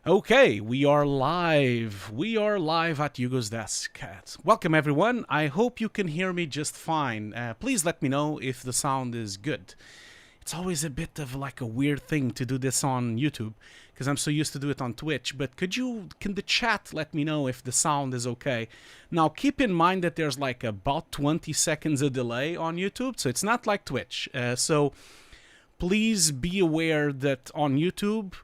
Okay, we are live. We are live at Hugo's desk. Welcome, everyone. I hope you can hear me just fine. Please let me know if the sound is good. It's always a bit of like a weird thing to do this on YouTube because I'm so used to do it on Twitch. But can the chat let me know if the sound is okay? Now, keep in mind that there's like about 20 seconds of delay on YouTube, so it's not like Twitch. So please be aware that on YouTube,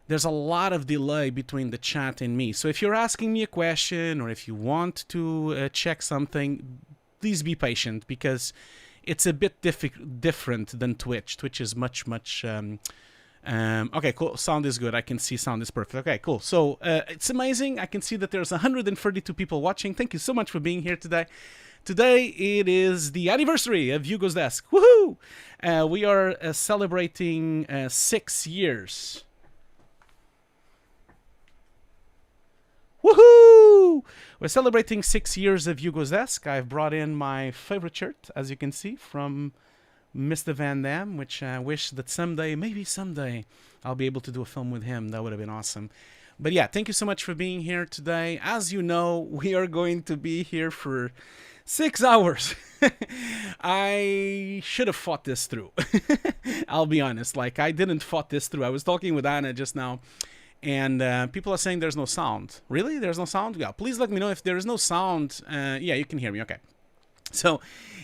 there's a lot of delay between the chat and me. So if you're asking me a question or if you want to check something, please be patient because it's a bit different than Twitch. Twitch is much. Okay, cool. Sound is good. I can see sound is perfect. Okay, cool. So it's amazing. I can see that there's 132 people watching. Thank you so much for being here today. Today it is the anniversary of Hugo's Desk. Woohoo! We are celebrating 6 years. Woohoo! We're celebrating 6 years of Hugo's Desk. I've brought in my favorite shirt, as you can see, from Mr. Van Damme, which I wish that someday, maybe someday, I'll be able to do a film with him. That would have been awesome. But yeah, thank you so much for being here today. As you know, we are going to be here for 6 hours. I should have fought this through. I'll be honest. Like, I didn't fought this through. I was talking with Anna just now. And people are saying there's no sound. Really? There's no sound? Yeah, please let me know if there is no sound. Yeah, you can hear me. Okay. So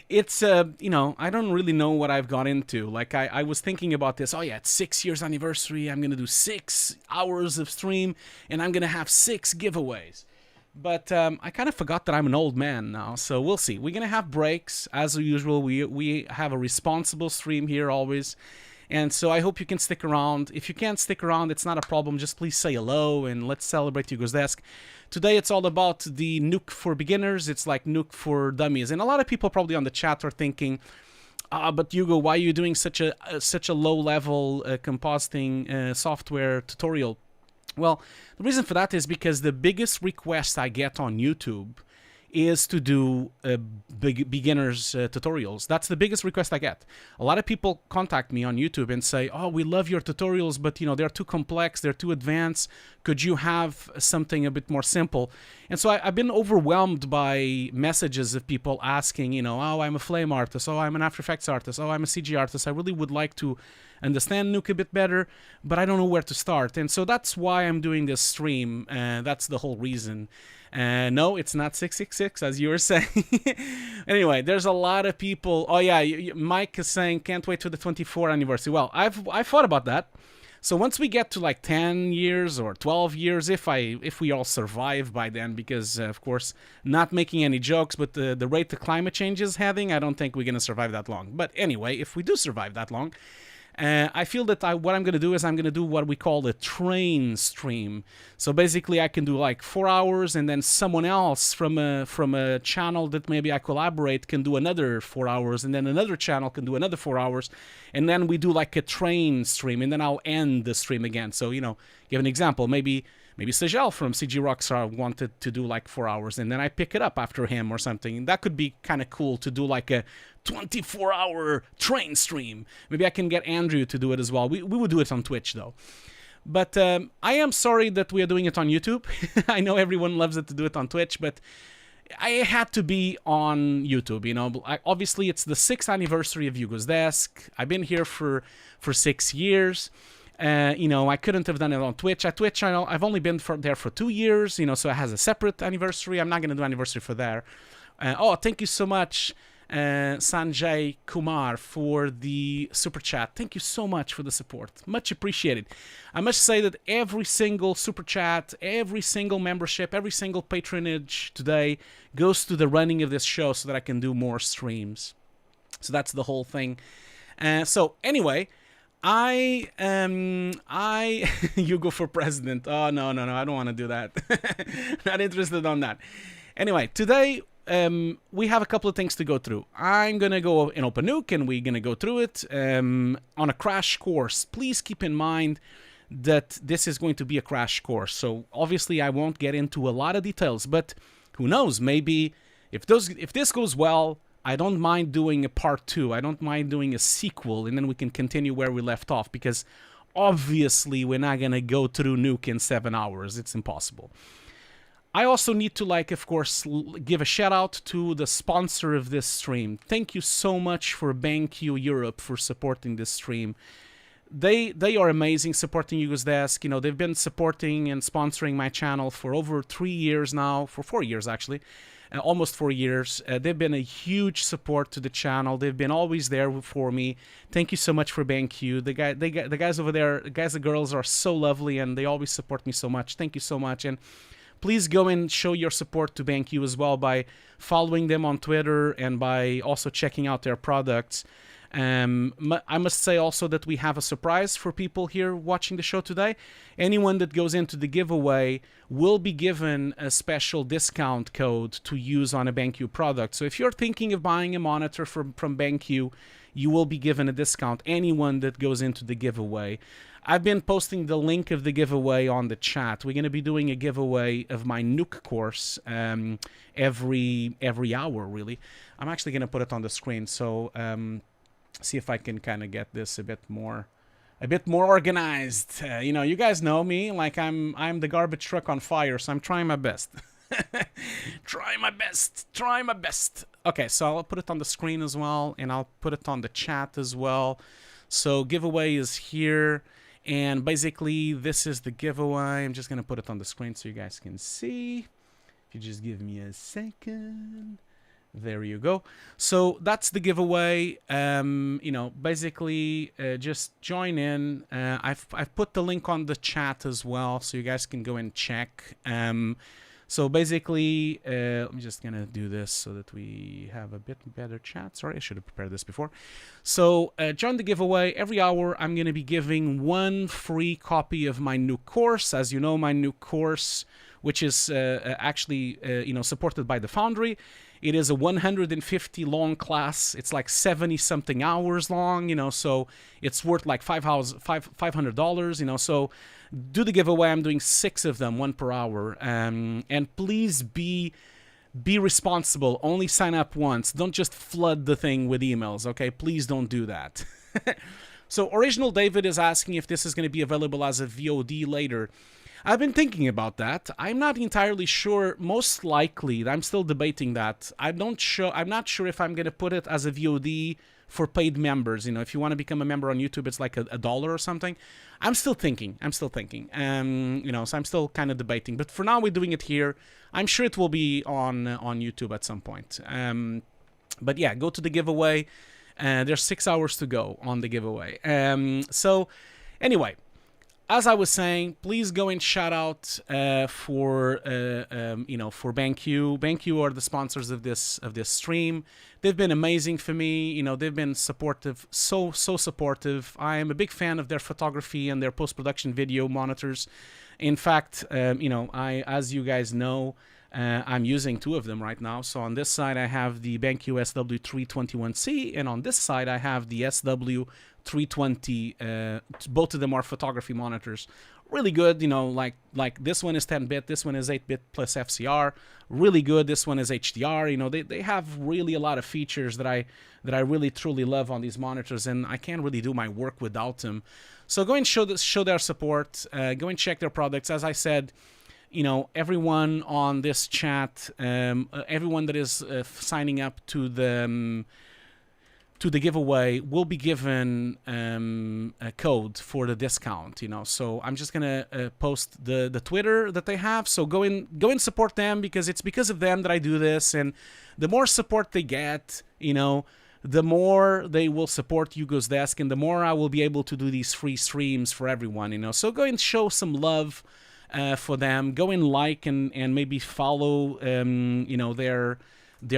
it's, you know, I don't really know what I've got into. Like, I was thinking about this. Oh, yeah, it's 6 years anniversary. I'm going to do 6 hours of stream, and I'm going to have 6 giveaways. But I kind of forgot that I'm an old man now, so we'll see. We're going to have breaks. As usual, we have a responsible stream here always. And so I hope you can stick around. If you can't stick around, it's not a problem. Just please say hello and let's celebrate Hugo's Desk. Today it's all about the Nuke for beginners. It's like Nuke for dummies. And a lot of people probably on the chat are thinking, but Hugo, why are you doing such a low-level compositing software tutorial? Well, the reason for that is because the biggest request I get on YouTube is to do beginners tutorials. That's the biggest request I get. A lot of people contact me on YouTube and say, oh, we love your tutorials, but you know, they're too complex, they're too advanced. Could you have something a bit more simple? And so I've been overwhelmed by messages of people asking, you know, oh, I'm a flame artist, oh, I'm an After Effects artist, oh, I'm a CG artist. I really would like to understand Nuke a bit better, but I don't know where to start. And so that's why I'm doing this stream. That's the whole reason. No, it's not 666, as you were saying. Anyway, there's a lot of people. Oh, yeah, Mike is saying, can't wait for the 24th anniversary. Well, I thought about that. So once we get to like 10 years or 12 years, if we all survive by then, because, of course, not making any jokes, but the rate the climate change is heading, I don't think we're going to survive that long. But anyway, if we do survive that long, I feel that what I'm going to do is I'm going to do what we call a train stream. So basically I can do like 4 hours and then someone else from a channel that maybe I collaborate can do another 4 hours and then another channel can do another 4 hours. And then we do like a train stream and then I'll end the stream again. So, you know, give an example. Maybe Sejal from CG Rockstar wanted to do like 4 hours and then I pick it up after him or something. That could be kind of cool to do like a 24-hour train stream. Maybe I can get Andrew to do it as well. We would do it on Twitch though. But I am sorry that we are doing it on YouTube. I know everyone loves it to do it on Twitch, but I had to be on YouTube, you know. Obviously, it's the 6th anniversary of Hugo's Desk. I've been here for 6 years. You know, I couldn't have done it on Twitch. At Twitch, I know I've only been there for 2 years, you know, so it has a separate anniversary. I'm not going to do anniversary for there. Oh, thank you so much, Sanjay Kumar, for the super chat. Thank you so much for the support. Much appreciated. I must say that every single super chat, every single membership, every single patronage today goes to the running of this show so that I can do more streams. So that's the whole thing. So anyway, Hugo for president. Oh, no, I don't want to do that. Not interested on that. Anyway, today we have a couple of things to go through. I'm going to go and open Nuke and we're going to go through it on a crash course. Please keep in mind that this is going to be a crash course. So obviously I won't get into a lot of details, but who knows, maybe if this goes well, I don't mind doing a part 2. I don't mind doing a sequel, and then we can continue where we left off, because obviously we're not gonna go through Nuke in 7 hours. It's impossible. I also need to, like, of course, give a shout out to the sponsor of this stream. Thank you so much for BenQ Europe for supporting this stream. They are amazing, supporting Hugo's Desk. You know, they've been supporting and sponsoring my channel for over 3 years now, for 4 years actually, almost 4 years. They've been a huge support to the channel. They've been always there for me. Thank you so much for BenQ. The guys over there, the guys and girls are so lovely, and they always support me so much. Thank you so much. And please go and show your support to BenQ as well by following them on Twitter and by also checking out their products. I must say also that we have a surprise for people here watching the show today. Anyone that goes into the giveaway will be given a special discount code to use on a BenQ product. So if you're thinking of buying a monitor from BenQ, you will be given a discount. Anyone that goes into the giveaway. I've been posting the link of the giveaway on the chat. We're going to be doing a giveaway of my Nuke course every hour, really. I'm actually going to put it on the screen. So see if I can kind of get this a bit more organized. You know, you guys know me. Like I'm the garbage truck on fire, so I'm trying my best. Try my best. Okay, so I'll put it on the screen as well, and I'll put it on the chat as well. So giveaway is here. And basically, this is the giveaway. I'm just going to put it on the screen so you guys can see. If you just give me a second. There you go. So that's the giveaway. You know, basically, just join in. I've put the link on the chat as well, so you guys can go and check. So basically, I'm just going to do this so that we have a bit better chat. Sorry, I should have prepared this before. So join the giveaway. Every hour, I'm going to be giving one free copy of my Nuke course. As you know, my Nuke course, which is actually you know, supported by the Foundry. It is a 150 long class. It's like 70-something hours long, you know, so it's worth like $500, you know, so do the giveaway. I'm doing 6 of them, 1 per hour. And please be responsible. Only sign up once. Don't just flood the thing with emails, okay? Please don't do that. So Original David is asking if this is going to be available as a VOD later. I've been thinking about that. I'm not entirely sure. Most likely, I'm still debating that. I'm not sure if I'm going to put it as a VOD for paid members. You know, if you want to become a member on YouTube, it's like $1 or something. I'm still thinking. You know, so I'm still kind of debating. But for now, we're doing it here. I'm sure it will be on YouTube at some point. But yeah, go to the giveaway. There's 6 hours to go on the giveaway. So anyway. As I was saying, please go and shout out for you know, for BenQ. BenQ are the sponsors of this stream. They've been amazing for me. You know, they've been supportive, so supportive. I am a big fan of their photography and their post-production video monitors. In fact, you know, as you guys know, I'm using 2 of them right now. So on this side, I have the BenQ SW321C, and on this side, I have the SW320. Both of them are photography monitors. Really good, you know, like this one is 10-bit, this one is 8-bit plus FCR. Really good. This one is HDR. You know, they have really a lot of features that I really truly love on these monitors, and I can't really do my work without them. So go and show their support. Go and check their products. As I said, you know, everyone on this chat, everyone that is signing up to the giveaway will be given a code for the discount. You know, so I'm just gonna post the Twitter that they have. So go and support them, because it's because of them that I do this, and the more support they get, you know, the more they will support Hugo's Desk, and the more I will be able to do these free streams for everyone. You know, so go and show some love. For them, go and like and maybe follow you know, their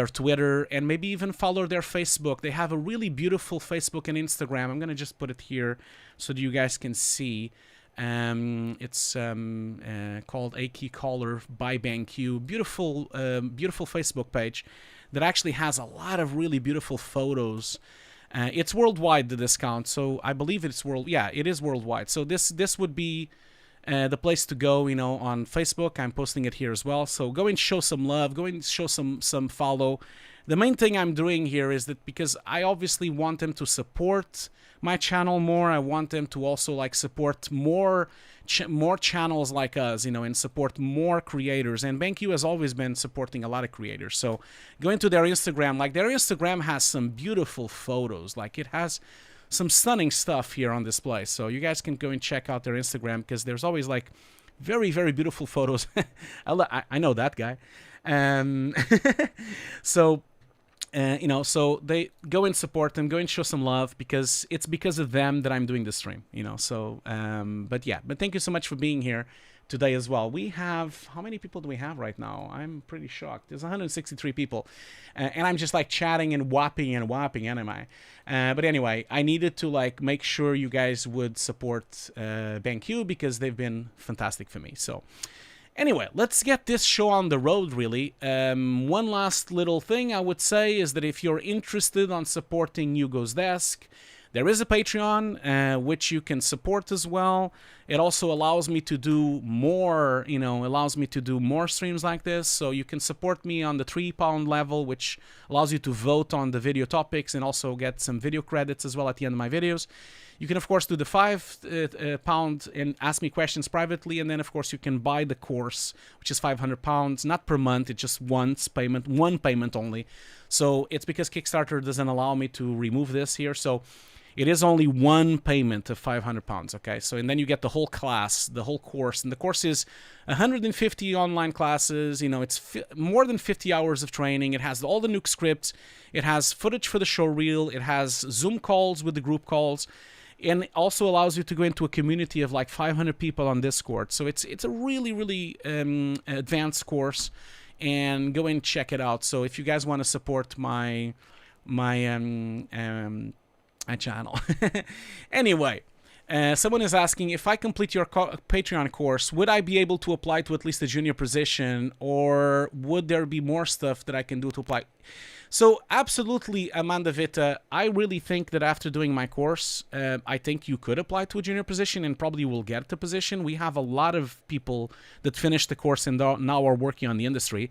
Twitter, and maybe even follow their Facebook. They have a really beautiful Facebook and Instagram. I'm gonna just put it here so that you guys can see. It's called AQCOLOR by BenQ. Beautiful Facebook page that actually has a lot of really beautiful photos. It's worldwide, the discount, so I believe it's it is worldwide. So this would be the place to go, you know, on Facebook. I'm posting it here as well. So go and show some love. Go and show some follow. The main thing I'm doing here is that because I obviously want them to support my channel more. I want them to also like support more channels like us, you know, and support more creators. And BenQ has always been supporting a lot of creators. So go into their Instagram. Like their Instagram has some beautiful photos. Like it has some stunning stuff here on display. So you guys can go and check out their Instagram because there's always like very, very beautiful photos. I know that guy. So you know, so they go and support them, go and show some love because it's because of them that I'm doing this stream, you know. So but yeah, but thank you so much for being here today as well. We have, how many people do we have right now? I'm pretty shocked. There's 163 people, and I'm just like chatting and whopping, am I? But anyway, I needed to like make sure you guys would support BenQ because they've been fantastic for me. So anyway, let's get this show on the road, really. One last little thing I would say is that if you're interested on supporting Hugo's Desk, there is a Patreon, which you can support as well. It also allows me to do more, you know, allows me to do more streams like this. So you can support me on the £3 level, which allows you to vote on the video topics and also get some video credits as well at the end of my videos. You can, of course, do the £5 and ask me questions privately. And then, of course, you can buy the course, which is £500, not per month. It's just one payment only. So it's because Kickstarter doesn't allow me to remove this here. So it is only one payment of £500, okay? So, and then you get the whole class, the whole course. And the course is 150 online classes. You know, it's more than 50 hours of training. It has all the Nuke scripts. It has footage for the show reel. It has Zoom calls with the group calls. And it also allows you to go into a community of like 500 people on Discord. So it's a really, really advanced course. And go and check it out. So if you guys want to support my channel. Anyway, someone is asking, if I complete your Patreon course, would I be able to apply to at least a junior position, or would there be more stuff that I can do to apply? So absolutely, Amanda Vita, I really think that after doing my course, I think you could apply to a junior position and probably will get the position. We have a lot of people that finished the course and now are working on the industry.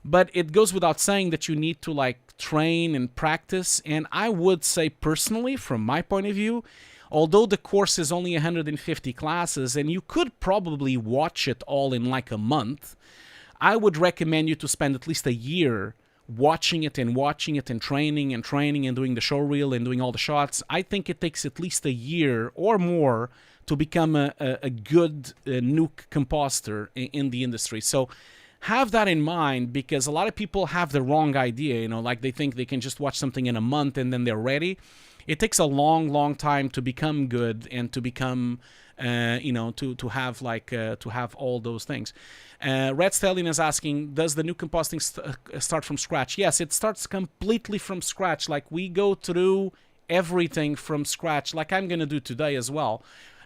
But it goes without saying that you need to like train and practice. And I would say personally, from my point of view, although the course is only 150 classes and you could probably watch it all in like a month, I would recommend you to spend at least a year watching it and training and doing the show reel and doing all the shots. I think it takes at least a year or more to become a good Nuke compositor in the industry. So have that in mind, because a lot of people have the wrong idea, you know, like they think they can just watch something in a month and then they're ready. It takes a long, long time to become good and to become, you know, to have like, to have all those things. Red Stallion is asking, does the new compositing start from scratch? Yes, it starts completely from scratch. Like we go through everything from scratch, like I'm going to do today as well.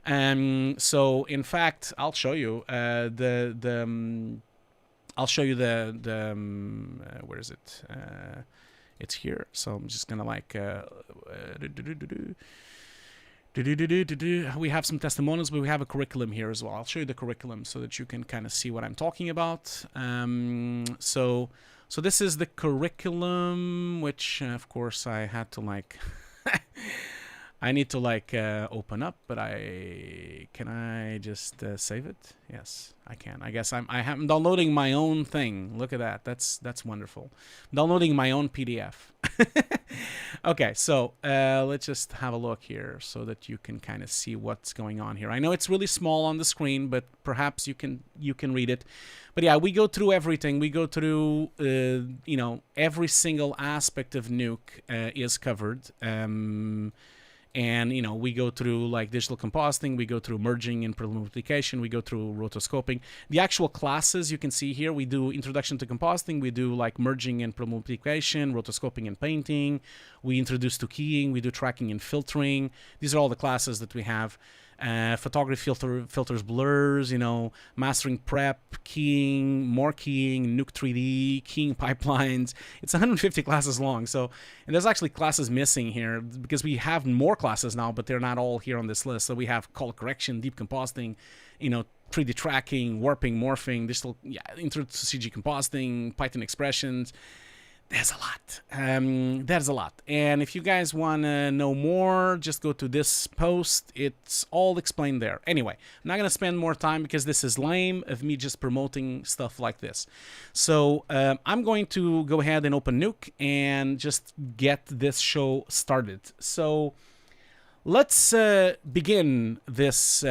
So in fact, I'll show you I'll show you where is it? It's here. So I'm just gonna like we have some testimonials, but we have a curriculum here as well. I'll show you the curriculum so that you can kind of see what I'm talking about. So this is the curriculum, which of course I had to like I need to like open up, but can I just save it? Yes, I can. I guess I'm downloading my own thing. Look at that. That's wonderful. I'm downloading my own PDF. Okay, so let's just have a look here so that you can kind of see what's going on here. I know it's really small on the screen, but perhaps you can read it. But yeah, we go through everything. We go through you know, every single aspect of Nuke is covered. And, you know, we go through like digital compositing, we go through merging and multiplication, we go through rotoscoping. The actual classes you can see here, we do introduction to compositing, we do like merging and multiplication, rotoscoping and painting, we introduce to keying, we do tracking and filtering. These are all the classes that we have. Photography filters, blurs, you know, mastering prep, keying, more keying, Nuke 3D, keying pipelines. It's 150 classes long. So, and there's actually classes missing here because we have more classes now, but they're not all here on this list. So we have color correction, deep compositing, you know, 3D tracking, warping, morphing, digital, intro to CG compositing, Python expressions. There's a lot. There's a lot. And if you guys want to know more, just go to this post. It's all explained there. Anyway, I'm not going to spend more time because this is lame of me just promoting stuff like this. So I'm going to go ahead and open Nuke and just get this show started. So let's begin this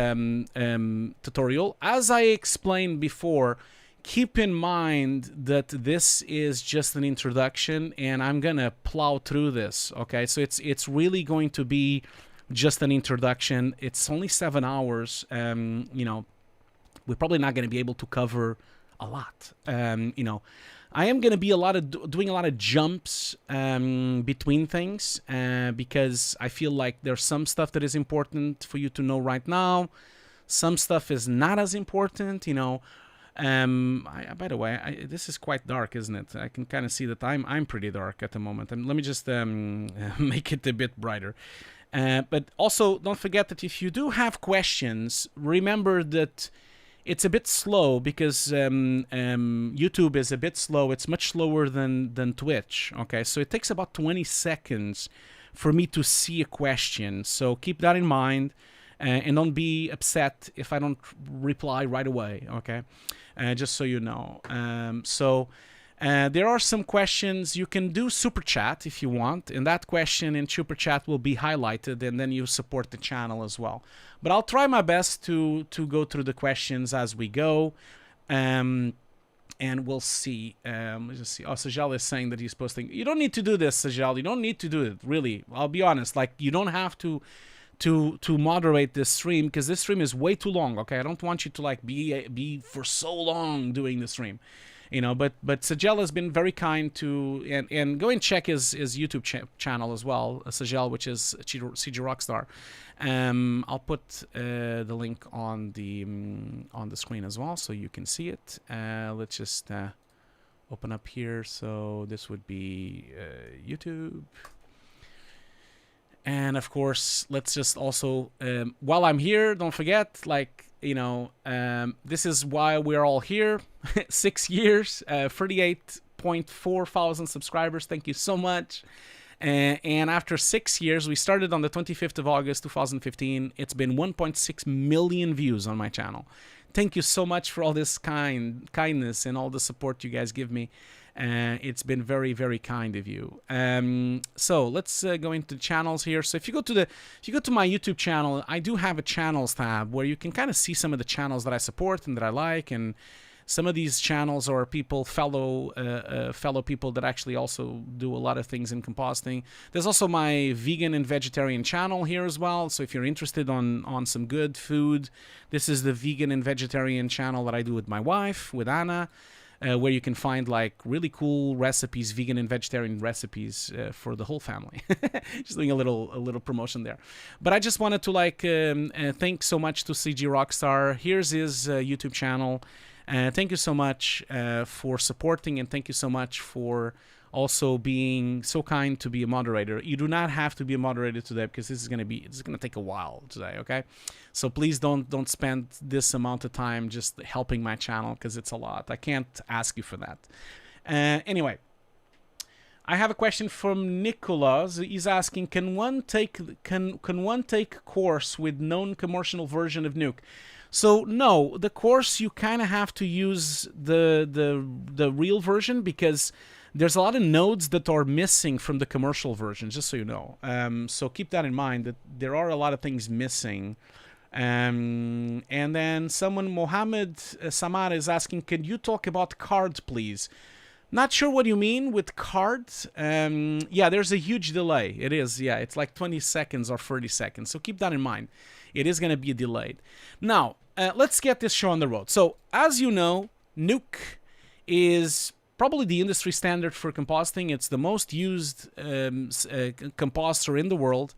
tutorial. As I explained before, keep in mind that this is just an introduction and I'm gonna plow through this, okay? So it's really going to be just an introduction. It's only 7 hours. You know, we're probably not gonna be able to cover a lot. You know, I am gonna be doing a lot of jumps between things because I feel like there's some stuff that is important for you to know right now. Some stuff is not as important, you know. By the way, this is quite dark, isn't it? I can kind of see that I'm pretty dark at the moment. And let me just make it a bit brighter. But also, don't forget that if you do have questions, remember that it's a bit slow because YouTube is a bit slow. It's much slower than Twitch. Okay, so it takes about 20 seconds for me to see a question. So keep that in mind. And don't be upset if I don't reply right away, okay? Just so you know. There are some questions. You can do Super Chat if you want, and that question in Super Chat will be highlighted, and then you support the channel as well. But I'll try my best to go through the questions as we go. And we'll see. Let's just see. Oh, Sajal is saying that he's posting. You don't need to do this, Sajal. You don't need to do it, really. I'll be honest. Like, you don't have to moderate this stream because this stream is way too long. Okay, I don't want you to like be for so long doing the stream, you know. But Sajel has been very kind to and go and check his YouTube channel as well, Sajel, which is CG Rockstar. I'll put the link on the screen as well so you can see it. Let's just open up here. So this would be YouTube. And of course, let's just also, while I'm here, don't forget, like, you know, this is why we're all here. 6 years, 38.4 thousand subscribers. Thank you so much. And after 6 years, we started on the 25th of August, 2015. It's been 1.6 million views on my channel. Thank you so much for all this kindness and all the support you guys give me. It's been very, very kind of you. So let's go into channels here. So if you go to my YouTube channel, I do have a channels tab where you can kind of see some of the channels that I support and that I like, and some of these channels are fellow people that actually also do a lot of things in compositing. There's also my vegan and vegetarian channel here as well. So if you're interested on some good food, this is the vegan and vegetarian channel that I do with my wife, with Anna. Where you can find like really cool recipes, vegan and vegetarian recipes for the whole family. Just doing a little promotion there. But I just wanted to like thank so much to CG Rockstar. Here's his YouTube channel. Thank you so much for supporting, and thank you so much for also being so kind to be a moderator. You do not have to be a moderator today because this is gonna take a while today, okay? So please don't spend this amount of time just helping my channel because it's a lot. I can't ask you for that. Anyway, I have a question from Nicholas. He's asking, can one take course with known commercial version of Nuke? So no, the course you kind of have to use the real version because there's a lot of nodes that are missing from the commercial version, just so you know. So keep that in mind, that there are a lot of things missing. And then someone, Mohammed Samar, is asking, can you talk about cards, please? Not sure what you mean with cards. Yeah, there's a huge delay. It is, yeah. It's like 20 seconds or 30 seconds. So keep that in mind. It is going to be delayed. Now, let's get this show on the road. So, as you know, Nuke is probably the industry standard for compositing. It's the most used compositor in the world.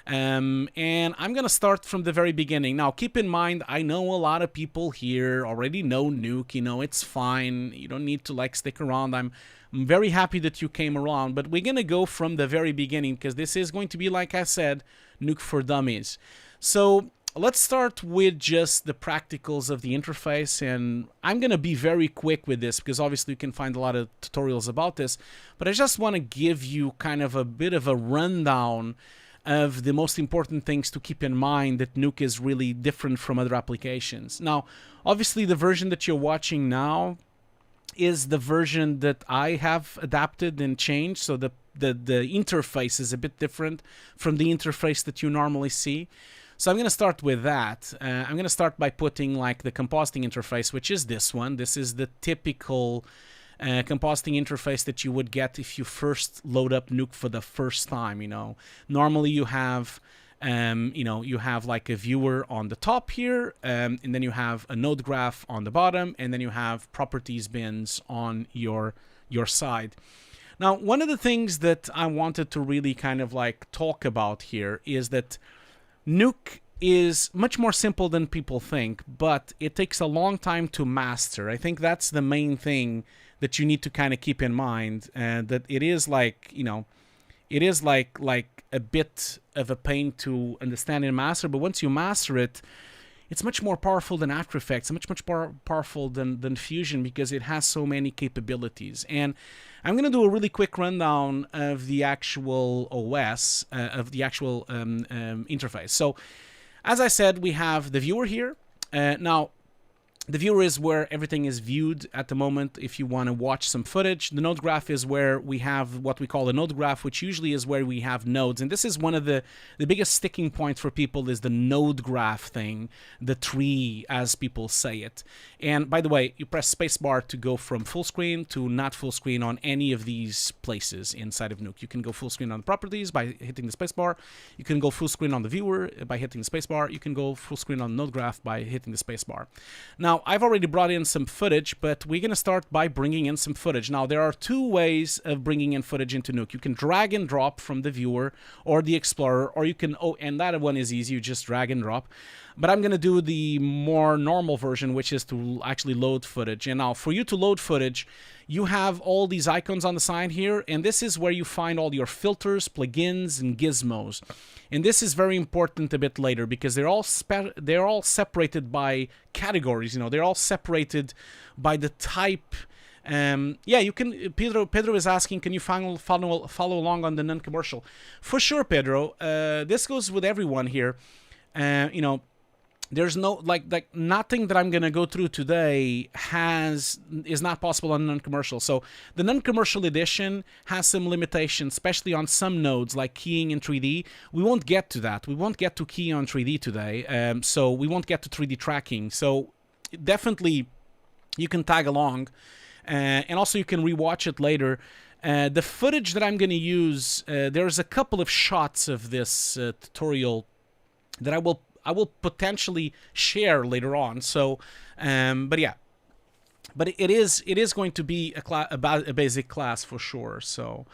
And I'm going to start from the very beginning. Now, keep in mind, I know a lot of people here already know Nuke. You know, it's fine. You don't need to, like, stick around. I'm very happy that you came around. But we're going to go from the very beginning because this is going to be, like I said, Nuke for Dummies. So let's start with just the practicals of the interface, and I'm going to be very quick with this because obviously you can find a lot of tutorials about this, but I just want to give you kind of a bit of a rundown of the most important things to keep in mind that Nuke is really different from other applications. Now, obviously the version that you're watching now is the version that I have adapted and changed, so the interface is a bit different from the interface that you normally see. So I'm going to start with that. I'm going to start by putting like the compositing interface, which is this one. This is the typical compositing interface that you would get if you first load up Nuke for the first time. You know, normally you have, you have like a viewer on the top here, and then you have a node graph on the bottom, and then you have properties bins on your side. Now, one of the things that I wanted to really kind of like talk about here is that Nuke is much more simple than people think, but it takes a long time to master. I think that's the main thing that you need to kind of keep in mind, that it is like, you know, it is like a bit of a pain to understand and master, but once you master it, it's much more powerful than After Effects, much more powerful than Fusion because it has so many capabilities. And I'm going to do a really quick rundown of the actual OS, of the actual interface. So, as I said, we have the viewer here. Now, the viewer is where everything is viewed at the moment if you want to watch some footage. The node graph is where we have what we call a node graph, which usually is where we have nodes. And this is one of the biggest sticking points for people is the node graph thing, the tree, as people say it. And by the way, you press spacebar to go from full screen to not full screen on any of these places inside of Nuke. You can go full screen on the properties by hitting the spacebar. You can go full screen on the viewer by hitting the spacebar. You can go full screen on the node graph by hitting the spacebar. Now, I've already brought in some footage, but we're going to start by bringing in some footage. Now, there are two ways of bringing in footage into Nuke. You can drag and drop from the viewer or the Explorer, or you can, oh, and that one is easy, you just drag and drop. But I'm going to do the more normal version, which is to actually load footage. And now, for you to load footage, you have all these icons on the side here, and this is where you find all your filters, plugins, and gizmos. And this is very important a bit later because they're all separated by categories. You know, they're all separated by the type. Yeah, you can. Pedro is asking, can you follow along on the non-commercial? For sure, Pedro. This goes with everyone here. You know. There's no, like nothing that I'm going to go through today is not possible on non-commercial. So the non-commercial edition has some limitations, especially on some nodes like keying in 3D. We won't get to that. We won't get to key on 3D today. So we won't get to 3D tracking. So definitely you can tag along. And also you can rewatch it later. The footage that I'm going to use, there's a couple of shots of this tutorial that I will potentially share later on. So, but yeah, but it is going to be a basic class for sure. So,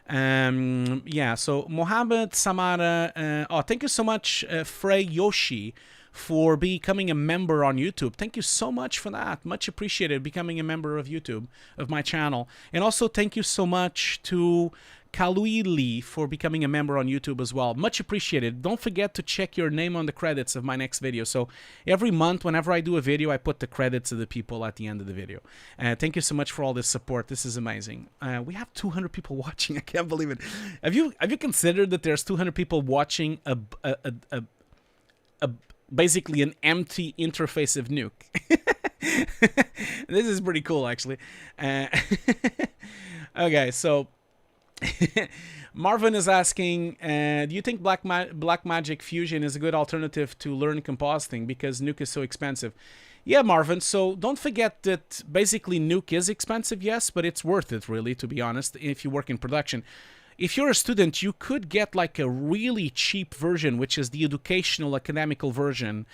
yeah. So Mohammed Samara, oh, thank you so much, Frey Yoshi, for becoming a member on YouTube. Thank you so much for that. Much appreciated, becoming a member of YouTube, of my channel. And also thank you so much to Kaluili for becoming a member on YouTube as well. Much appreciated. Don't forget to check your name on the credits of my next video. So every month, whenever I do a video, I put the credits of the people at the end of the video. Thank you so much for all this support. This is amazing. We have 200 people watching. I can't believe it. Have you considered that there's 200 people watching a basically an empty interface of Nuke? This is pretty cool, actually. Okay, so Marvin is asking, do you think Blackmagic Fusion is a good alternative to learn compositing because Nuke is so expensive? Yeah, Marvin, so don't forget that basically Nuke is expensive, yes, but it's worth it, really, to be honest, if you work in production. If you're a student, you could get like a really cheap version, which is the educational academical version.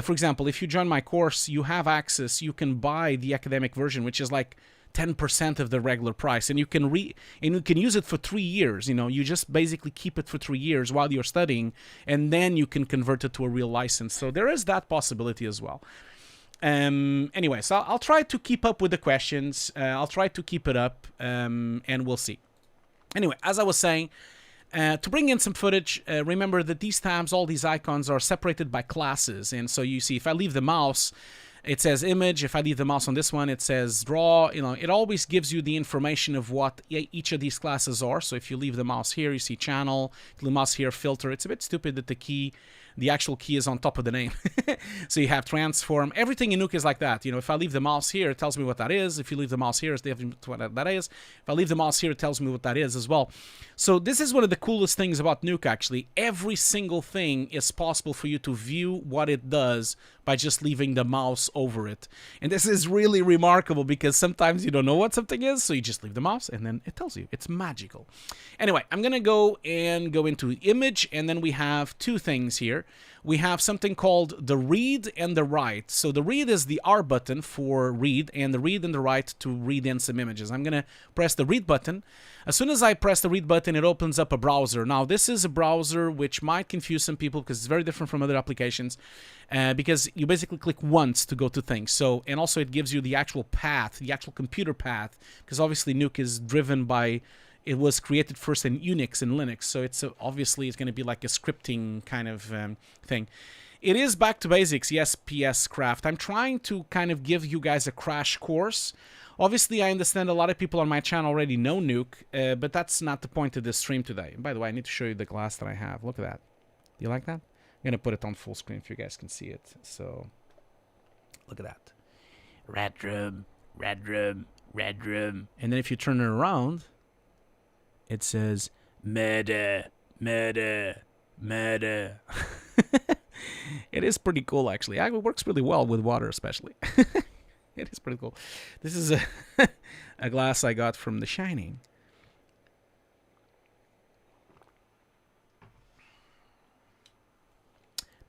For example, if you join my course, you have access, you can buy the academic version, which is like 10% of the regular price, and you can use it for 3 years. You know, you just basically keep it for 3 years while you're studying, and then you can convert it to a real license. So there is that possibility as well. Anyway, so I'll try to keep up with the questions. I'll try to keep it up, and we'll see. Anyway, as I was saying, To bring in some footage, remember that these tabs, all these icons are separated by classes. And so you see, if I leave the mouse, it says image. If I leave the mouse on this one, it says draw. You know, it always gives you the information of what each of these classes are. So if you leave the mouse here, you see channel. If you leave the mouse here, filter. It's a bit stupid that the actual key is on top of the name. So you have transform. Everything in Nuke is like that. You know, if I leave the mouse here, it tells me what that is. If you leave the mouse here, it tells me what that is. If I leave the mouse here, it tells me what that is as well. So this is one of the coolest things about Nuke, actually. Every single thing is possible for you to view what it does by just leaving the mouse over it. And this is really remarkable because sometimes you don't know what something is, so you just leave the mouse and then it tells you. It's magical. Anyway, I'm going to go into image, and then we have two things here. We have something called the read and the write. So the read is the R button for read, and the read and the write to read in some images. I'm going to press the read button. As soon as I press the read button, it opens up a browser. Now, this is a browser which might confuse some people because it's very different from other applications, because you basically click once to go to things. So, and also it gives you the actual path, the actual computer path, because obviously Nuke is driven by, it was created first in Unix and Linux, so it's obviously it's going to be like a scripting kind of thing. It is back to basics, yes, PS Craft. I'm trying to kind of give you guys a crash course. Obviously, I understand a lot of people on my channel already know Nuke, but that's not the point of this stream today. And by the way, I need to show you the glass that I have. Look at that. Do you like that? I'm going to put it on full screen if you guys can see it. So, look at that. Red room, red room, red room. And then if you turn it around, it says, murder, murder, murder. It is pretty cool, actually. It works really well with water, especially. It is pretty cool. This is a glass I got from The Shining.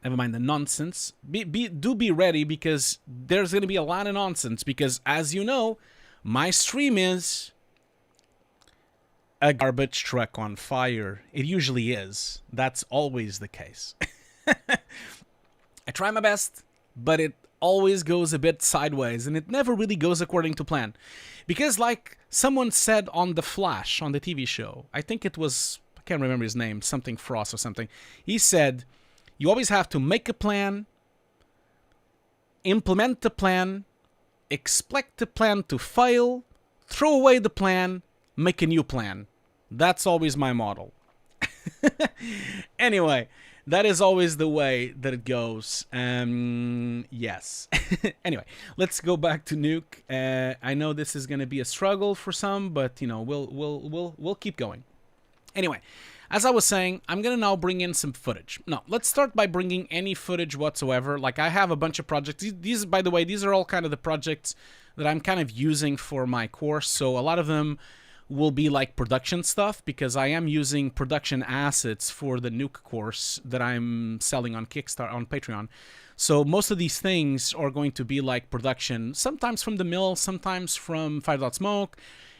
Never mind the nonsense. Do be ready, because there's going to be a lot of nonsense. Because, as you know, my stream is a garbage truck on fire. It usually is. That's always the case. I try my best, but it always goes a bit sideways, and it never really goes according to plan. Because, like someone said on The Flash, on the TV show, I think it was, I can't remember his name, something Frost or something. He said, you always have to make a plan, implement the plan, expect the plan to fail, throw away the plan, make a new plan. That's always my model. Anyway, that is always the way that it goes. Yes. Anyway, let's go back to Nuke. I know this is going to be a struggle for some, but you know, we'll keep going. Anyway, as I was saying, I'm going to now bring in some footage. Now, let's start by bringing any footage whatsoever. Like, I have a bunch of projects. These, by the way, these are all kind of the projects that I'm kind of using for my course. So a lot of them will be like production stuff, because I am using production assets for the Nuke course that I'm selling on Kickstarter, on Patreon. So most of these things are going to be like production, sometimes from the mill, sometimes from 5.smoke.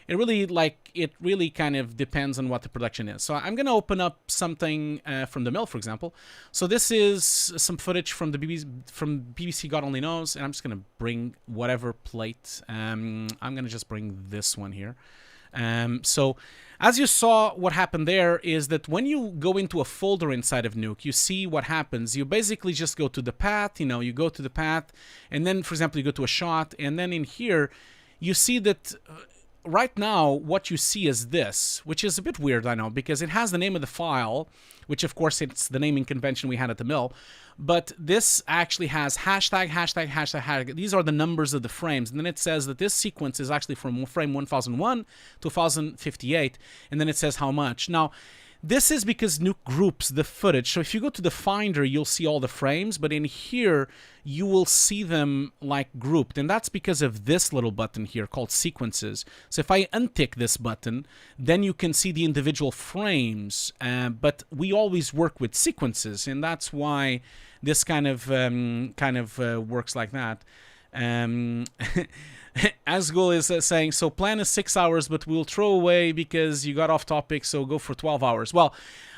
It really kind of depends on what the production is. So I'm going to open up something from the mill, for example. So this is some footage from the BBC God Only Knows, and I'm just going to bring whatever plate. I'm going to just bring this one here. So as you saw, what happened there is that when you go into a folder inside of Nuke, you see what happens. You basically just go to the path, you know, you go to the path, and then, for example, you go to a shot, and then in here, you see that right now, what you see is this, which is a bit weird, I know, because it has the name of the file, which of course it's the naming convention we had at the mill, but this actually has hashtag, hashtag, hashtag, hashtag. These are the numbers of the frames, and then it says that this sequence is actually from frame 1001 to 1058, and then it says how much. Now, this is because Nuke groups the footage. So if you go to the Finder, you'll see all the frames, but in here, you will see them like grouped. And that's because of this little button here called Sequences. So if I untick this button, then you can see the individual frames. But we always work with sequences, and that's why this kind of works like that. Asgul is saying, so plan is 6 hours, but we'll throw away because you got off topic, so go for 12 hours. Well,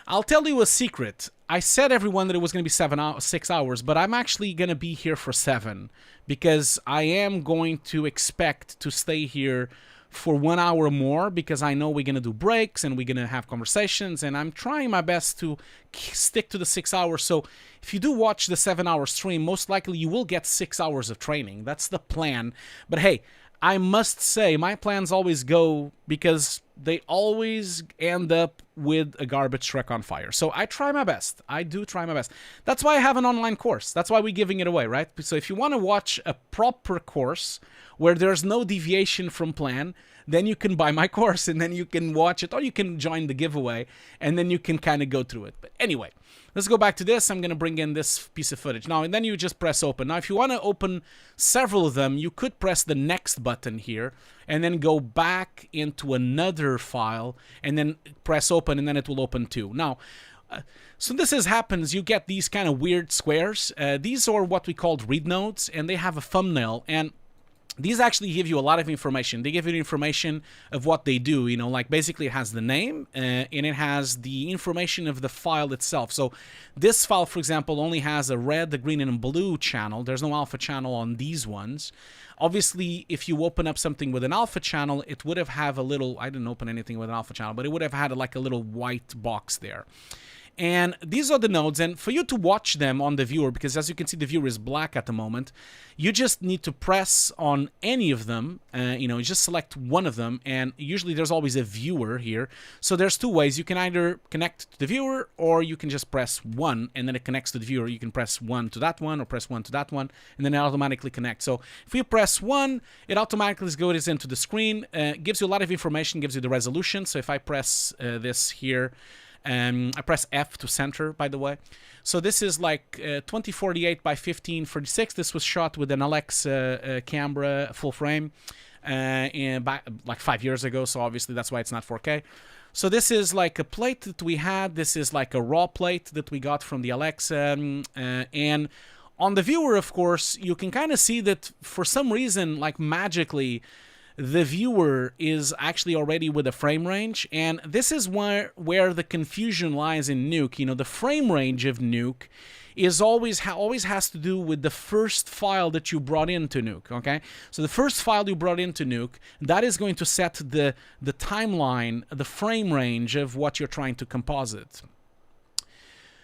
I'll tell you a secret. I said everyone that it was going to be 6 hours, but I'm actually going to be here for 7, because I am going to expect to stay here for 1 hour more because I know we're going to do breaks and we're going to have conversations, and I'm trying my best to stick to the 6 hours. So if you do watch the 7-hour stream, most likely you will get 6 hours of training. That's the plan. But hey, I must say my plans always go because they always end up with a garbage truck on fire. So I try my best. I do try my best. That's why I have an online course. That's why we're giving it away, right? So if you want to watch a proper course where there's no deviation from plan, then you can buy my course and then you can watch it, or you can join the giveaway and then you can kind of go through it. But anyway, let's go back to this. I'm going to bring in this piece of footage. Now, and then you just press open. Now, if you want to open several of them, you could press the next button here and then go back into another file and then press open, and then it will open too. Now, so this happens, you get these kind of weird squares. These are what we called read nodes, and they have a thumbnail, and these actually give you a lot of information. They give you information of what they do, you know, like basically it has the name and it has the information of the file itself. So this file, for example, only has a red, a green, and a blue channel. There's no alpha channel on these ones. Obviously, if you open up something with an alpha channel, it would have a little, I didn't open anything with an alpha channel, but it would have had like a little white box there. And these are the nodes, and for you to watch them on the viewer, because as you can see the viewer is black at the moment, you just need to press on any of them, you know, just select one of them, and usually there's always a viewer here. So there's two ways. You can either connect to the viewer, or you can just press 1 and then it connects to the viewer. You can press 1 to that one or press 1 to that one, and then it automatically connects. So if you press 1, it automatically goes into the screen, gives you a lot of information, gives you the resolution. So if I press this here, I press F to center, by the way. So this is like 2048 by 1546. This was shot with an Alexa camera, full frame, like 5 years ago. So obviously that's why it's not 4K. So this is like a plate that we had. This is like a raw plate that we got from the Alexa. And on the viewer, of course, you can kind of see that for some reason, like magically, the viewer is actually already with a frame range, and this is where the confusion lies in Nuke. You know, the frame range of Nuke is always has to do with the first file that you brought into Nuke, okay? So the first file you brought into Nuke, that is going to set the timeline, the frame range of what you're trying to composite.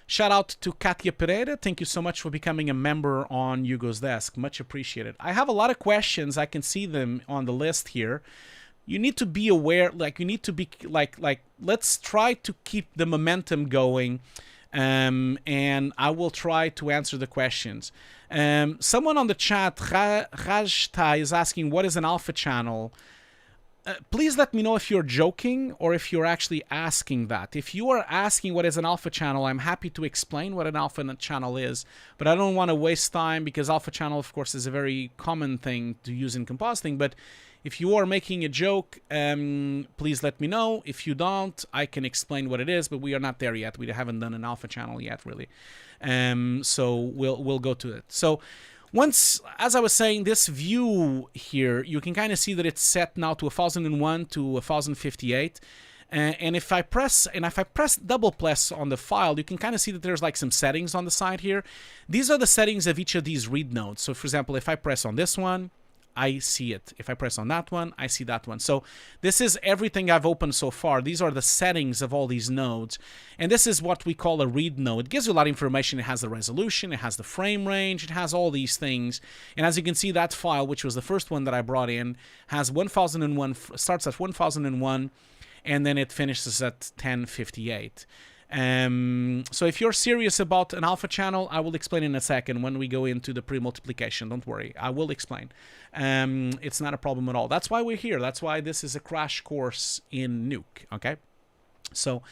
Shout out to Katia Pereira. Thank you so much for becoming a member on Hugo's Desk. Much appreciated. I have a lot of questions. I can see them on the list here. You need to be aware, like you need to be like let's try to keep the momentum going, and I will try to answer the questions. Someone on the chat, Rajta, is asking, what is an alpha channel? Please let me know if you're joking or if you're actually asking that. If you are asking what is an alpha channel, I'm happy to explain what an alpha channel is, but I don't want to waste time because alpha channel, of course, is a very common thing to use in compositing. But if you are making a joke, please let me know. If you don't, I can explain what it is, but we are not there yet. We haven't done an alpha channel yet, really. So we'll go to it. So once, as I was saying, this view here, you can kind of see that it's set now to 1001 to 1058. And if I press double press on the file, you can kind of see that there's like some settings on the side here. These are the settings of each of these read nodes. So for example, if I press on this one, I see it. If I press on that one, I see that one. So this is everything I've opened so far. These are the settings of all these nodes. And this is what we call a read node. It gives you a lot of information. It has the resolution, it has the frame range, it has all these things. And as you can see, that file, which was the first one that I brought in, has 1001, starts at 1001, and then it finishes at 1058. So if you're serious about an alpha channel, I will explain in a second when we go into the pre-multiplication. Don't worry, I will explain. It's not a problem at all. That's why we're here. That's why this is a crash course in Nuke, okay? So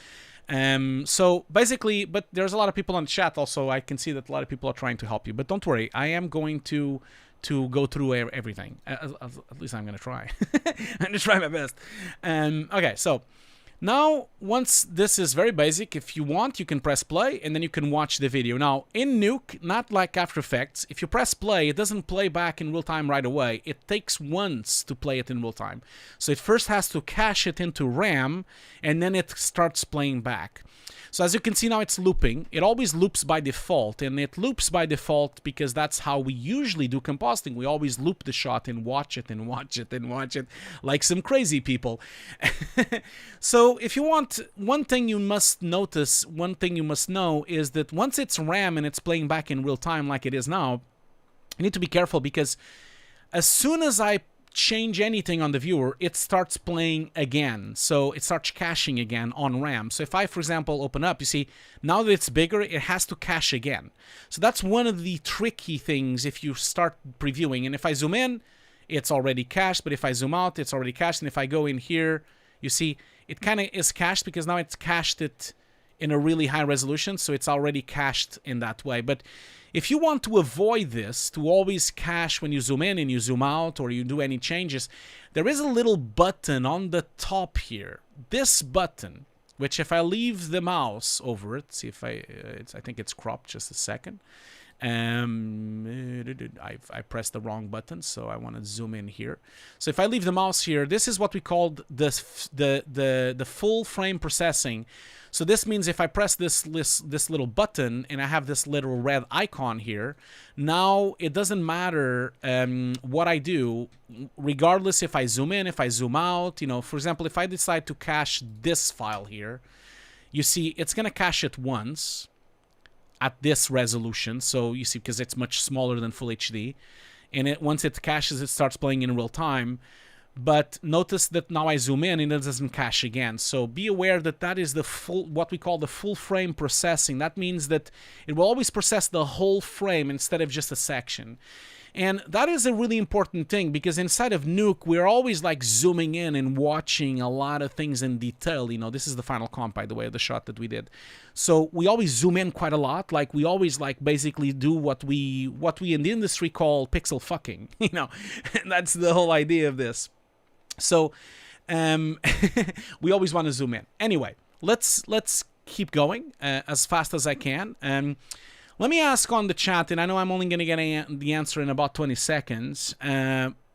basically, but there's a lot of people on the chat also. I can see that a lot of people are trying to help you, but don't worry, I am going to go through everything. At least I'm going to try. I'm going to try my best. Okay, so now, once this is very basic, if you want, you can press play, and then you can watch the video. Now, in Nuke, not like After Effects, if you press play, it doesn't play back in real time right away. It takes once to play it in real time. So it first has to cache it into RAM, and then it starts playing back. So as you can see now, it's looping. It always loops by default, and it loops by default because that's how we usually do compositing. We always loop the shot and watch it and watch it and watch it like some crazy people. So if you want, one thing you must notice, one thing you must know is that once it's RAM and it's playing back in real time like it is now, you need to be careful because as soon as I change anything on the viewer, it starts playing again. So it starts caching again on RAM. So if I, for example, open up, you see, now that it's bigger, it has to cache again. So that's one of the tricky things if you start previewing. And if I zoom in, it's already cached. But if I zoom out, it's already cached. And if I go in here, you see, it kind of is cached because now it's cached it in a really high resolution. So it's already cached in that way. But if you want to avoid this, to always cache when you zoom in and you zoom out or you do any changes, there is a little button on the top here. This button, which if I leave the mouse over it, see if I think it's cropped just a second. I pressed the wrong button, so I want to zoom in here. So if I leave the mouse here, this is what we called the full frame processing. So this means if I press this little button and I have this little red icon here, now it doesn't matter what I do, regardless if I zoom in, if I zoom out. You know, for example, if I decide to cache this file here, you see it's going to cache it once at this resolution. So you see, because it's much smaller than Full HD, and once it caches, it starts playing in real time. But notice that now I zoom in and it doesn't cache again. So be aware that that is the full, what we call the full frame processing. That means that it will always process the whole frame instead of just a section. And that is a really important thing because inside of Nuke, we're always like zooming in and watching a lot of things in detail. You know, this is the final comp, by the way, the shot that we did. So we always zoom in quite a lot. Like we always like basically do what we in the industry call pixel fucking, you know, and that's the whole idea of this. So we always want to zoom in. Anyway, let's keep going as fast as I can. Let me ask on the chat, and I know I'm only going to get the answer in about 20 seconds.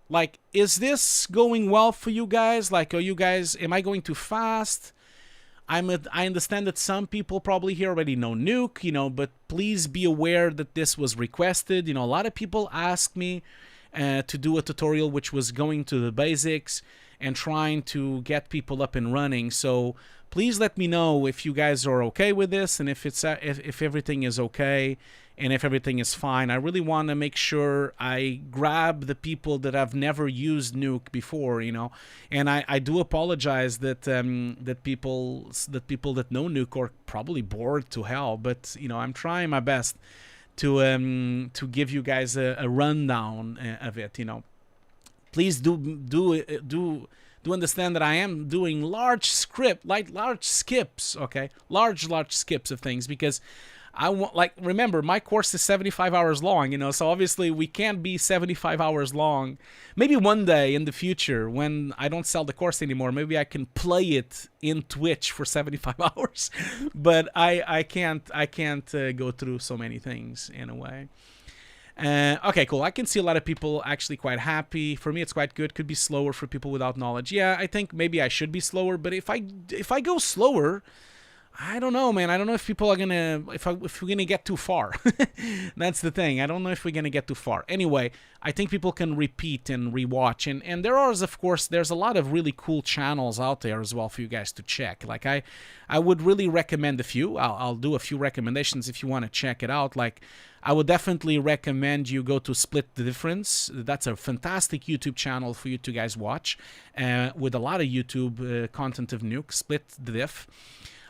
Like, is this going well for you guys? Like, are you guys, am I going too fast? I understand that some people probably here already know Nuke, you know, but please be aware that this was requested. You know, a lot of people asked me to do a tutorial which was going to the basics and trying to get people up and running. So please let me know if you guys are okay with this and if everything is okay and if everything is fine. I really want to make sure I grab the people that have never used Nuke before, you know. And I do apologize that that people that know Nuke are probably bored to hell, but you know, I'm trying my best to give you guys a rundown of it, you know. Please do understand that I am doing large skips, okay? Large skips of things because I want, like, remember, my course is 75 hours long, you know, so obviously we can't be 75 hours long. Maybe one day in the future when I don't sell the course anymore, maybe I can play it in Twitch for 75 hours, but I can't go through so many things in a way. Okay, cool. I can see a lot of people actually quite happy. For me, it's quite good. Could be slower for people without knowledge. Yeah, I think maybe I should be slower, but if I go slower, I don't know, man. I don't know if people are gonna, if we're gonna get too far. That's the thing. I don't know if we're gonna get too far. Anyway, I think people can repeat and rewatch, and there are, of course, there's a lot of really cool channels out there as well for you guys to check. Like I would really recommend a few. I'll do a few recommendations if you want to check it out. Like, I would definitely recommend you go to Split the Difference. That's a fantastic YouTube channel for you to guys watch, with a lot of YouTube content of Nuke. Split the Diff.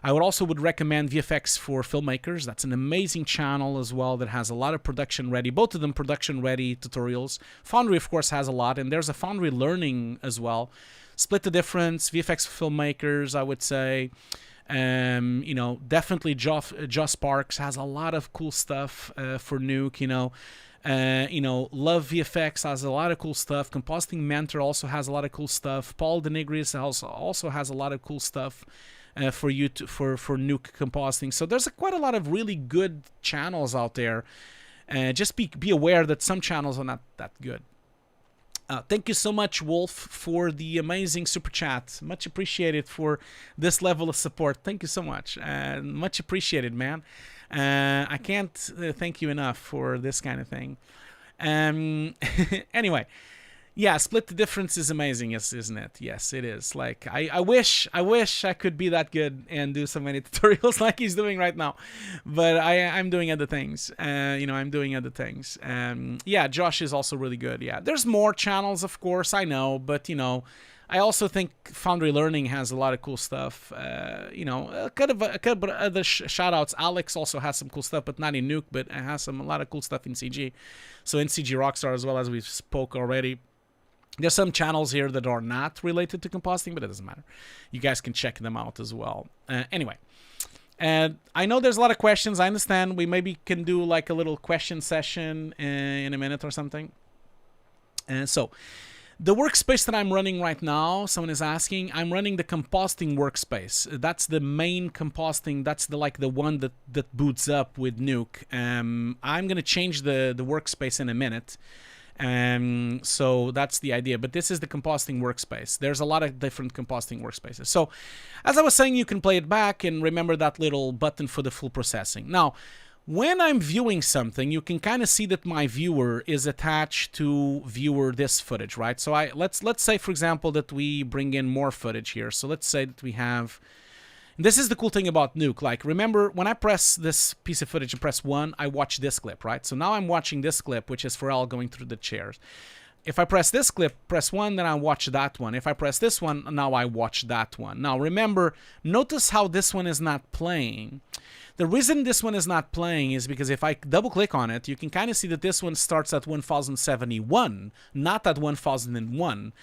I would recommend VFX for Filmmakers. That's an amazing channel as well that has a lot of production ready, both of them production ready tutorials. Foundry, of course, has a lot, and there's a Foundry Learning as well. Split the Difference, VFX for Filmmakers, I would say. You know, definitely Joss Sparks has a lot of cool stuff for Nuke, you know. Love VFX has a lot of cool stuff. Compositing Mentor also has a lot of cool stuff. Paul Denigris also has a lot of cool stuff for Nuke compositing. So there's quite a lot of really good channels out there. Just be aware that some channels are not that good. Thank you so much, Wolf, for the amazing super chat. Much appreciated for this level of support. Thank you so much. Much appreciated, man. I can't thank you enough for this kind of thing. Anyway, yeah, split the difference is amazing, yes, isn't it? Yes, it is. Like I wish I could be that good and do so many tutorials like he's doing right now, but I'm doing other things. I'm doing other things. Yeah, Josh is also really good. Yeah, there's more channels, of course, I know, but I also think Foundry Learning has a lot of cool stuff. Kind of other shout outs. Alex also has some cool stuff, but not in Nuke, but has a lot of cool stuff in CG. So in CG Rockstar as well, as we spoke already. There's some channels here that are not related to compositing, but it doesn't matter. You guys can check them out as well. Anyway, I know there's a lot of questions. I understand. We maybe can do like a little question session in a minute or something. So the workspace that I'm running right now, someone is asking, I'm running the compositing workspace. That's the main compositing. That's the one that boots up with Nuke. I'm going to change the workspace in a minute. So that's the idea, but this is the compositing workspace. There's a lot of different compositing workspaces. So as I was saying, you can play it back and remember that little button for the full processing. Now, when I'm viewing something, you can kind of see that my viewer is attached to viewer this footage, right? So let's say, for example, that we bring in more footage here. So let's say that we have. This is the cool thing about Nuke. Like, remember, when I press this piece of footage and press 1, I watch this clip, right? So now I'm watching this clip, which is Pharrell going through the chairs. If I press this clip, press 1, then I watch that one. If I press this one, now I watch that one. Now, remember, notice how this one is not playing. The reason this one is not playing is because if I double-click on it, you can kind of see that this one starts at 1071, not at 1001.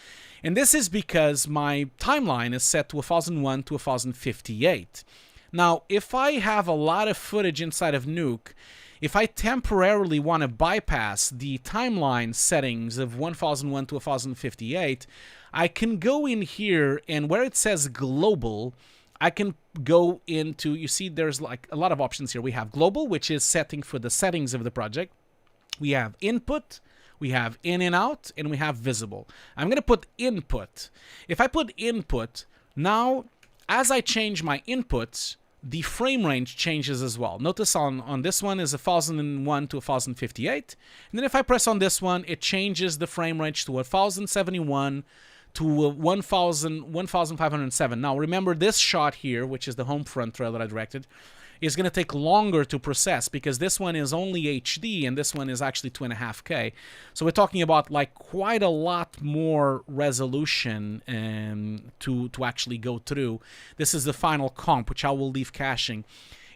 And this is because my timeline is set to 1001 to 1058. Now, if I have a lot of footage inside of Nuke, if I temporarily want to bypass the timeline settings of 1001 to 1058, I can go in here, and where it says global, I can go into, you see there's like a lot of options here. We have global, which is setting for the settings of the project. We have input, we have in and out, and we have visible. I'm going to put input. If I put input, now as I change my inputs, the frame range changes as well. Notice on this one is 1001 to 1058. And then if I press on this one, it changes the frame range to 1071 to 1507. Now remember this shot here, which is the home front trailer I directed, is going to take longer to process because this one is only HD and this one is actually 2.5K. So we're talking about like quite a lot more resolution to actually go through. This is the final comp, which I will leave caching.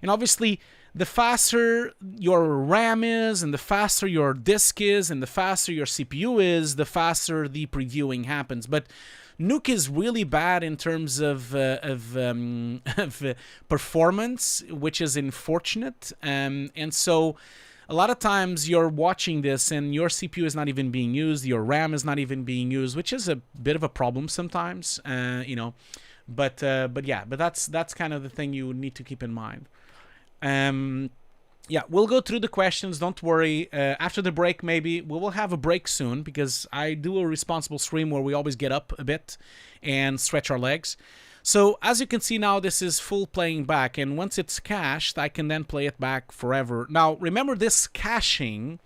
And obviously, the faster your RAM is, and the faster your disk is, and the faster your CPU is, the faster the previewing happens. But Nuke is really bad in terms of performance, which is unfortunate. And so a lot of times you're watching this and your CPU is not even being used, your RAM is not even being used, which is a bit of a problem sometimes, But that's kind of the thing you need to keep in mind. Yeah, we'll go through the questions. Don't worry. After the break, maybe we will have a break soon because I do a responsible stream where we always get up a bit and stretch our legs. So as you can see now, this is full playing back. And once it's cached, I can then play it back forever. Now, remember this caching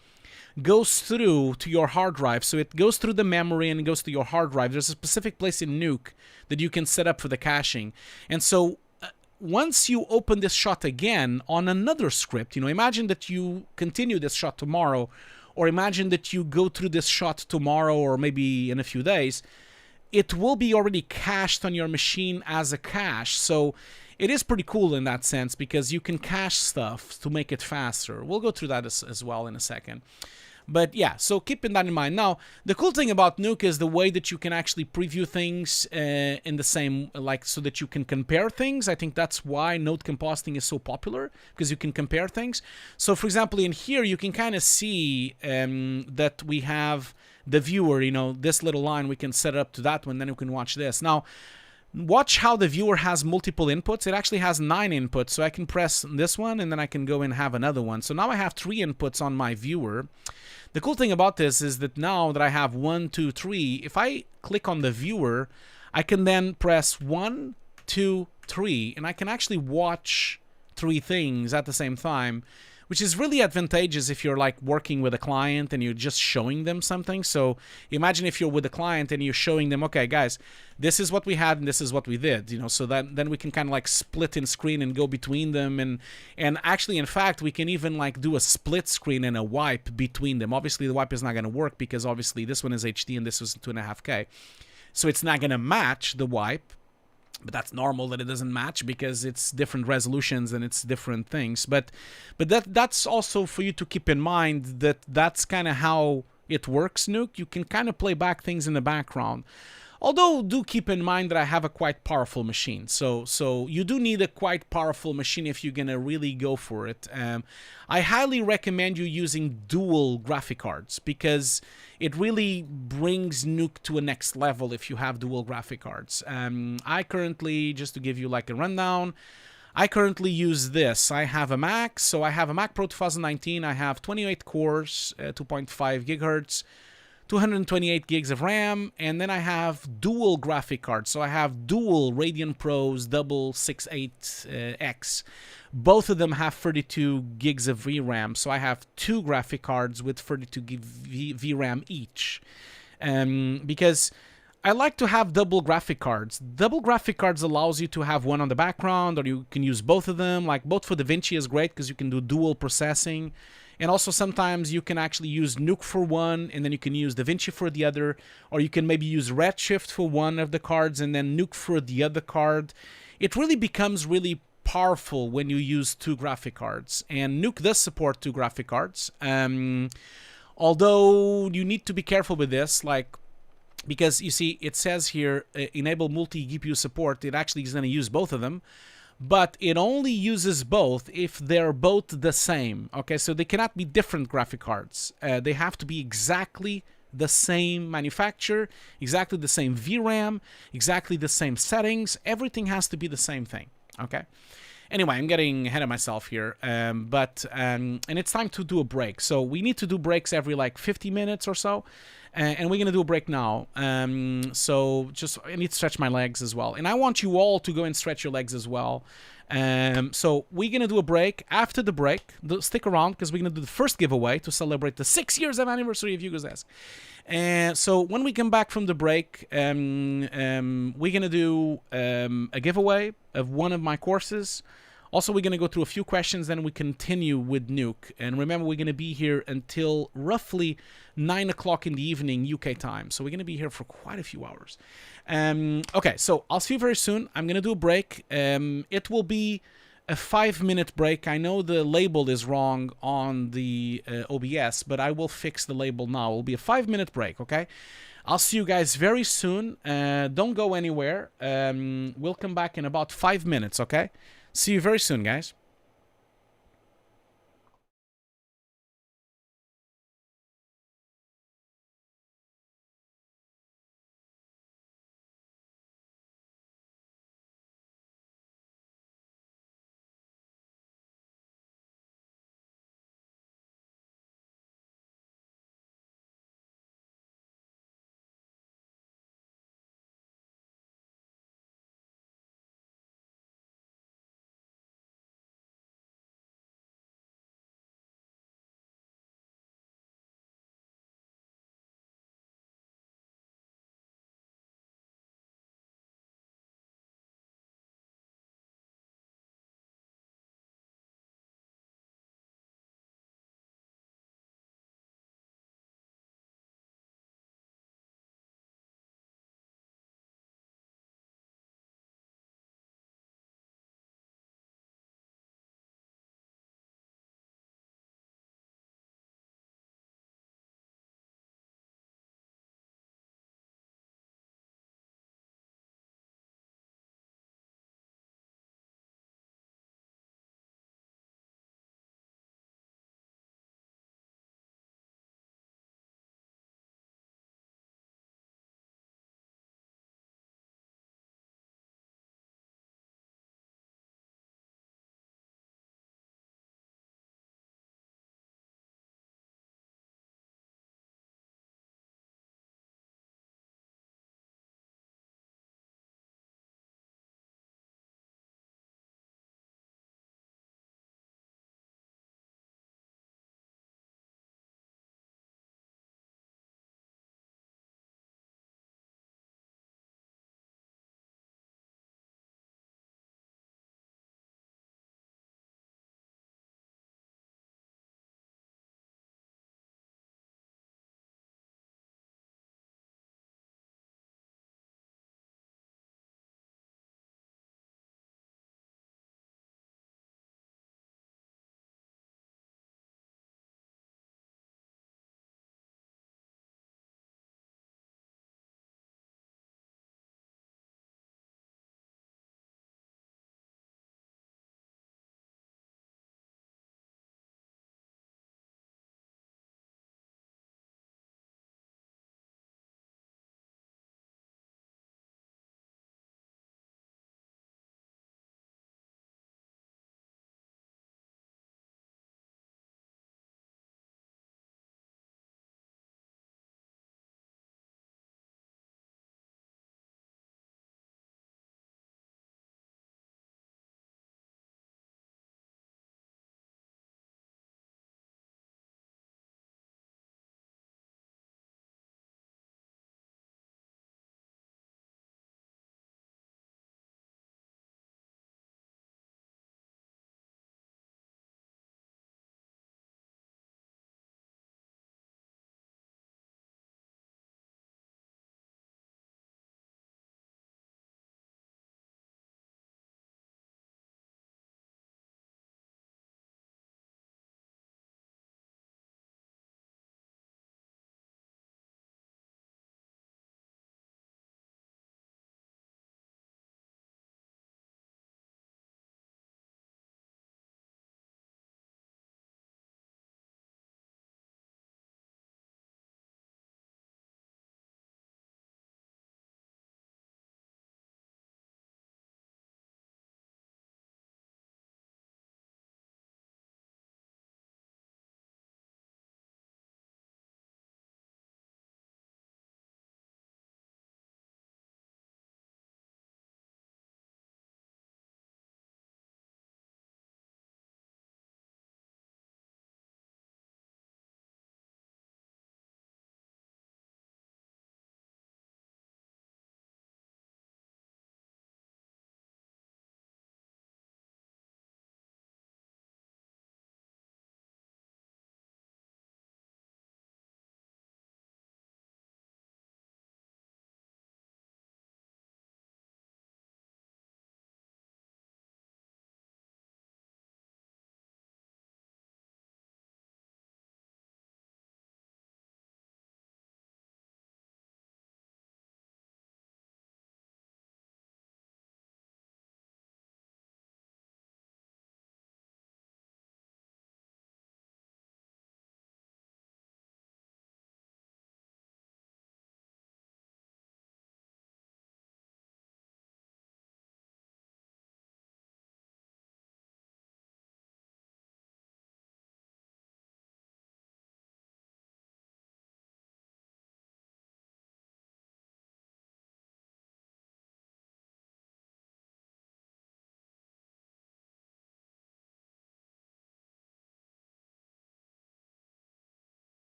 goes through to your hard drive. So it goes through the memory and it goes to your hard drive. There's a specific place in Nuke that you can set up for the caching. And so once you open this shot again on another script, imagine that you continue this shot tomorrow, or imagine that you go through this shot tomorrow or maybe in a few days, it will be already cached on your machine as a cache. So it is pretty cool in that sense because you can cache stuff to make it faster. We'll go through that as well in a second. But yeah, so keeping that in mind. Now, the cool thing about Nuke is the way that you can actually preview things in the same, so that you can compare things. I think that's why node compositing is so popular, because you can compare things. So, for example, in here, you can kind of see that we have the viewer, this little line, we can set it up to that one, then we can watch this. Now, Watch how the viewer has multiple inputs. It actually has 9 inputs, so I can press this one and then I can go and have another one. So now I have 3 inputs on my viewer. The cool thing about this is that now that I have 1, 2, 3, if I click on the viewer, I can then press 1, 2, 3, and I can actually watch 3 things at the same time, which is really advantageous if you're like working with a client and you're just showing them something. So imagine if you're with a client and you're showing them, okay, guys, this is what we had and this is what we did, you know, so that then we can kind of like split in screen and go between them. And actually, in fact, we can even like do a split screen and a wipe between them. Obviously, the wipe is not going to work because obviously this one is HD and this was 2.5K. So it's not going to match the wipe. But that's normal that it doesn't match because it's different resolutions and it's different things. But that's also for you to keep in mind that that's kind of how it works, Nuke. You can kind of play back things in the background. Although, do keep in mind that I have a quite powerful machine. So you do need a quite powerful machine if you're going to really go for it. I highly recommend you using dual graphic cards because it really brings Nuke to a next level if you have dual graphic cards. I currently, just to give you like a rundown, I currently use this. I have a Mac, so I have a Mac Pro 2019. I have 28 cores, 2.5 gigahertz. 228 gigs of RAM, and then I have dual graphic cards. So I have dual Radeon Pros double 68X. Both of them have 32 gigs of VRAM. So I have 2 graphic cards with 32 gig VRAM each. Because I like to have double graphic cards. Double graphic cards allows you to have one on the background, or you can use both of them. Like both for DaVinci is great because you can do dual processing. And also sometimes you can actually use Nuke for one, and then you can use DaVinci for the other, or you can maybe use Redshift for one of the cards and then Nuke for the other card. It really becomes really powerful when you use 2 graphic cards, and Nuke does support 2 graphic cards. Although you need to be careful with this, like, because you see it says here enable multi-GPU support. It actually is going to use both of them. But it only uses both if they're both the same. Okay, so they cannot be different graphic cards. They have to be exactly the same manufacturer, exactly the same VRAM, exactly the same settings. Everything has to be the same thing. Okay. Anyway, I'm getting ahead of myself here, and it's time to do a break. So we need to do breaks every like 50 minutes or so. And we're going to do a break now. So just, I need to stretch my legs as well. And I want you all to go and stretch your legs as well. So we're going to do a break. After the break, stick around because we're going to do the first giveaway to celebrate the 6 years of anniversary of Hugo's Desk. And so when we come back from the break, we're going to do a giveaway of one of my courses. Also, we're going to go through a few questions, then we continue with Nuke. And remember, we're going to be here until roughly 9 o'clock in the evening UK time. So we're going to be here for quite a few hours. Okay, so I'll see you very soon. I'm going to do a break. It will be a 5-minute break. I know the label is wrong on the OBS, but I will fix the label now. It will be a 5-minute break, okay? I'll see you guys very soon. Don't go anywhere. We'll come back in about 5 minutes, okay? See you very soon, guys.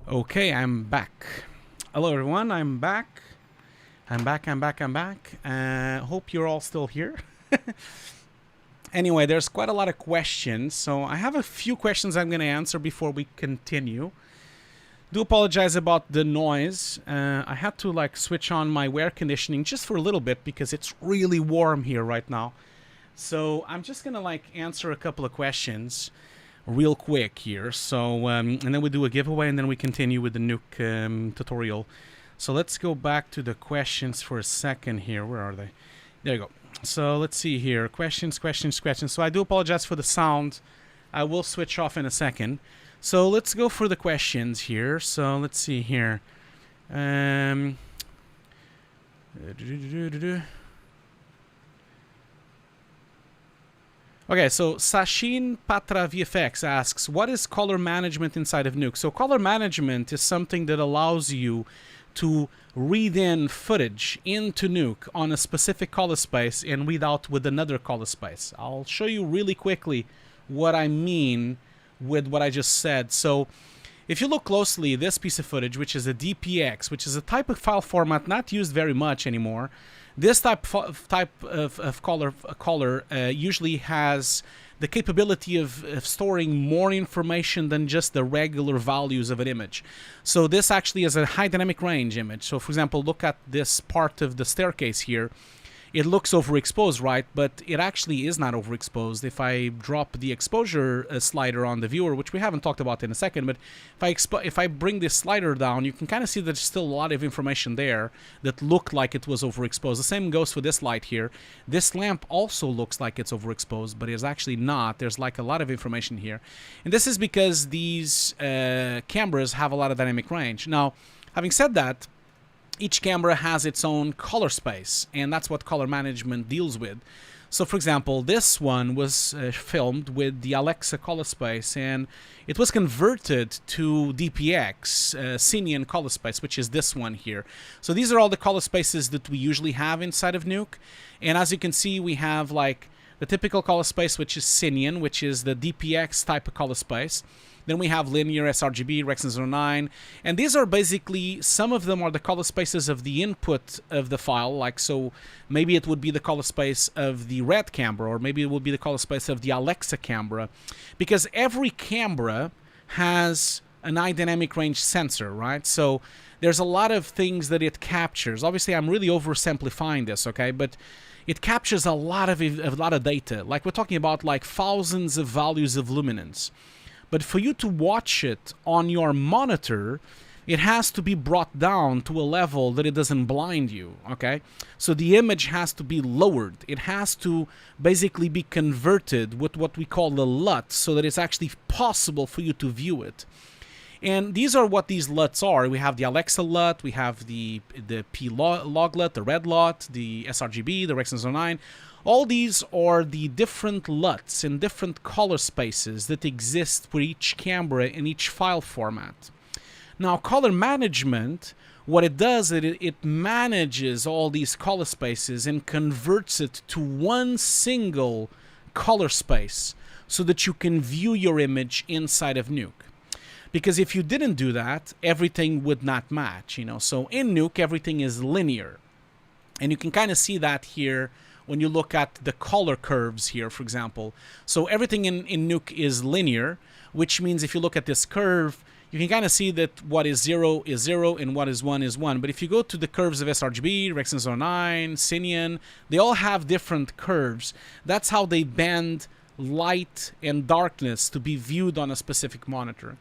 Okay, I'm back. Hello everyone, I'm back. I'm back. Hope you're all still here. Anyway, there's quite a lot of questions, so I have a few questions I'm going to answer before we continue. Do apologize about the noise. I had to like switch on my air conditioning just for a little bit because it's really warm here right now. So I'm just going to like answer a couple of questions real quick here. So and then we do a giveaway and then we continue with the Nuke tutorial. So let's go back to the questions for a second here. Where are they? There you go. So let's see here. Questions. So I do apologize for the sound. I will switch off in a second. So let's go for the questions here. So let's see here. Okay, so Sachin Patra VFX asks, what is color management inside of Nuke? So color management is something that allows you to read in footage into Nuke on a specific color space and read out with another color space. I'll show you really quickly what I mean with what I just said. So if you look closely, this piece of footage, which is a DPX, which is a type of file format not used very much anymore, this type of color usually has the capability of storing more information than just the regular values of an image. So this actually is a high dynamic range image. So for example, look at this part of the staircase here. It looks overexposed, right? But it actually is not overexposed. If I drop the exposure slider on the viewer, which we haven't talked about in a second, but if I bring this slider down, you can kind of see there's still a lot of information there that looked like it was overexposed. The same goes for this light here. This lamp also looks like it's overexposed, but it's actually not. There's like a lot of information here. And this is because these cameras have a lot of dynamic range. Now, having said that, each camera has its own color space, and that's what color management deals with. So for example, this one was filmed with the Alexa color space, and it was converted to DPX, Cineon color space, which is this one here. So these are all the color spaces that we usually have inside of Nuke. And as you can see, we have like the typical color space, which is Cineon, which is the DPX type of color space. Then we have linear, sRGB, Rec 09, and these are basically, some of them are the color spaces of the input of the file, like so maybe it would be the color space of the Red camera, or maybe it would be the color space of the Alexa camera, because every camera has an high dynamic range sensor, right? So there's a lot of things that it captures. Obviously, I'm really oversimplifying this, okay, but it captures a lot of data. Like we're talking about like thousands of values of luminance. But for you to watch it on your monitor, it has to be brought down to a level that it doesn't blind you, okay? So the image has to be lowered. It has to basically be converted with what we call the LUT, so that it's actually possible for you to view it. And these are what these LUTs are. We have the Alexa LUT, we have the P-Log LUT, the Red LUT, the sRGB, the Rec 09. All these are the different LUTs in different color spaces that exist for each camera in each file format. Now, color management, what it does is it manages all these color spaces and converts it to one single color space so that you can view your image inside of Nuke. Because if you didn't do that, everything would not match, you know. So in Nuke, everything is linear. And you can kind of see that here when you look at the color curves here, for example. So everything in Nuke is linear, which means if you look at this curve, you can kind of see that what is 0 is 0 and what is 1 is 1. But if you go to the curves of sRGB, Rec 09, Cineon, they all have different curves. That's how they bend light and darkness to be viewed on a specific monitor.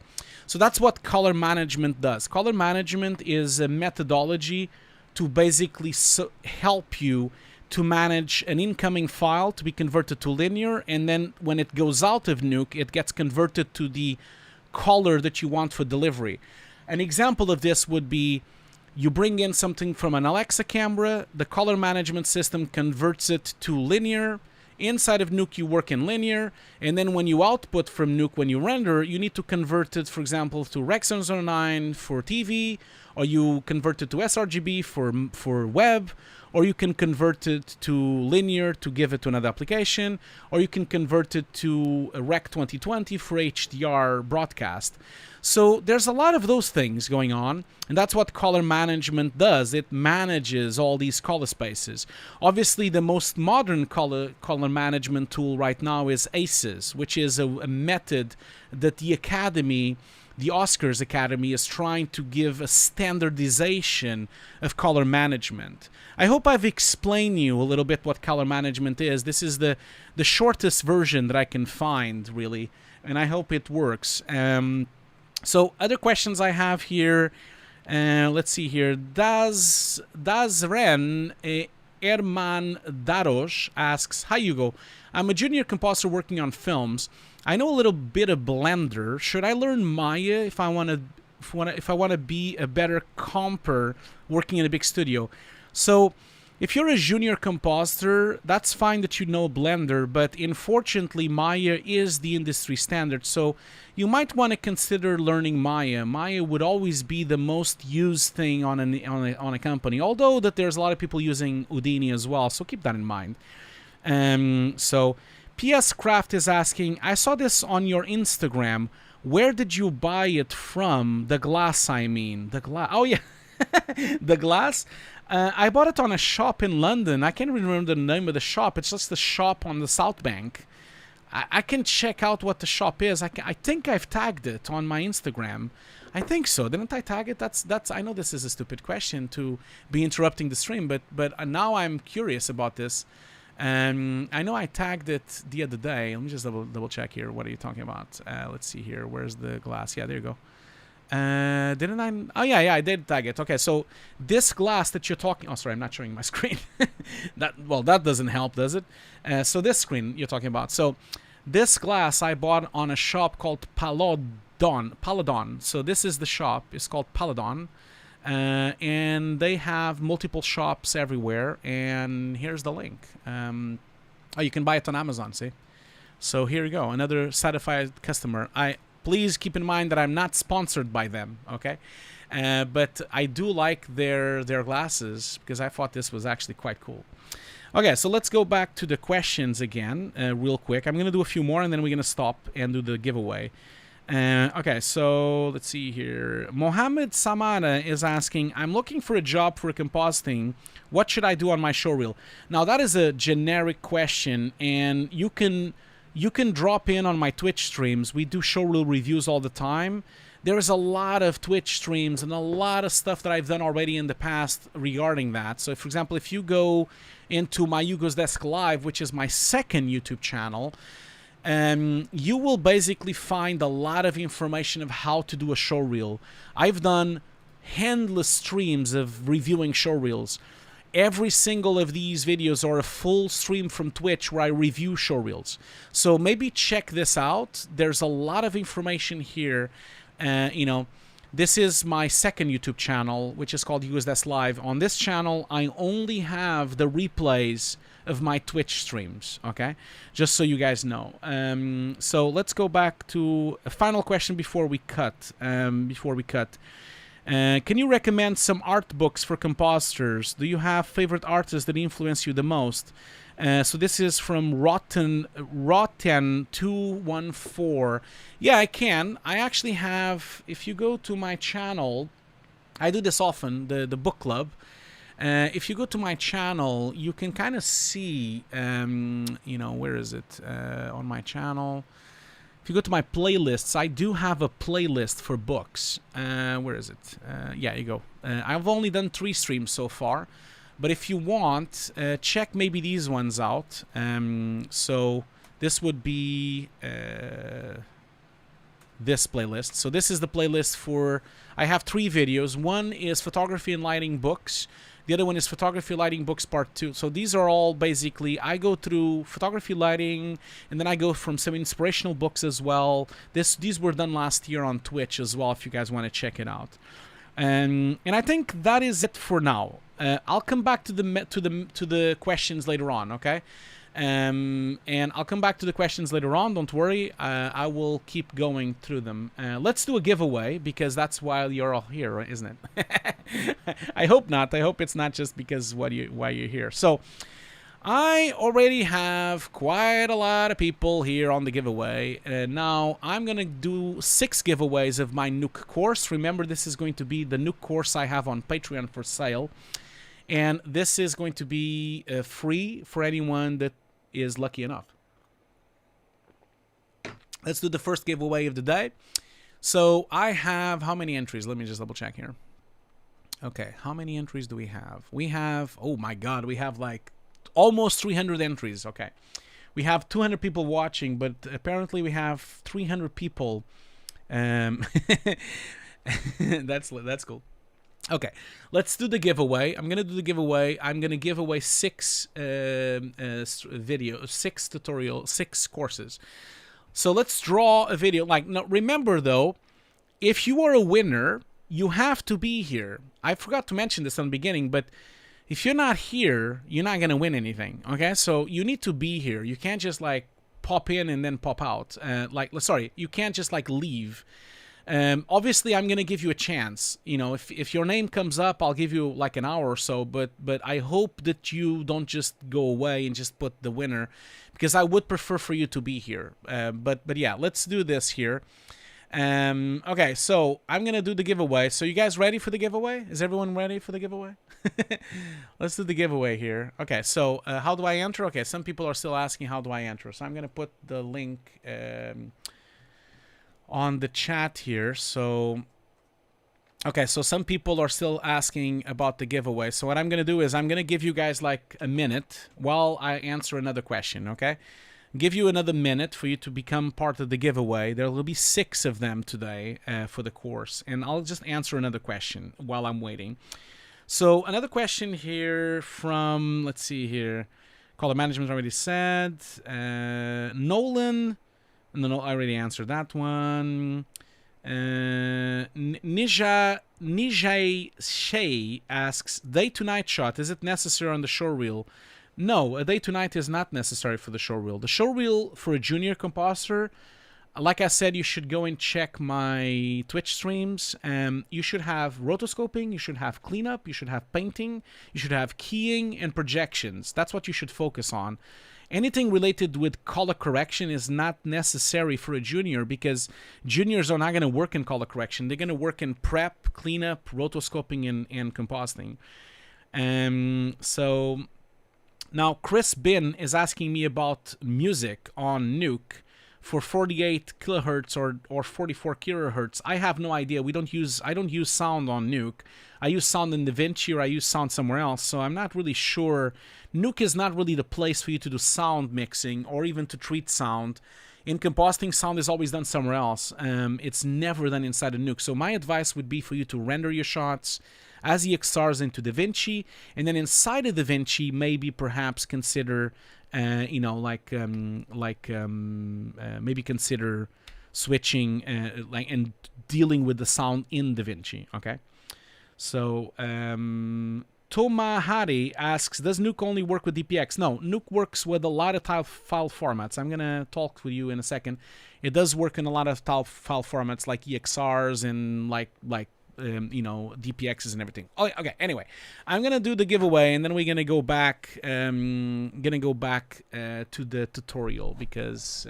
So that's what color management does. Color management is a methodology to basically help you to manage an incoming file to be converted to linear, and then when it goes out of Nuke, it gets converted to the color that you want for delivery. An example of this would be you bring in something from an Alexa camera, the color management system converts it to linear. Inside of Nuke, you work in linear, and then when you output from Nuke, when you render, you need to convert it, for example, to Rec 09 for TV, or you convert it to sRGB for web, or you can convert it to linear to give it to another application, or you can convert it to a Rec 2020 for HDR broadcast. So there's a lot of those things going on, and that's what color management does. It manages all these color spaces. Obviously, the most modern color management tool right now is ACEs, which is a method that the Academy, the Oscars Academy, is trying to give a standardization of color management. I hope I've explained you a little bit what color management is. This is the shortest version that I can find, really, and I hope it works. So other questions I have here, let's see here. Dazren Erman Darosh asks, "Hi Hugo, I'm a junior composer working on films. I know a little bit of Blender. Should I learn Maya if I want to be a better comper working in a big studio?" So if you're a junior compositor, that's fine that you know Blender, but unfortunately Maya is the industry standard, so you might want to consider learning Maya. Maya would always be the most used thing on a company, although that there's a lot of people using Houdini as well, so keep that in mind. So PS Craft is asking, "I saw this on your Instagram. Where did you buy it from? The glass, I mean." The glass. Oh, yeah. The glass? I bought it on a shop in London. I can't remember the name of the shop. It's just the shop on the South Bank. I can check out what the shop is. I think I've tagged it on my Instagram. I think so. Didn't I tag it? That's. I know this is a stupid question to be interrupting the stream, but now I'm curious about this. I know I tagged it the other day. Let me just double check here. What are you talking about? Let's see here. Where's the glass? Yeah, there you go. Didn't I? Oh yeah, I did tag it. Okay, so this glass that you're talking. Oh, sorry, I'm not showing my screen. that doesn't help, does it? So this screen you're talking about. So this glass I bought on a shop called Paladon. So this is the shop. It's called Paladon, and they have multiple shops everywhere. And here's the link. Oh, you can buy it on Amazon. See? So here you go. Another satisfied customer. Please keep in mind that I'm not sponsored by them, okay? But I do like their glasses because I thought this was actually quite cool. Okay, so let's go back to the questions again real quick. I'm going to do a few more and then we're going to stop and do the giveaway. Okay, so let's see here. Mohammed Samara is asking, "I'm looking for a job for compositing. What should I do on my showreel?" Now, that is a generic question, and you can drop in on my Twitch streams. We do showreel reviews all the time. There's a lot of Twitch streams and a lot of stuff that I've done already in the past regarding that. So, for example, if you go into my Hugo's Desk Live, which is my second YouTube channel, you will basically find a lot of information of how to do a showreel. I've done endless streams of reviewing showreels. Every single of these videos are a full stream from Twitch where I review showreels. So maybe check this out. There's a lot of information here. This is my second YouTube channel, which is called Hugo's Desk Live. On this channel, I only have the replays of my Twitch streams, okay? Just so you guys know. So let's go back to a final question before we cut. Can you recommend some art books for compositors? Do you have favorite artists that influence you the most? So this is from Rotten214. Yeah, I can. I actually have, if you go to my channel, I do this often, the book club. If you go to my channel, you can kind of see, where is it? On my channel. If you go to my playlists, I do have a playlist for books. Where is it? Yeah, you go. I've only done 3 streams so far. But if you want, check maybe these ones out. So this would be this playlist. So this is the playlist for... I have 3 videos. One is photography and lighting books. The other one is photography lighting books part 2. So these are all basically, I go through photography lighting, and then I go from some inspirational books as well. These were done last year on Twitch as well, if you guys want to check it out. And I think that is it for now. I'll come back to the questions later on, okay? And I'll come back to the questions later on. Don't worry. I will keep going through them. Let's do a giveaway because that's why you're all here, right? Isn't it? I hope not. I hope it's not just because why you're here. So I already have quite a lot of people here on the giveaway. Now I'm going to do 6 giveaways of my Nuke course. Remember, this is going to be the Nuke course I have on Patreon for sale. And this is going to be free for anyone that is lucky enough. Let's do the first giveaway of the day. So I have how many entries? Let me just double check here. Okay, how many entries do we have? We have, oh my god, we have like almost 300 entries. Okay, we have 200 people watching, but apparently we have 300 people. That's cool. Okay, let's do the giveaway. I'm gonna do the giveaway. I'm gonna give away 6 videos, 6 tutorials, 6 courses. So let's draw a video. Like, no, remember though, if you are a winner, you have to be here. I forgot to mention this in the beginning, but if you're not here, you're not gonna win anything. Okay, so you need to be here. You can't just like pop in and then pop out. Sorry, you can't just like leave. Obviously, I'm going to give you a chance. You know, if your name comes up, I'll give you like an hour or so. But I hope that you don't just go away and just put the winner, because I would prefer for you to be here. But yeah, let's do this here. Okay, so I'm going to do the giveaway. So you guys ready for the giveaway? Is everyone ready for the giveaway? Let's do the giveaway here. Okay, so how do I enter? Okay, some people are still asking how do I enter. So I'm going to put the link on the chat here. So okay, so some people are still asking about the giveaway. So what I'm gonna do is I'm gonna give you guys like a minute while I answer another question. Okay, give you another minute for you to become part of the giveaway. There will be 6 of them today for the course, and I'll just answer another question while I'm waiting. So another question here from, let's see here, color management already said. Nolan. No, I already answered that one. Nijay Shay asks, day to night shot, is it necessary on the show reel? No, a day to night is not necessary for the show reel. The show reel for a junior compositor, like I said, you should go and check my Twitch streams. You should have rotoscoping, you should have cleanup, you should have painting, you should have keying and projections. That's what you should focus on. Anything related with color correction is not necessary for a junior, because juniors are not going to work in color correction. They're going to work in prep, cleanup, rotoscoping, and compositing. So now Chris Bin is asking me about music on Nuke for 48 kilohertz or 44 kilohertz. I have no idea. I don't use sound on Nuke. I use sound in DaVinci, or I use sound somewhere else, so I'm not really sure. Nuke is not really the place for you to do sound mixing or even to treat sound. In compositing, sound is always done somewhere else. It's never done inside of Nuke. So my advice would be for you to render your shots as EXRs into DaVinci, and then inside of DaVinci, maybe perhaps consider, maybe consider switching and dealing with the sound in DaVinci. Okay. So Tomahari asks, does Nuke only work with DPX? No, Nuke works with a lot of file formats. I'm going to talk with you in a second. It does work in a lot of file formats like EXRs and DPXs and everything. Oh, okay, anyway, I'm going to do the giveaway, and then we're going to go back to the tutorial, because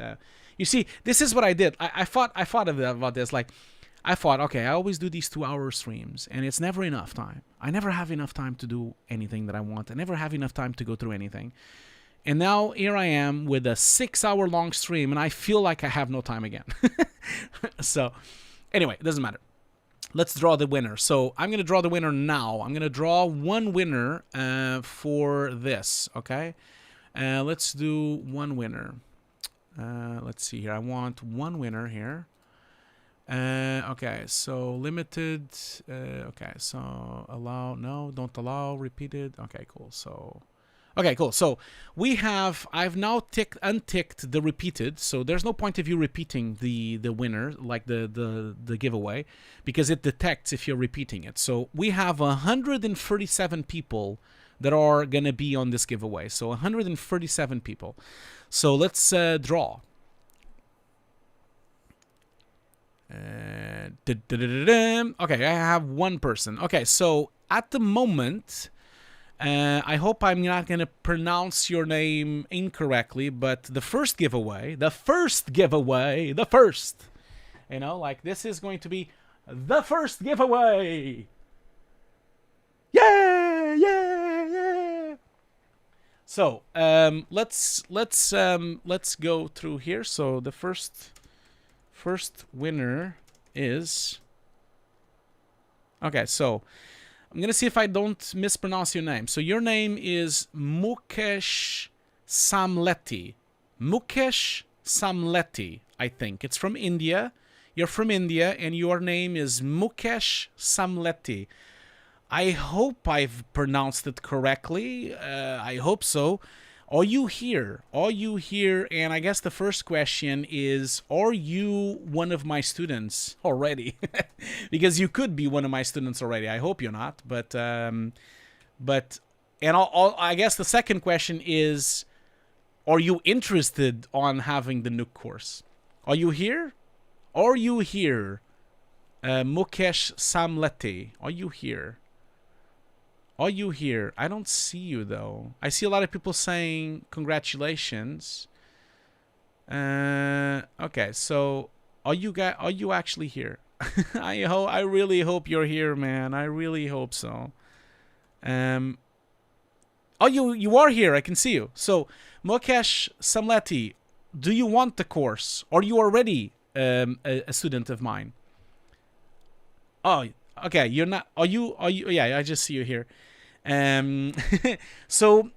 you see, this is what I did. I thought about this, like, I thought, okay, I always do these 2-hour streams, and it's never enough time. I never have enough time to do anything that I want. I never have enough time to go through anything. And now here I am with a 6-hour long stream, and I feel like I have no time again. So anyway, it doesn't matter. Let's draw the winner. So I'm going to draw the winner now. I'm going to draw one winner for this, okay? Let's do one winner. Let's see here. I want one winner here. Okay, so limited. Okay, so allow, no, don't allow, repeated. Okay, cool. So, okay, cool. So I've now unticked the repeated. So there's no point of you repeating the winner, like the giveaway, because it detects if you're repeating it. So we have 137 people that are going to be on this giveaway. So 137 people. So let's draw. Okay, I have one person. Okay, so at the moment, I hope I'm not going to pronounce your name incorrectly, but the first giveaway, you know, like this is going to be the first giveaway. Yeah, yeah, yeah. So let's go through here. So the first winner is, okay, so I'm gonna see if I don't mispronounce your name. So your name is Mukesh Samleti. Mukesh Samleti, I think. It's from India. You're from India, and your name is Mukesh Samleti. I hope I've pronounced it correctly. I hope so. Are you here? Are you here? And I guess the first question is, are you one of my students already? Because you could be one of my students already. I hope you're not. But I guess the second question is, are you interested on having the Nuke course? Are you here? Are you here? Mukesh Samleti, are you here? Are you here? I don't see you though. I see a lot of people saying congratulations. Okay, so are you actually here? I really hope you're here, man. I really hope so. Oh, you are here. I can see you. So Mukesh Samleti, do you want the course? Are you already a student of mine? Oh, okay. You're not. Are you? Yeah, I just see you here. So,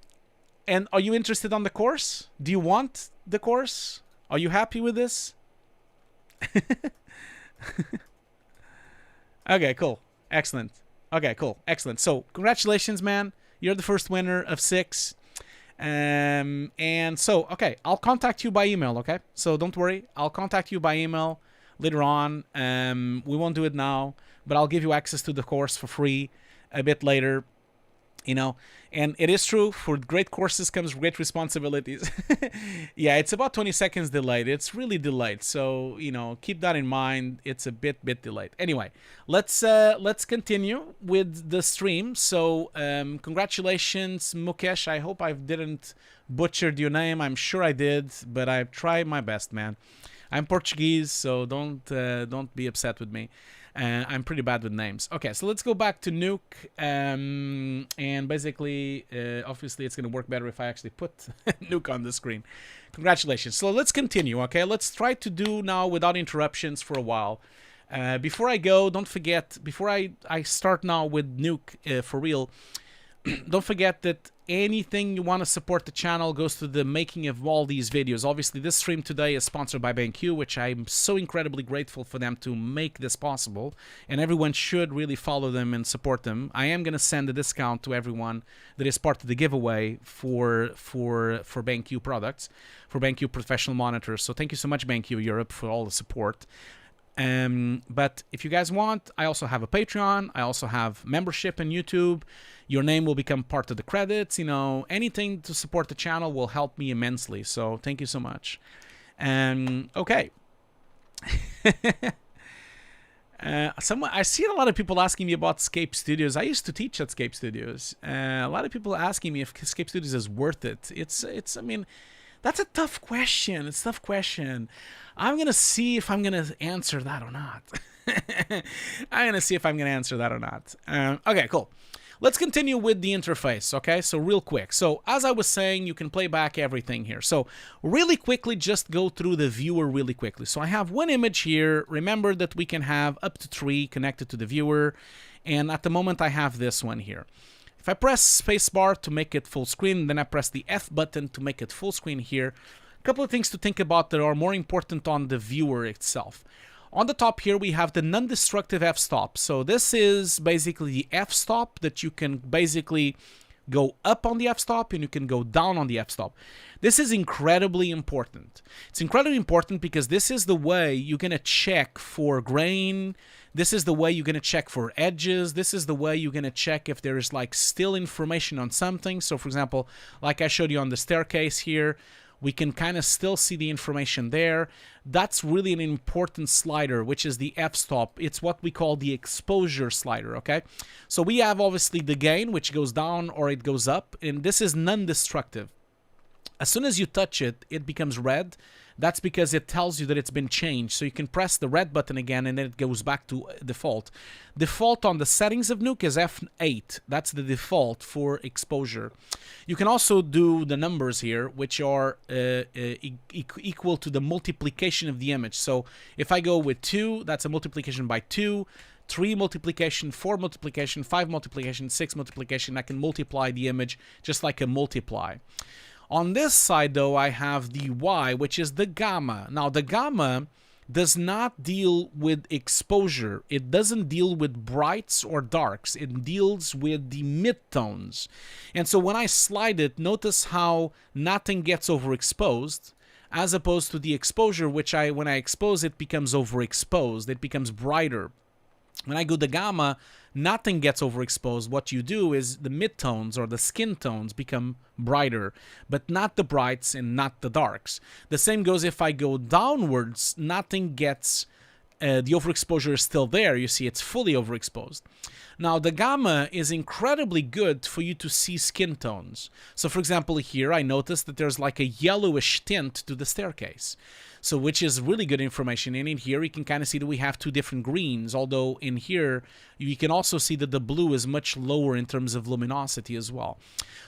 and are you interested on the course? Do you want the course? Are you happy with this? Okay, cool. Excellent. Okay, cool. Excellent. So, congratulations, man. You're the first winner of 6. And so, okay, I'll contact you by email, okay? So don't worry. I'll contact you by email later on. We won't do it now, but I'll give you access to the course for free a bit later. You know, and it is true, for great courses comes great responsibilities. Yeah, it's about 20 seconds delayed. It's really delayed. So, you know, keep that in mind. It's a bit delayed. Anyway, let's continue with the stream. So, congratulations, Mukesh. I hope I didn't butcher your name. I'm sure I did, but I've tried my best, man. I'm Portuguese, so don't be upset with me. I'm pretty bad with names. Okay, so let's go back to Nuke. And basically, obviously, it's going to work better if I actually put Nuke on the screen. Congratulations. So let's continue, okay? Let's try to do now without interruptions for a while. Before I go, don't forget, before I start now with Nuke for real, don't forget that anything you want to support the channel goes to the making of all these videos. Obviously, this stream today is sponsored by BenQ, which I'm so incredibly grateful for them to make this possible. And everyone should really follow them and support them. I am going to send a discount to everyone that is part of the giveaway for BenQ products, for BenQ professional monitors. So thank you so much, BenQ Europe, for all the support. But if you guys want, I also have a Patreon. I also have membership on YouTube. Your name will become part of the credits. You know, anything to support the channel will help me immensely. So thank you so much. Okay. I see a lot of people asking me about Scape Studios. I used to teach at Scape Studios. A lot of people asking me if Scape Studios is worth it. I mean, that's a tough question. It's a tough question. I'm going to see if I'm going to answer that or not. I'm going to see if I'm going to answer that or not. Okay, cool. Let's continue with the interface, okay? So real quick. So as I was saying, you can play back everything here. So really quickly, just go through the viewer really quickly. So I have one image here. Remember that we can have up to 3 connected to the viewer. And at the moment, I have this one here. If I press spacebar to make it full screen, then I press the F button to make it full screen here. A couple of things to think about that are more important on the viewer itself. On the top here, we have the non-destructive f-stop. So this is basically the f-stop that you can basically go up on the f-stop and you can go down on the f-stop. This is incredibly important. It's incredibly important because this is the way you're going to check for grain. This is the way you're going to check for edges. This is the way you're going to check if there is like still information on something. So for example, like I showed you on the staircase here, we can kind of still see the information there. That's really an important slider, which is the f-stop. It's what we call the exposure slider, okay? So we have obviously the gain, which goes down or it goes up, and this is non-destructive. As soon as you touch it, it becomes red. That's because it tells you that it's been changed. So you can press the red button again and then it goes back to default. Default on the settings of Nuke is F8. That's the default for exposure. You can also do the numbers here, which are equal to the multiplication of the image. So if I go with 2, that's a multiplication by 2. 3 multiplication, 4 multiplication, 5 multiplication, 6 multiplication. I can multiply the image just like a multiply. On this side, though, I have the Y, which is the gamma. Now, the gamma does not deal with exposure. It doesn't deal with brights or darks. It deals with the midtones. And so when I slide it, notice how nothing gets overexposed, as opposed to the exposure, which when I expose it, becomes overexposed. It becomes brighter. When I go to gamma, nothing gets overexposed. What you do is the midtones or the skin tones become brighter, but not the brights and not the darks. The same goes if I go downwards, nothing gets, the overexposure is still there. You see, it's fully overexposed. Now, the gamma is incredibly good for you to see skin tones. So, for example, here I noticed that there's like a yellowish tint to the staircase. So, which is really good information. And in here, you can kind of see that we have 2 different greens. Although in here, you can also see that the blue is much lower in terms of luminosity as well.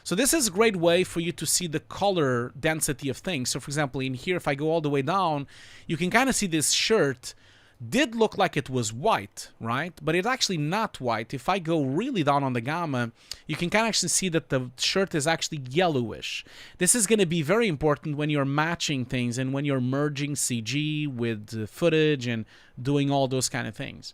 So this is a great way for you to see the color density of things. So, for example, in here, if I go all the way down, you can kind of see this shirt did look like it was white, right? But it's actually not white. If I go really down on the gamma, you can kind of actually see that the shirt is actually yellowish. This is going to be very important when you're matching things and when you're merging CG with footage and doing all those kind of things.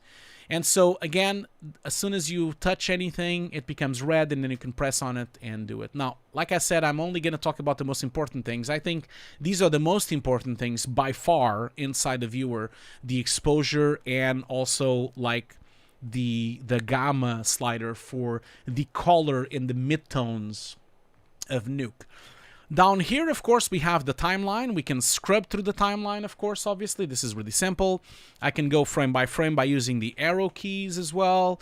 And so, again, as soon as you touch anything, it becomes red, and then you can press on it and do it. Now, like I said, I'm only going to talk about the most important things. I think these are the most important things by far inside the viewer, the exposure and also like the gamma slider for the color in the midtones of Nuke. Down here, of course, we have the timeline. We can scrub through the timeline, of course, obviously. This is really simple. I can go frame by frame by using the arrow keys as well.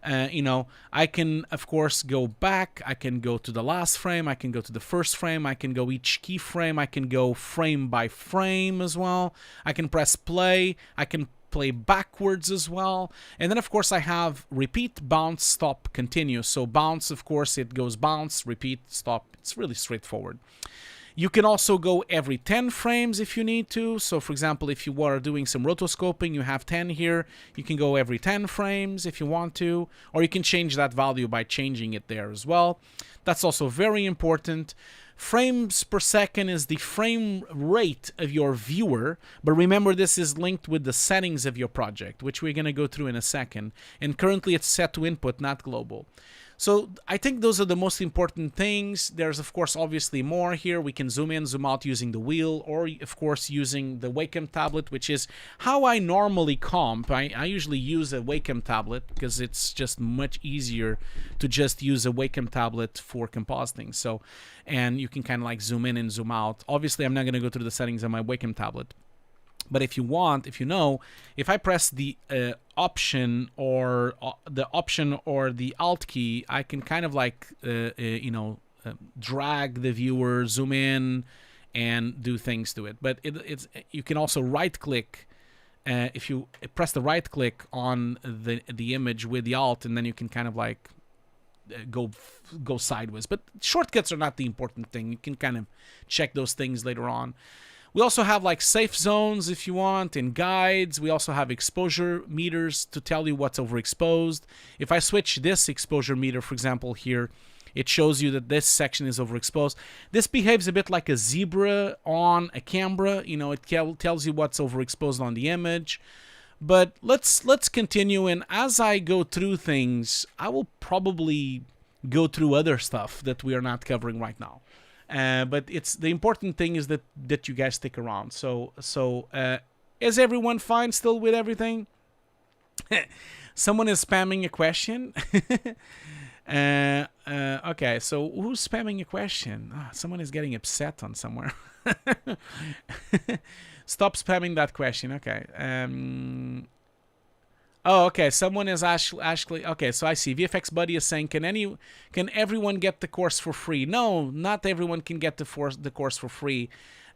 You know, I can, of course, go back. I can go to the last frame. I can go to the first frame. I can go each keyframe. I can go frame by frame as well. I can press play. I can play backwards as well. And then, of course, I have repeat, bounce, stop, continue. So bounce, of course, it goes bounce, repeat, stop. It's really straightforward. You can also go every 10 frames if you need to. So, for example, if you are doing some rotoscoping, you have 10 here. You can go every 10 frames if you want to, or you can change that value by changing it there as well. That's also very important. Frames per second is the frame rate of your viewer, but remember this is linked with the settings of your project, which we're going to go through in a second. And currently it's set to input, not global. So I think those are the most important things. There's, of course, obviously more here. We can zoom in, zoom out using the wheel, or, of course, using the Wacom tablet, which is how I normally comp. I usually use a Wacom tablet because it's just much easier to just use a Wacom tablet for compositing. So, and you can kind of like zoom in and zoom out. Obviously, I'm not going to go through the settings on my Wacom tablet. But if you want, if you know, if I press the option or the alt key, I can kind of like drag the viewer, zoom in, and do things to it. But it's you can also right click. If you press the right click on the image with the alt, and then you can kind of like go sideways. But shortcuts are not the important thing. You can kind of check those things later on. We also have like safe zones if you want, and guides. We also have exposure meters to tell you what's overexposed. If I switch this exposure meter, for example, here, it shows you that this section is overexposed. This behaves a bit like a zebra on a camera. You know, it tells you what's overexposed on the image. But let's continue, and as I go through things, I will probably go through other stuff that we are not covering right now. But it's the important thing is that you guys stick around. So is everyone fine still with everything? Someone is spamming a question. Okay, so who's spamming a question? Someone is getting upset on somewhere. Stop spamming that question. Okay. Oh, okay. Someone is actually okay. So I see VFX Buddy is saying, can everyone get the course for free? No, not everyone can get the course for free.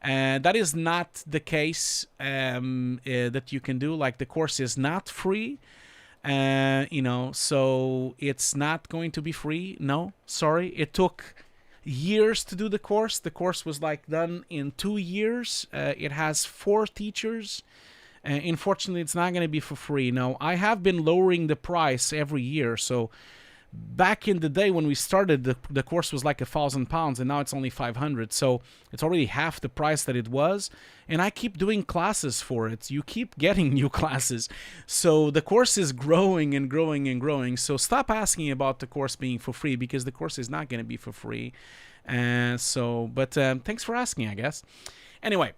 That is not the case that you can do. Like the course is not free. You know, so it's not going to be free. No, sorry. It took years to do the course. The course was like done in 2 years. It has 4 teachers. Unfortunately, it's not going to be for free. Now, I have been lowering the price every year. So back in the day when we started, the course was like £1,000, and now it's only 500. So it's already half the price that it was. And I keep doing classes for it. You keep getting new classes. So the course is growing and growing and growing. So stop asking about the course being for free, because the course is not going to be for free. But thanks for asking, I guess. Anyway.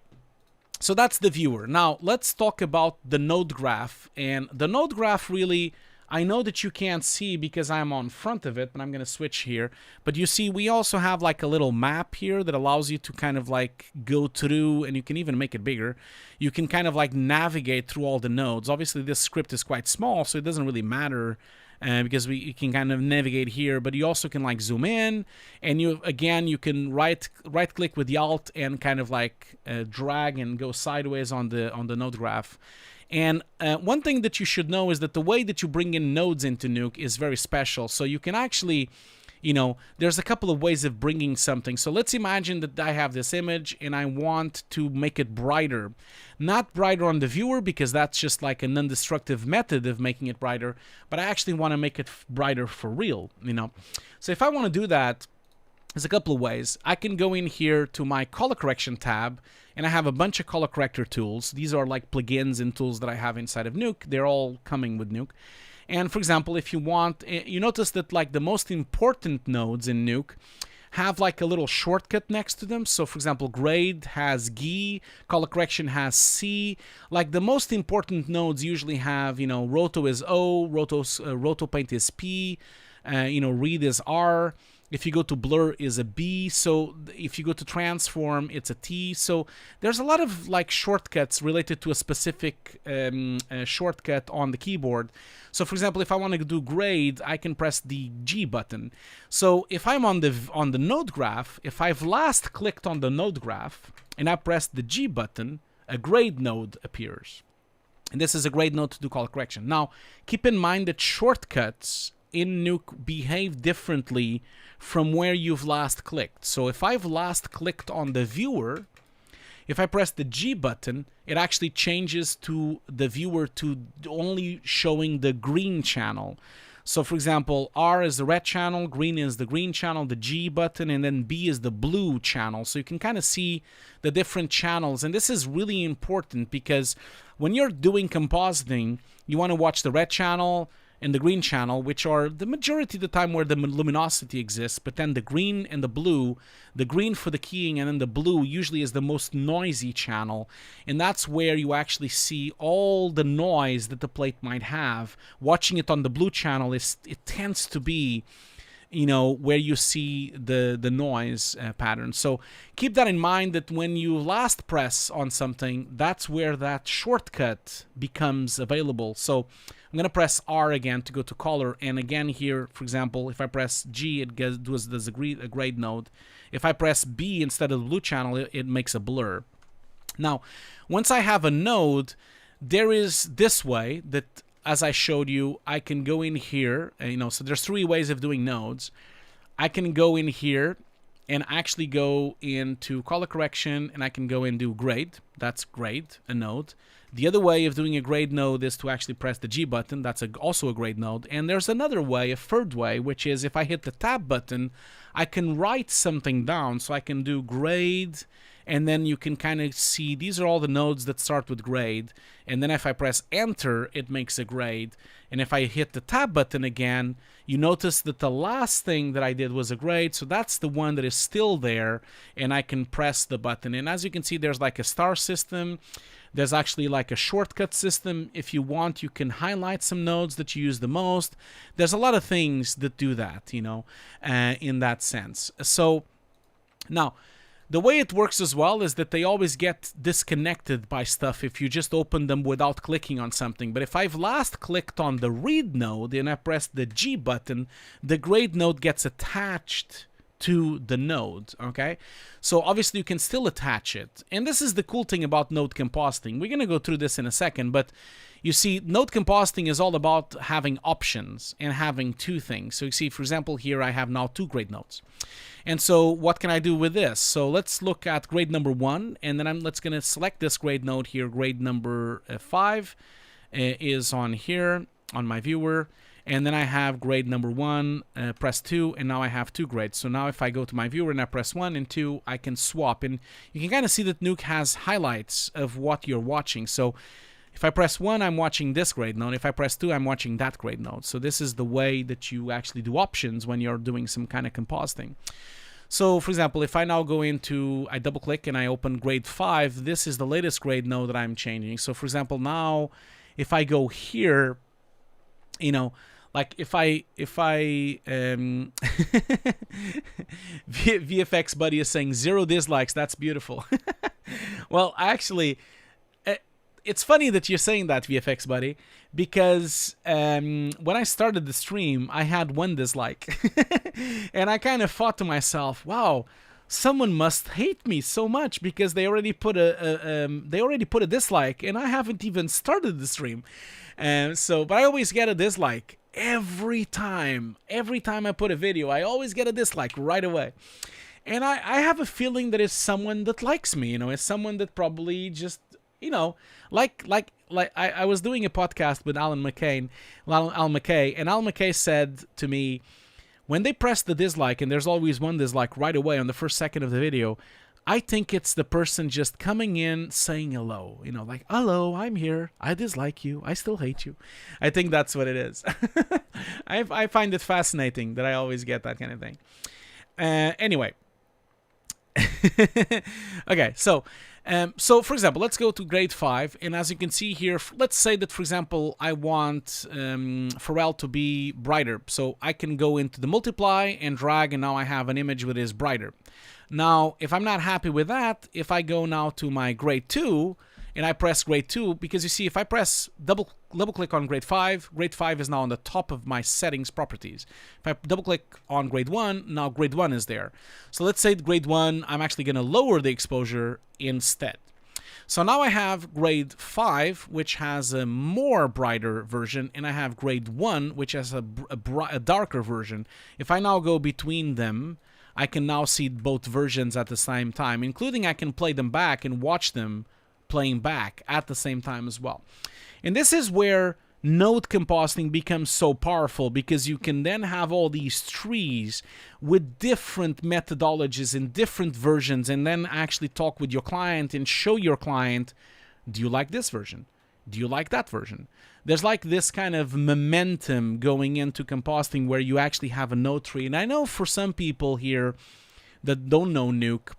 So that's the viewer. Now, let's talk about the node graph. And the node graph really, I know that you can't see because I'm on front of it, but I'm going to switch here. But you see, we also have like a little map here that allows you to kind of like go through, and you can even make it bigger. You can kind of like navigate through all the nodes. Obviously, this script is quite small, so it doesn't really matter. Because you can kind of navigate here, but you also can like zoom in, and you can right click with the Alt and kind of like drag and go sideways on the node graph. And one thing that you should know is that the way that you bring in nodes into Nuke is very special. So you can actually, you know, there's a couple of ways of bringing something. So let's imagine that I have this image and I want to make it brighter. Not brighter on the viewer, because that's just like a non-destructive method of making it brighter, but I actually want to make it brighter for real, you know. So if I want to do that, there's a couple of ways. I can go in here to my color correction tab, and I have a bunch of color corrector tools. These are like plugins and tools that I have inside of Nuke. They're all coming with Nuke. And for example, if you want, you notice that like the most important nodes in Nuke have like a little shortcut next to them. So for example, grade has G, color correction has C. Like the most important nodes usually have, you know, roto is O, roto paint is P, you know, read is R. If you go to blur is a B. So if you go to transform, it's a T. So there's a lot of like shortcuts related to a specific shortcut on the keyboard. So for example, if I want to do grade, I can press the G button. So if I'm on the node graph, if I've last clicked on the node graph and I press the G button, a grade node appears. And this is a grade node to do color correction. Now, keep in mind that shortcuts in Nuke behave differently from where you've last clicked. So if I've last clicked on the viewer, if I press the G button, it actually changes to the viewer to only showing the green channel. So for example, R is the red channel, green is the green channel, the G button, and then B is the blue channel. So you can kind of see the different channels. And this is really important because when you're doing compositing, you want to watch the red channel and the green channel, which are the majority of the time where the luminosity exists, but then the green and the blue, the green for the keying and then the blue usually is the most noisy channel, and that's where you actually see all the noise that the plate might have. Watching it on the blue channel, it tends to be, you know, where you see the noise pattern. So keep that in mind, that when you last press on something, that's where that shortcut becomes available. So I'm going to press R again to go to color. And again here, for example, if I press G, it does a grade node. If I press B instead of the blue channel, it makes a blur. Now, once I have a node, there is this way that, as I showed you, I can go in here, you know, so there's 3 ways of doing nodes. I can go in here and actually go into color correction, and I can go and do grade. That's grade, a node. The other way of doing a grade node is to actually press the G button. That's also a grade node. And there's another way, a third way, which is if I hit the tab button, I can write something down. So I can do grade and then you can kind of see these are all the nodes that start with grade, and then if I press enter, it makes a grade. And if I hit the tab button again, you notice that the last thing that I did was a grade, so that's the one that is still there, and I can press the button. And as you can see, there's like a star system. There's actually like a shortcut system. If you want, you can highlight some nodes that you use the most. There's a lot of things that do that, you know, in that sense. So now, the way it works as well is that they always get disconnected by stuff if you just open them without clicking on something. But if I've last clicked on the read node and I press the G button, the grade node gets attached to the node, okay? So obviously you can still attach it. And this is the cool thing about node compositing. We're going to go through this in a second, but you see, node compositing is all about having options and having two things. So you see, for example, here I have now 2 grade nodes. And so what can I do with this? So let's look at grade number 1, and then let's going to select this grade node here. Grade number 5 is on here on my viewer. And then I have grade number 1, press 2, and now I have 2 grades. So now if I go to my viewer and I press 1 and 2, I can swap. And you can kind of see that Nuke has highlights of what you're watching. So if I press 1, I'm watching this grade node. If I press 2, I'm watching that grade node. So this is the way that you actually do options when you're doing some kind of compositing. So for example, if I now go into, I double click and I open grade 5, this is the latest grade node that I'm changing. So for example, now if I go here, you know, like if I VFX Buddy is saying 0 dislikes, that's beautiful. Well, actually, it's funny that you're saying that, VFX Buddy, because when I started the stream, I had 1 dislike. And I kind of thought to myself, wow, someone must hate me so much because they already put a dislike, and I haven't even started the stream. But I always get a dislike every time I put a video. I always get a dislike right away. And I have a feeling that it's someone that likes me, you know, it's someone that probably just, you know, like I was doing a podcast with Al McKay, and Al McKay said to me, when they press the dislike, and there's always 1 dislike right away on the first second of the video, I think it's the person just coming in saying hello, you know, like, hello, I'm here, I dislike you, I still hate you. I think that's what it is. I find it fascinating that I always get that kind of thing. Anyway. Okay, so for example, let's go to grade 5, and as you can see here, let's say that, for example, I want Pharrell to be brighter. So I can go into the multiply and drag, and now I have an image that is brighter. Now, if I'm not happy with that, if I go now to my grade 2, and I press grade 2, because you see, if I press double click on grade 5 is now on the top of my settings properties. If I double click on grade 1, now grade 1 is there. So let's say grade 1, I'm actually going to lower the exposure instead. So now I have grade 5, which has a more brighter version, and I have grade 1, which has a darker version. If I now go between them, I can now see both versions at the same time, including I can play them back and watch them playing back at the same time as well. And this is where node compositing becomes so powerful, because you can then have all these trees with different methodologies and different versions, and then actually talk with your client and show your client, do you like this version? Do you like that version? There's like this kind of momentum going into compositing where you actually have a node tree. And I know for some people here that don't know Nuke,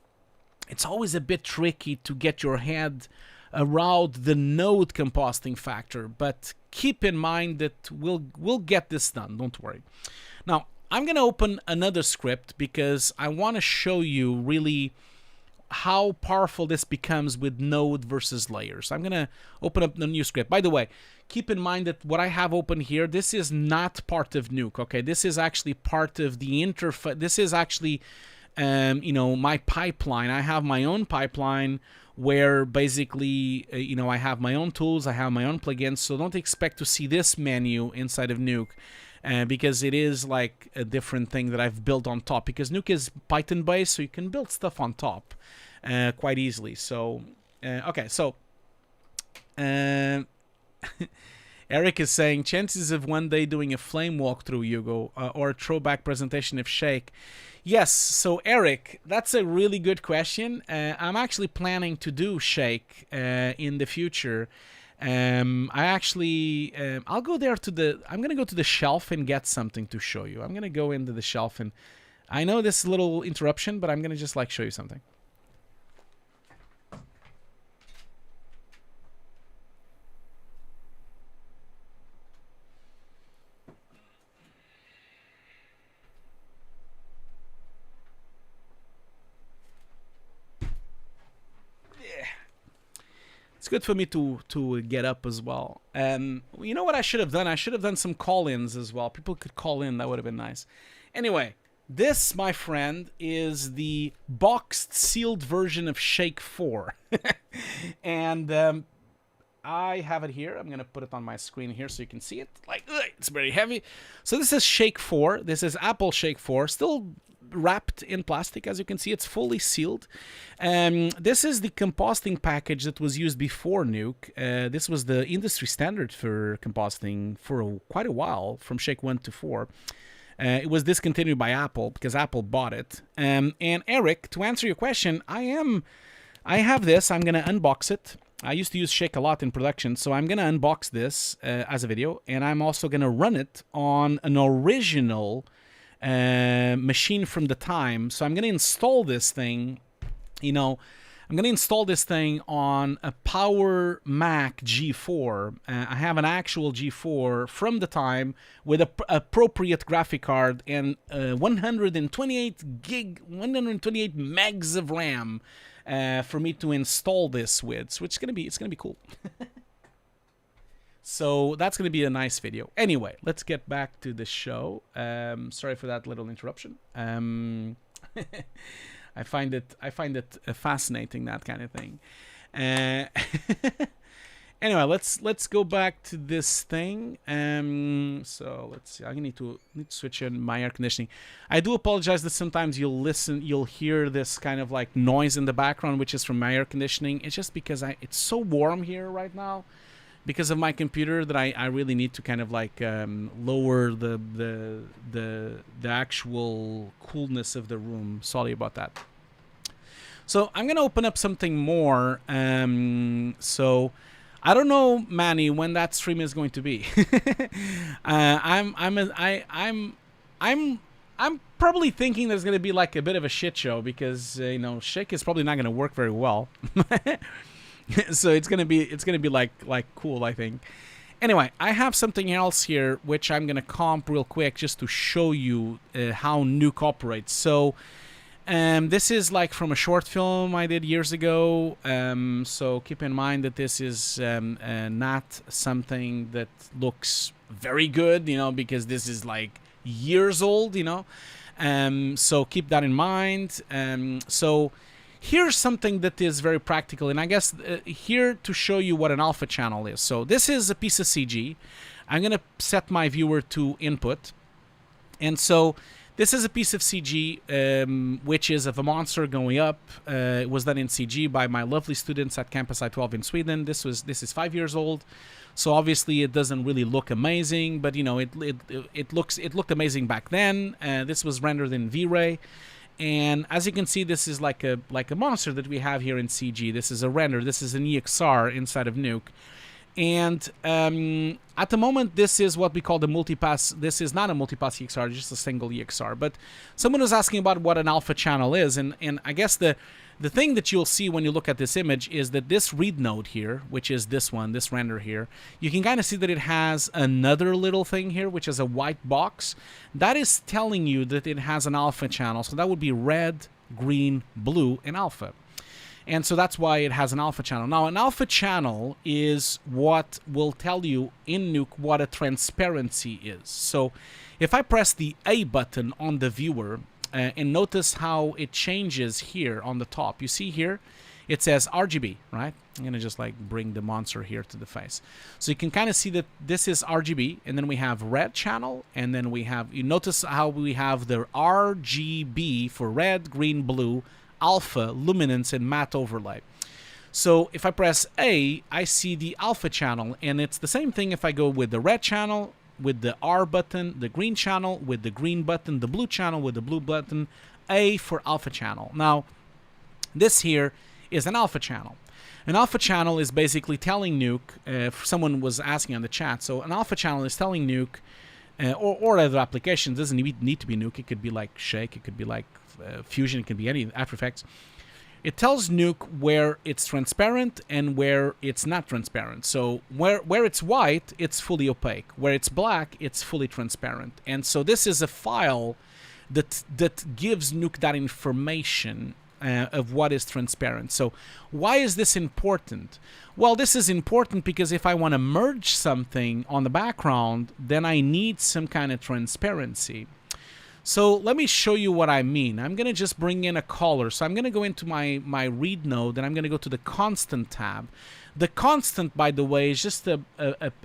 it's always a bit tricky to get your head around the node compositing factor, but keep in mind that we'll get this done, don't worry. Now, I'm going to open another script because I want to show you really how powerful this becomes with node versus layers. I'm going to open up the new script. By the way, keep in mind that what I have open here, this is not part of Nuke, okay? This is actually part of the interface. This is actually you know, my pipeline. I have my own pipeline where basically, you know, I have my own tools, I have my own plugins, so don't expect to see this menu inside of Nuke, because it is like a different thing that I've built on top, because Nuke is Python based, so you can build stuff on top quite easily. So, okay, so, and Eric is saying, chances of one day doing a flame walkthrough, Hugo, or a throwback presentation of Shake. Yes, so Eric, that's a really good question. I'm actually planning to do Shake in the future. I'll go there I'm going to go to the shelf and get something to show you. I'm going to go into the shelf, and I know this is a little interruption, but I'm going to just like show you something. It's good for me to get up as well. You know what I should have done? I should have done some call-ins as well. People could call in. That would have been nice. Anyway, this, my friend, is the boxed, sealed version of Shake 4. And I have it here. I'm going to put it on my screen here so you can see it. Like, it's very heavy. So this is Shake 4. This is Apple Shake 4. Still wrapped in plastic, as you can see. It's fully sealed. This is the compositing package that was used before Nuke. This was the industry standard for compositing for quite a while, from Shake 1 to 4. It was discontinued by Apple because Apple bought it. And Eric, to answer your question, I have this. I'm going to unbox it. I used to use Shake a lot in production, so I'm going to unbox this as a video, and I'm also going to run it on an original machine from the time. So I'm going to install this thing, I'm going to install this thing on a Power Mac G4. I have an actual G4 from the time with a appropriate graphic card and 128 megs of RAM for me to install this with, so it's gonna be cool. So that's gonna be a nice video. Anyway, let's get back to the show. Sorry for that little interruption. I find it fascinating, that kind of thing. Anyway, let's go back to this thing. So let's see. I need to switch in my air conditioning. I do apologize that sometimes you'll hear this kind of like noise in the background, which is from my air conditioning. It's just because it's so warm here right now because of my computer that I really need to kind of like lower the actual coolness of the room. Sorry about that. So I'm gonna open up something more. So I don't know, Manny, when that stream is going to be. I'm probably thinking there's gonna be like a bit of a shit show because Shake is probably not gonna work very well. So it's gonna be like cool, I think. Anyway, I have something else here which I'm gonna comp real quick just to show you how Nuke operates. So this is like from a short film I did years ago. So keep in mind that this is not something that looks very good, because this is like years old, so keep that in mind. So here's something that is very practical, and I guess here to show you what an alpha channel is. So this is a piece of CG. I'm going to set my viewer to input. And so this is a piece of CG, which is of a monster going up. It was done in CG by my lovely students at Campus I-12 in Sweden. This is 5 years old. So obviously it doesn't really look amazing, but it looked amazing back then. This was rendered in V-Ray. And as you can see, this is like a monster that we have here in CG. This is a render. This is an EXR inside of Nuke. And at the moment, this is what we call the Multipass. This is not a Multipass EXR, just a single EXR. But someone was asking about what an alpha channel is. And I guess the thing that you'll see when you look at this image is that this read node here, which is this one, this render here, you can kind of see that it has another little thing here, which is a white box. That is telling you that it has an alpha channel. So that would be red, green, blue, and alpha. And so that's why it has an alpha channel. Now, an alpha channel is what will tell you in Nuke what a transparency is. So if I press the A button on the viewer, and notice how it changes here on the top. You see here, it says RGB, right? I'm going to just like bring the monster here to the face. So you can kind of see that this is RGB, and then we have red channel, and then we have, you notice how we have the RGB for red, green, blue, alpha, luminance, and matte overlay. So if I press A, I see the alpha channel, and it's the same thing if I go with the red channel, with the R button, the green channel with the green button, the blue channel with the blue button, A for alpha channel. Now, this here is an alpha channel. An alpha channel is basically telling Nuke, if someone was asking on the chat, so an alpha channel is telling Nuke, or other applications, doesn't need to be Nuke, it could be like Shake, it could be like Fusion, it could be any After Effects. It tells Nuke where it's transparent and where it's not transparent. So where it's white, it's fully opaque. Where it's black, it's fully transparent. And so this is a file that gives Nuke that information of what is transparent. So why is this important? Well, this is important because if I want to merge something on the background, then I need some kind of transparency. So let me show you what I mean. I'm going to just bring in a color. So I'm going to go into my read node, and I'm going to go to the constant tab. The constant, by the way, is just a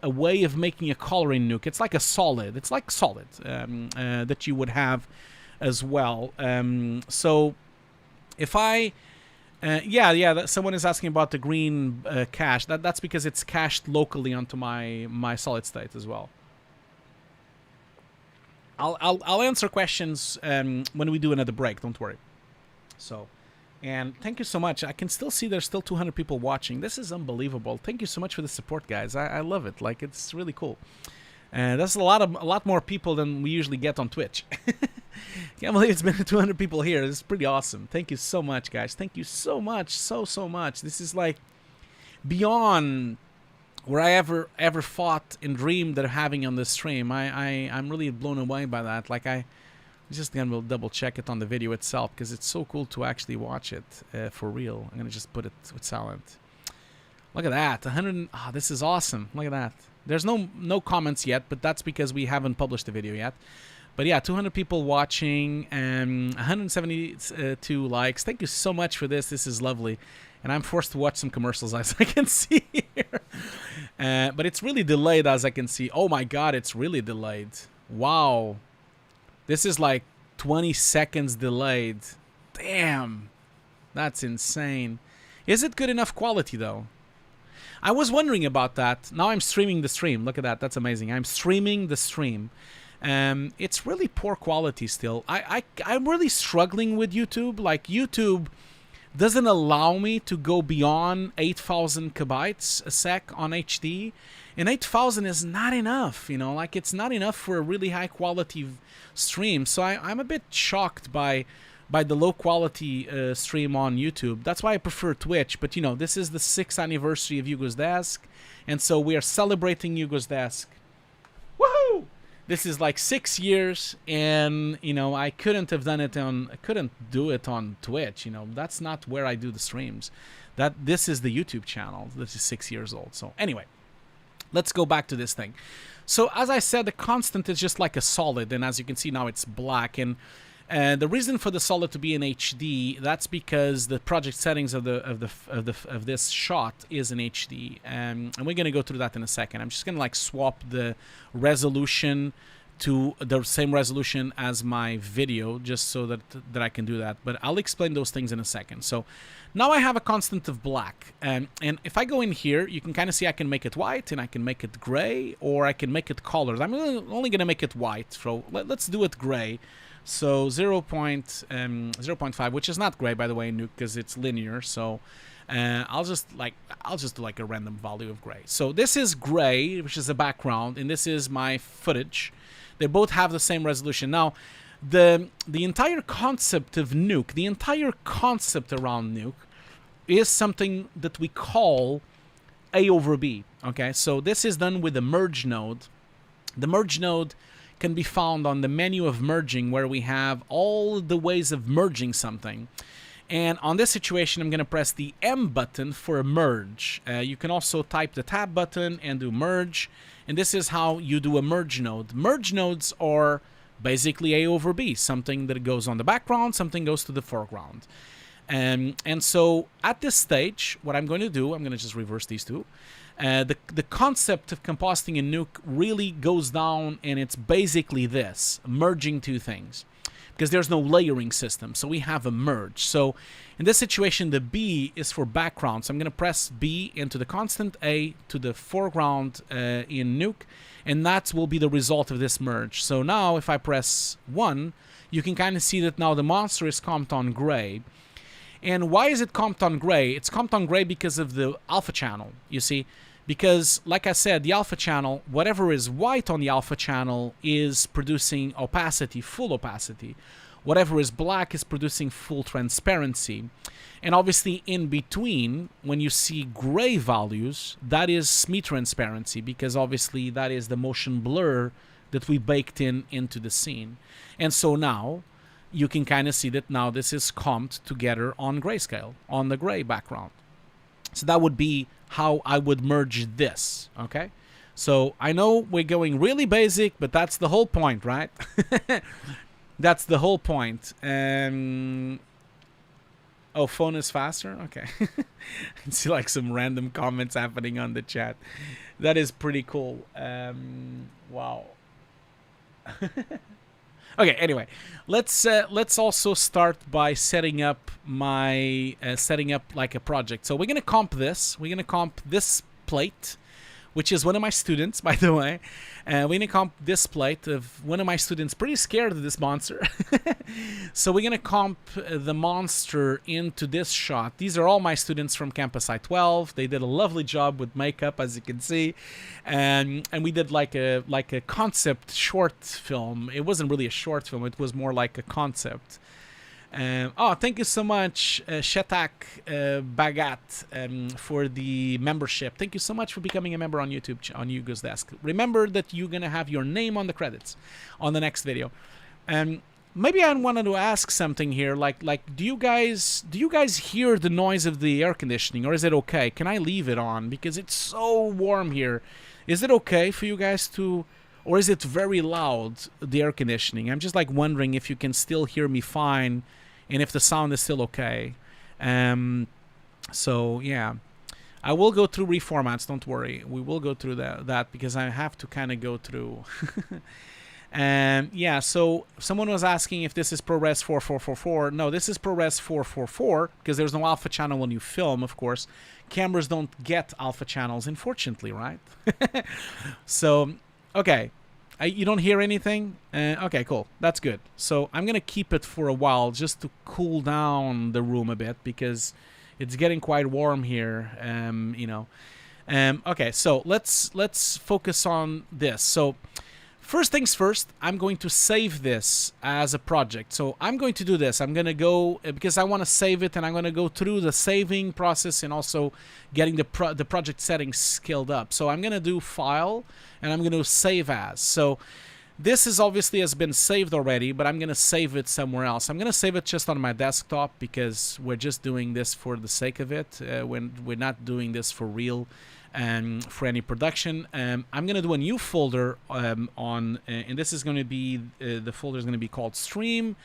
way of making a color in Nuke. It's like a solid. It's like solid that you would have as well. So if I... someone is asking about the green cache. That's because it's cached locally onto my solid state as well. I'll answer questions when we do another break. Don't worry. So, and thank you so much. I can still see there's still 200 people watching. This is unbelievable. Thank you so much for the support, guys. I love it. Like, it's really cool. That's a lot more people than we usually get on Twitch. Can't believe it's been 200 people here. This is pretty awesome. Thank you so much, guys. Thank you so much, so much. This is like beyond where I ever thought and dreamed of having on this stream. I'm really blown away by that. Like, I'm just gonna double check it on the video itself because it's so cool to actually watch it for real. I'm gonna just put it with silent. Look at that, 100. Oh, this is awesome. Look at that. There's no comments yet, but that's because we haven't published the video yet. But yeah, 200 people watching and 172 likes. Thank you so much for this. This is lovely. And I'm forced to watch some commercials, as I can see here. But it's really delayed, as I can see. Oh my god, it's really delayed. Wow. This is like 20 seconds delayed. Damn. That's insane. Is it good enough quality, though? I was wondering about that. Now I'm streaming the stream. Look at that. That's amazing. I'm streaming the stream. It's really poor quality still. I'm really struggling with YouTube. Like, YouTube doesn't allow me to go beyond 8,000 kbytes a sec on HD, and 8,000 is not enough, you know, like it's not enough for a really high quality stream. So I'm a bit shocked by the low quality stream on YouTube. That's why I prefer Twitch. But you know, this is the 6th anniversary of Hugo's Desk, and so we are celebrating Hugo's Desk. Woohoo! This is like 6 years, and you know, I couldn't do it on Twitch. You know, that's not where I do the streams. This is the YouTube channel. This is 6 years old. So anyway, let's go back to this thing. So as I said, the constant is just like a solid, and as you can see now, it's black. And the reason for the solid to be in HD, that's because the project settings of this shot is in HD, and we're gonna go through that in a second. I'm just gonna like swap the resolution to the same resolution as my video, just so that I can do that. But I'll explain those things in a second. So now I have a constant of black, and if I go in here, you can kind of see I can make it white, and I can make it gray, or I can make it colored. I'm only gonna make it white, so let's do it gray. So 0.5, which is not gray, by the way, Nuke, because it's linear. So I'll just do like a random value of gray. So this is gray, which is the background, and this is my footage. They both have the same resolution. Now, the entire concept of Nuke, the entire concept around Nuke, is something that we call A over B. Okay, so this is done with the merge node. The merge node can be found on the menu of merging, where we have all the ways of merging something. And on this situation, I'm going to press the M button for a merge. You can also type the tab button and do merge. And this is how you do a merge node. Merge nodes are basically A over B. Something that goes on the background, something goes to the foreground. And so at this stage, what I'm going to do, I'm going to just reverse these two. The concept of compositing in Nuke really goes down, and it's basically this, merging two things. because there's no layering system. So we have a merge. So in this situation, the B is for background. So I'm going to press B into the constant A to the foreground in Nuke, and that will be the result of this merge. So now if I press 1, you can kind of see that now the monster is comped on gray. And why is it comped on gray? It's comped on gray because of the alpha channel, you see. Because, like I said, the alpha channel, whatever is white on the alpha channel is producing opacity, full opacity. Whatever is black is producing full transparency. And obviously in between, when you see gray values, that is semi-transparency, because obviously that is the motion blur that we baked into the scene. And so now you can kind of see that now this is comped together on grayscale, on the gray background. So that would be how I would merge this, okay? So I know we're going really basic, but that's the whole point, right? That's the whole point. Oh, phone is faster? Okay. I can see like some random comments happening on the chat. That is pretty cool. Wow. Okay, anyway, let's also start by setting up my like a project. So we're gonna comp this. We're gonna comp this plate, which is one of my students, by the way. We're gonna comp this plate of one of my students. Pretty scared of this monster. So we're gonna comp the monster into this shot. These are all my students from Campus I-12. They did a lovely job with makeup, as you can see, and we did like a concept short film. It wasn't really a short film. It was more like a concept. Oh, thank you so much, Shetak Bagat, for the membership. Thank you so much for becoming a member on YouTube, on Hugo's Desk. Remember that you're going to have your name on the credits on the next video. Maybe I wanted to ask something here, like do you guys hear the noise of the air conditioning, or is it okay? Can I leave it on? Because it's so warm here. Is it okay for you guys to... Or is it very loud, the air conditioning? I'm just like wondering if you can still hear me fine and if the sound is still okay. So, yeah. I will go through reformats, don't worry. We will go through that because I have to kind of go through. Yeah, so someone was asking if this is ProRes 4444. No, this is ProRes 444 because there's no alpha channel when you film, of course. Cameras don't get alpha channels, unfortunately, right? So... Okay, you don't hear anything? Okay, cool. That's good. So I'm going to keep it for a while just to cool down the room a bit because it's getting quite warm here, you know. Okay, so let's focus on this. So first things first, I'm going to save this as a project. So I'm going to do this. I'm going to go, because I want to save it, and I'm going to go through the saving process and also getting the project settings scaled up. So I'm going to do File, and I'm going to Save As. So this is obviously has been saved already, but I'm going to save it somewhere else. I'm going to save it just on my desktop because we're just doing this for the sake of it. When we're not doing this for real. For any production. I'm going to do a new folder and this is going to be, the folder is going to be called Stream,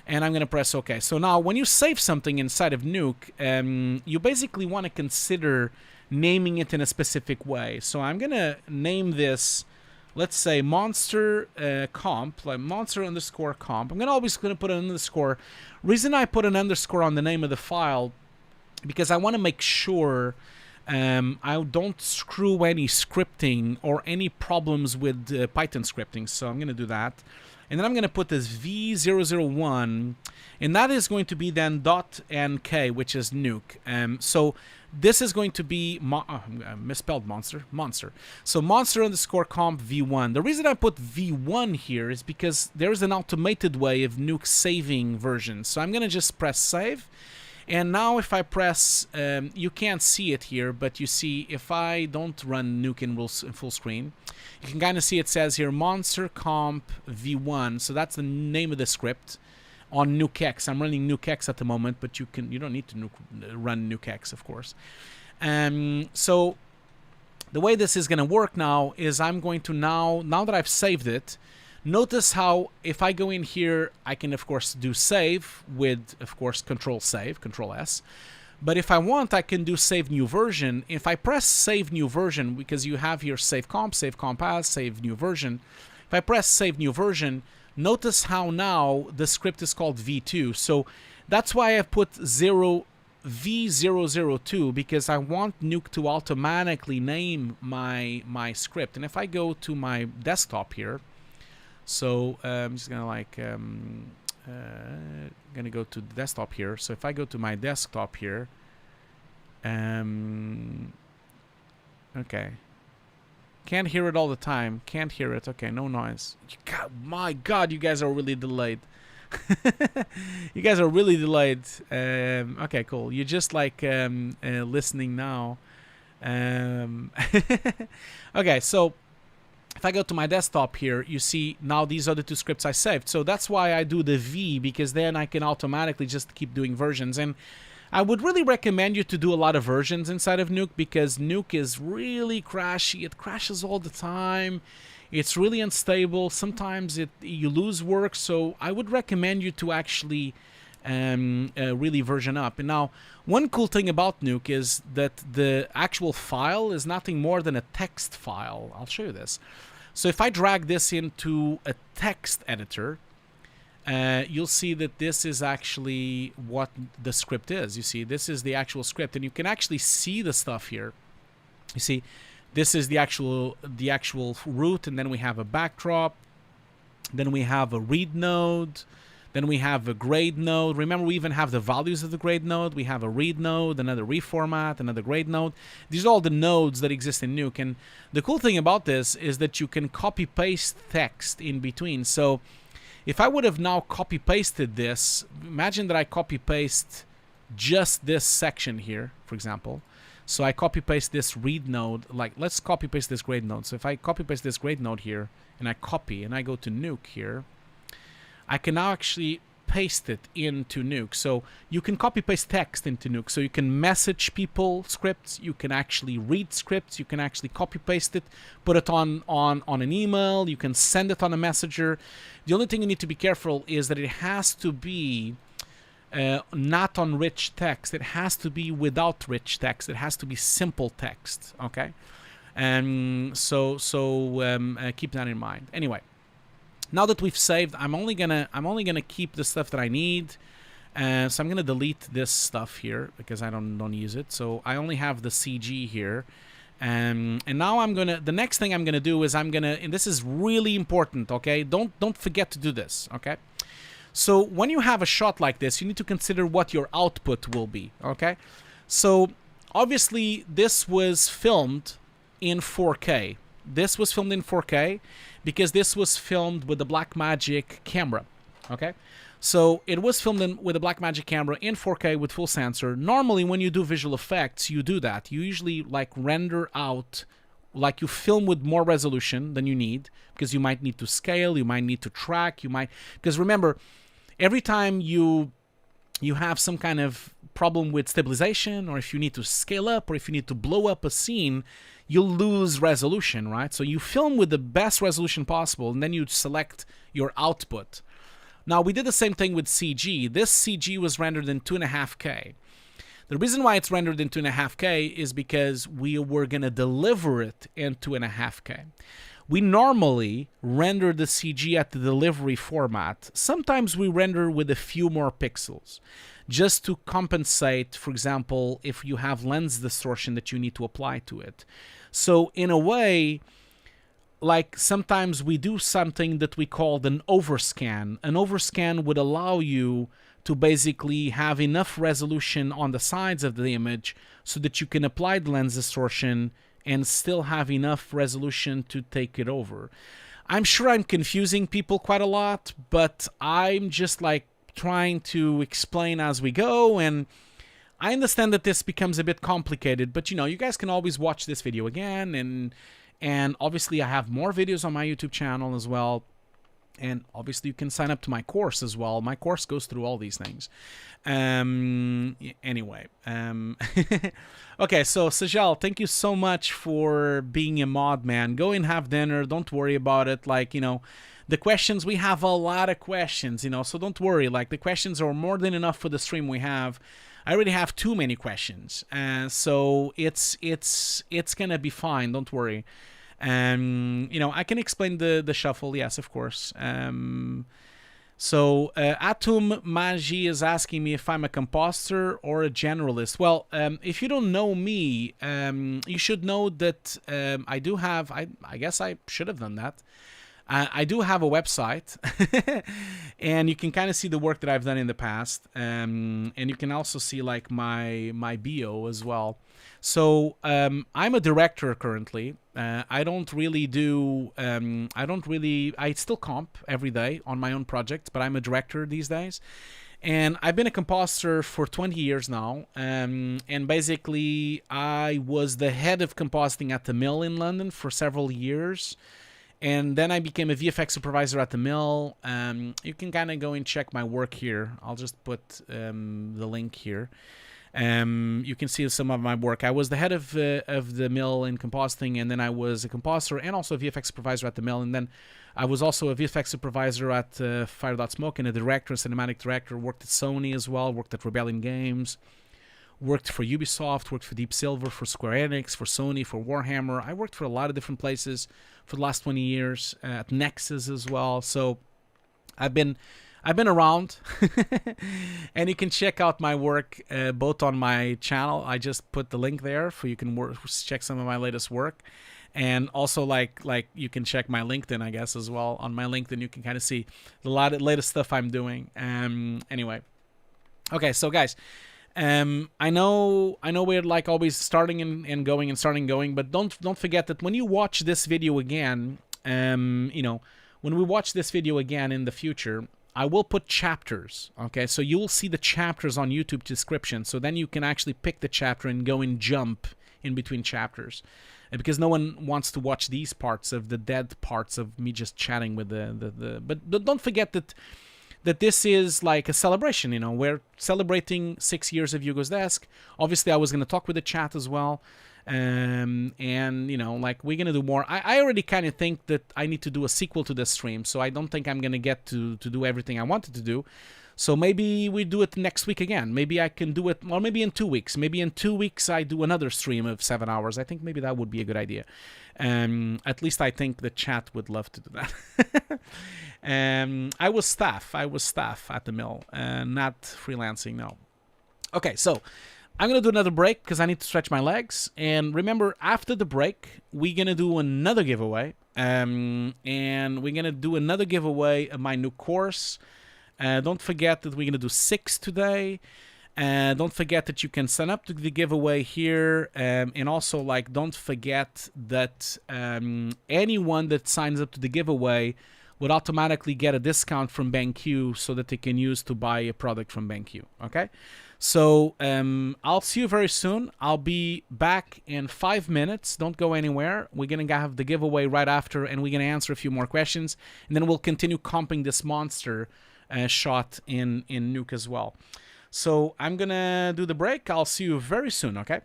and I'm going to press OK. So now when you save something inside of Nuke, you basically want to consider naming it in a specific way. So I'm going to name this, let's say, monster comp, like monster underscore comp. I'm always going to put an underscore. Reason I put an underscore on the name of the file, because I want to make sure I don't screw any scripting or any problems with Python scripting, so I'm going to do that. And then I'm going to put this V001, and that is going to be then .nk, which is Nuke. So this is going to be, I misspelled monster. So monster underscore comp V1. The reason I put V1 here is because there's an automated way of Nuke saving versions. So I'm going to just press save. And now if I press, you can't see it here, but you see if I don't run Nuke in full screen, you can kind of see it says here monster comp v1. So that's the name of the script on NukeX. I'm running NukeX at the moment, but you don't need to run NukeX, of course. So the way this is going to work now is I'm going to now that I've saved it, notice how if I go in here, I can, of course, do save with, of course, Control-Save, Control-S. But if I want, I can do Save New Version. If I press Save New Version, because you have here Save Comp As, Save New Version. If I press Save New Version, notice how now the script is called v2. So that's why I put 0v002, because I want Nuke to automatically name my script. And if I go to my desktop here, so I'm just gonna like gonna go to the desktop here. So if I go to my desktop here, okay, can't hear it all the time. Can't hear it. Okay, no noise. God, my God, you guys are really delayed. You guys are really delayed. Okay, cool. You're just like listening now. Okay, so if I go to my desktop here, you see now these are the two scripts I saved. So that's why I do the V, because then I can automatically just keep doing versions. And I would really recommend you to do a lot of versions inside of Nuke, because Nuke is really crashy. It crashes all the time. It's really unstable. Sometimes you lose work. So I would recommend you to actually really version up. And now, one cool thing about Nuke is that the actual file is nothing more than a text file. I'll show you this. So if I drag this into a text editor, you'll see that this is actually what the script is. You see, this is the actual script, and you can actually see the stuff here. You see, this is the actual root, and then we have a backdrop, then we have a read node, then we have a grade node. Remember, we even have the values of the grade node. We have a read node, another reformat, another grade node. These are all the nodes that exist in Nuke. And the cool thing about this is that you can copy-paste text in between. So if I would have now copy-pasted this, imagine that I copy-paste just this section here, for example. So I copy-paste this read node. Like, let's copy-paste this grade node. So if I copy-paste this grade node here, and I copy, and I go to Nuke here, I can now actually paste it into Nuke. So you can copy-paste text into Nuke. So you can message people scripts. You can actually read scripts. You can actually copy-paste it, put it on an email. You can send it on a messenger. The only thing you need to be careful is that it has to be not on rich text. It has to be without rich text. It has to be simple text. Okay, so keep that in mind. Anyway, now that we've saved, I'm only gonna keep the stuff that I need. So I'm gonna delete this stuff here because I don't use it. So I only have the CG here. And now the next thing I'm gonna do is and this is really important, okay? Don't forget to do this, okay? So when you have a shot like this, you need to consider what your output will be, okay? So obviously this was filmed in 4K. This was filmed in 4K because this was filmed with the Blackmagic camera, okay? So it was filmed with a Blackmagic camera in 4K with full sensor. Normally, when you do visual effects, you do that. You usually like render out, like you film with more resolution than you need, because you might need to scale, you might need to track, because remember, every time you have some kind of problem with stabilization, or if you need to scale up, or if you need to blow up a scene, you'll lose resolution, right? So you film with the best resolution possible, and then you select your output. Now, we did the same thing with CG. This CG was rendered in 2.5K. The reason why it's rendered in 2.5K is because we were going to deliver it in 2.5K. We normally render the CG at the delivery format. Sometimes we render with a few more pixels, just to compensate, for example, if you have lens distortion that you need to apply to it. So in a way, like sometimes we do something that we call an overscan. An overscan would allow you to basically have enough resolution on the sides of the image so that you can apply the lens distortion and still have enough resolution to take it over. I'm sure I'm confusing people quite a lot, but I'm just like trying to explain as we go, and I understand that this becomes a bit complicated, but you guys can always watch this video again, and obviously I have more videos on my YouTube channel as well. And obviously you can sign up to my course as well. My course goes through all these things. Anyway. Okay, so Sajal, thank you so much for being a mod, man. Go and have dinner. Don't worry about it. Like, the questions, we have a lot of questions, so don't worry. Like, the questions are more than enough for the stream we have. I already have too many questions. So it's going to be fine. Don't worry. You know, I can explain the shuffle, yes, of course. So Atum Magi is asking me if I'm a compositor or a generalist. Well, if you don't know me, you should know that I do have, I guess I should have done that. I do have a website, and you can kind of see the work that I've done in the past, and you can also see like my bio as well. So I'm a director currently. I don't really do. I still comp every day on my own projects, but I'm a director these days. And I've been a compositor for 20 years now. And basically, I was the head of compositing at the Mill in London for several years. And then I became a VFX supervisor at the Mill. You can kind of go and check my work here. I'll just put the link here. You can see some of my work. I was the head of the Mill in compositing, and then I was a compositor and also a VFX supervisor at the Mill. And then I was also a VFX supervisor at Fire Dot Smoke and a director, cinematic director. Worked at Sony as well. Worked at Rebellion Games. Worked for Ubisoft. Worked for Deep Silver, for Square Enix, for Sony, for Warhammer. I worked for a lot of different places for the last 20 years. At Nexus as well. So I've been around, and you can check out my work both on my channel. I just put the link there for you can check some of my latest work, and also like you can check my LinkedIn, I guess, as well. On my LinkedIn, you can kind of see the latest stuff I'm doing. Anyway, okay, so guys, I know we're like always starting and going and starting and going, but don't forget that when you watch this video again, you know, when we watch this video again in the future, I will put chapters, okay? So you will see the chapters on YouTube description, so then you can actually pick the chapter and go and jump in between chapters. Because no one wants to watch these parts of the dead parts of me just chatting with But don't forget that this is like a celebration, you know. We're celebrating 6 years of Hugo's Desk. Obviously, I was going to talk with the chat as well. And you know, like, we're gonna do more. I already kind of think that I need to do a sequel to this stream, so I don't think I'm gonna get to do everything I wanted to do. So maybe we do it next week again. Maybe I can do it, or maybe in 2 weeks. Maybe in 2 weeks I do another stream of 7 hours. I think maybe that would be a good idea. At least I think the chat would love to do that. I was staff at the Mill, not freelancing, no. Okay, so I'm going to do another break because I need to stretch my legs. And remember, after the break, we're going to do another giveaway. And we're going to do another giveaway of my new course. Don't forget that we're going to do 6 today. Don't forget that you can sign up to the giveaway here. And also, like, don't forget that anyone that signs up to the giveaway would automatically get a discount from BenQ so that they can use to buy a product from BenQ. Okay? So I'll see you very soon. I'll be back in 5 minutes. Don't go anywhere. We're going to have the giveaway right after, and we're going to answer a few more questions. And then we'll continue comping this monster shot in Nuke as well. So I'm going to do the break. I'll see you very soon, okay?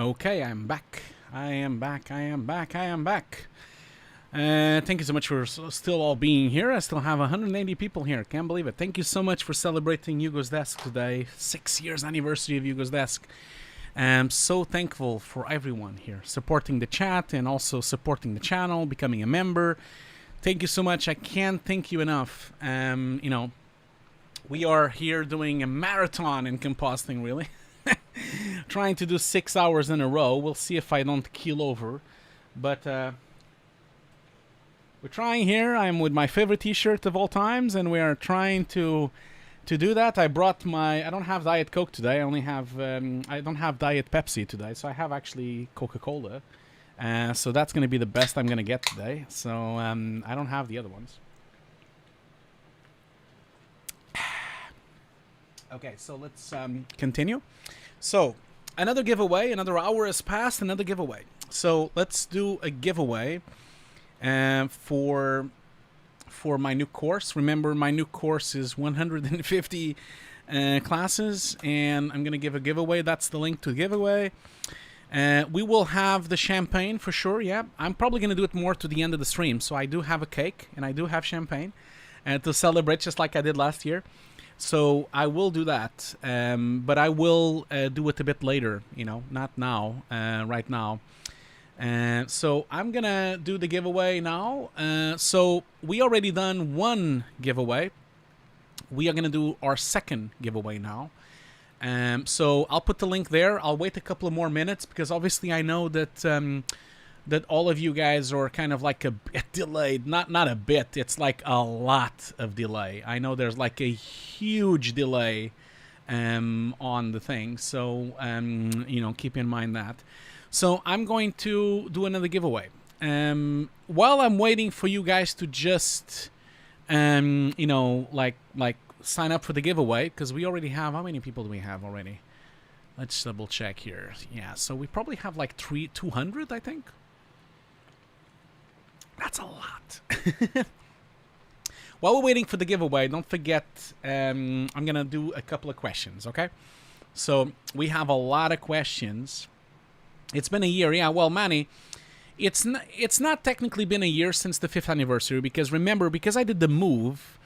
Okay, I'm back. I am back. Thank you so much for still all being here. I still have 180 people here. Can't believe it. Thank you so much for celebrating Hugo's Desk today. 6 years anniversary of Hugo's Desk. I'm so thankful for everyone here supporting the chat and also supporting the channel, becoming a member. Thank you so much. I can't thank you enough. We are here doing a marathon in compositing, really. Trying to do 6 hours in a row. We'll see if I don't keel over. But we're trying here. I'm with my favorite t-shirt of all times, and we are trying to do that. I brought my... I don't have Diet Coke today. I only have... I don't have Diet Pepsi today, so I have actually Coca-Cola. So that's going to be the best I'm going to get today. So I don't have the other ones. Okay, so let's continue. So, another giveaway. Another hour has passed. Another giveaway. So, let's do a giveaway for my new course. Remember, my new course is 150 classes, and I'm going to give a giveaway. That's the link to the giveaway. We will have the champagne for sure, yeah. I'm probably going to do it more to the end of the stream. So, I do have a cake, and I do have champagne to celebrate, just like I did last year. So I will do that, but I will do it a bit later, not now, right now. So I'm going to do the giveaway now. So we already done one giveaway. We are going to do our second giveaway now. So I'll put the link there. I'll wait a couple of more minutes because obviously I know that that all of you guys are kind of like a bit delayed. Not a bit, it's like a lot of delay. I know there's like a huge delay on the thing, so keep in mind that. So I'm going to do another giveaway. While I'm waiting for you guys to just like sign up for the giveaway, because we already have... How many people do we have already? Let's double check here. Yeah, so we probably have like 200, I think. That's a lot. While we're waiting for the giveaway, don't forget, I'm going to do a couple of questions, okay? So we have a lot of questions. It's been a year. Yeah, well, Manny, it's not technically been a year since the 5th anniversary because, remember, because I did the move,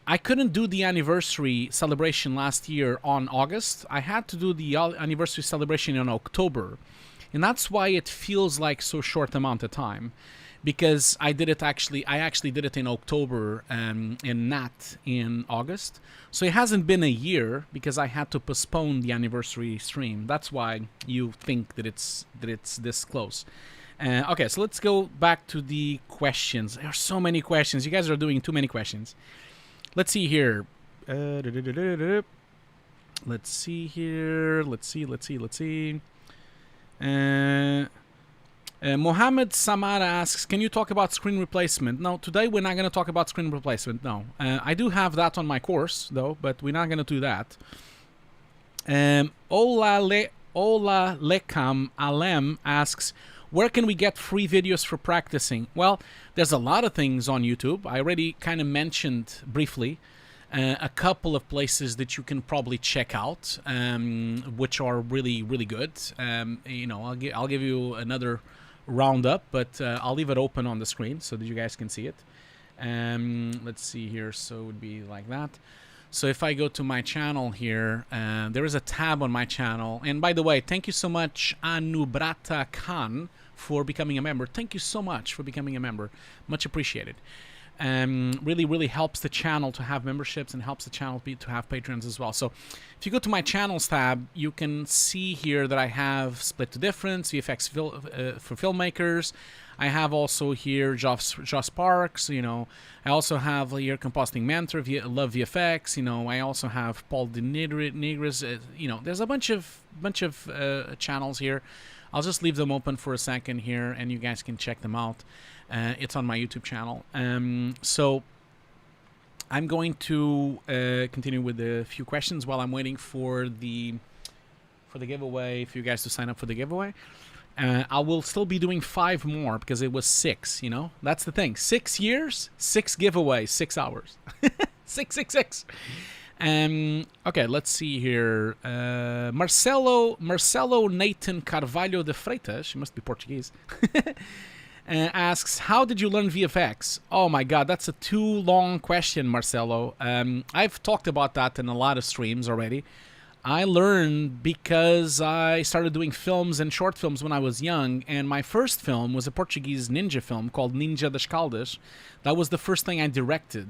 I couldn't do the anniversary celebration last year on August. I had to do the anniversary celebration in October. And that's why it feels like so short amount of time. Because I actually did it in October and not in August. So it hasn't been a year because I had to postpone the anniversary stream. That's why you think that it's this close. Okay, so let's go back to the questions. There are so many questions. You guys are doing too many questions. Let's see here. Let's see here. Let's see. Mohammed Samara asks, can you talk about screen replacement? No, today we're not going to talk about screen replacement, no. I do have that on my course, though, but we're not going to do that. Ola Lekam Alem asks, where can we get free videos for practicing? Well, there's a lot of things on YouTube. I already kind of mentioned briefly a couple of places that you can probably check out, which are really, really good. I'll give you another roundup, but I'll leave it open on the screen so that you guys can see it. Let's see here. So it would be like that. So if I go to my channel here, there is a tab on my channel. And by the way, thank you so much, Anubrata Khan, for becoming a member. Thank you so much for becoming a member. Much appreciated. Really, really helps the channel to have memberships and helps the channel to have patrons as well. So if you go to my channels tab, you can see here that I have Split to Difference, VFX for filmmakers. I have also here Josh Sparks, I also have here Compositing Mentor, Love VFX, I also have Paul De Nigris, there's a bunch of channels here. I'll just leave them open for a second here and you guys can check them out. It's on my YouTube channel. So I'm going to continue with a few questions while I'm waiting for the giveaway, for you guys to sign up for the giveaway. I will still be doing 5 more because it was 6, That's the thing. 6 years, 6 giveaways, 6 hours. 6. Okay, let's see here. Marcelo Nathan Carvalho de Freitas, she must be Portuguese, asks, how did you learn VFX? Oh my god, that's a too long question, Marcelo. I've talked about that in a lot of streams already. I learned because I started doing films and short films when I was young, and my first film was a Portuguese ninja film called Ninja das Caldas. That was the first thing I directed.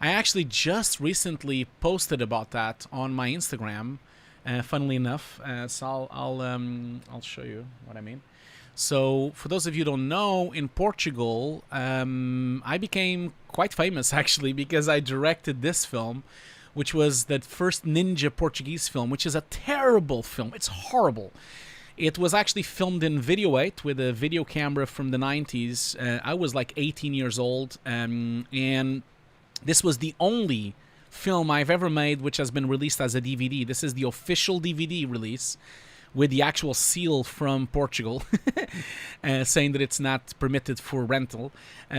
I actually just recently posted about that on my Instagram, funnily enough. So I'll show you what I mean. So for those of you who don't know, in Portugal, I became quite famous actually because I directed this film, which was the first ninja Portuguese film, which is a terrible film. It's horrible. It was actually filmed in Video 8 with a video camera from the 90s. I was like 18 years old, and this was the only film I've ever made which has been released as a DVD. This is the official DVD release with the actual seal from Portugal saying that it's not permitted for rental.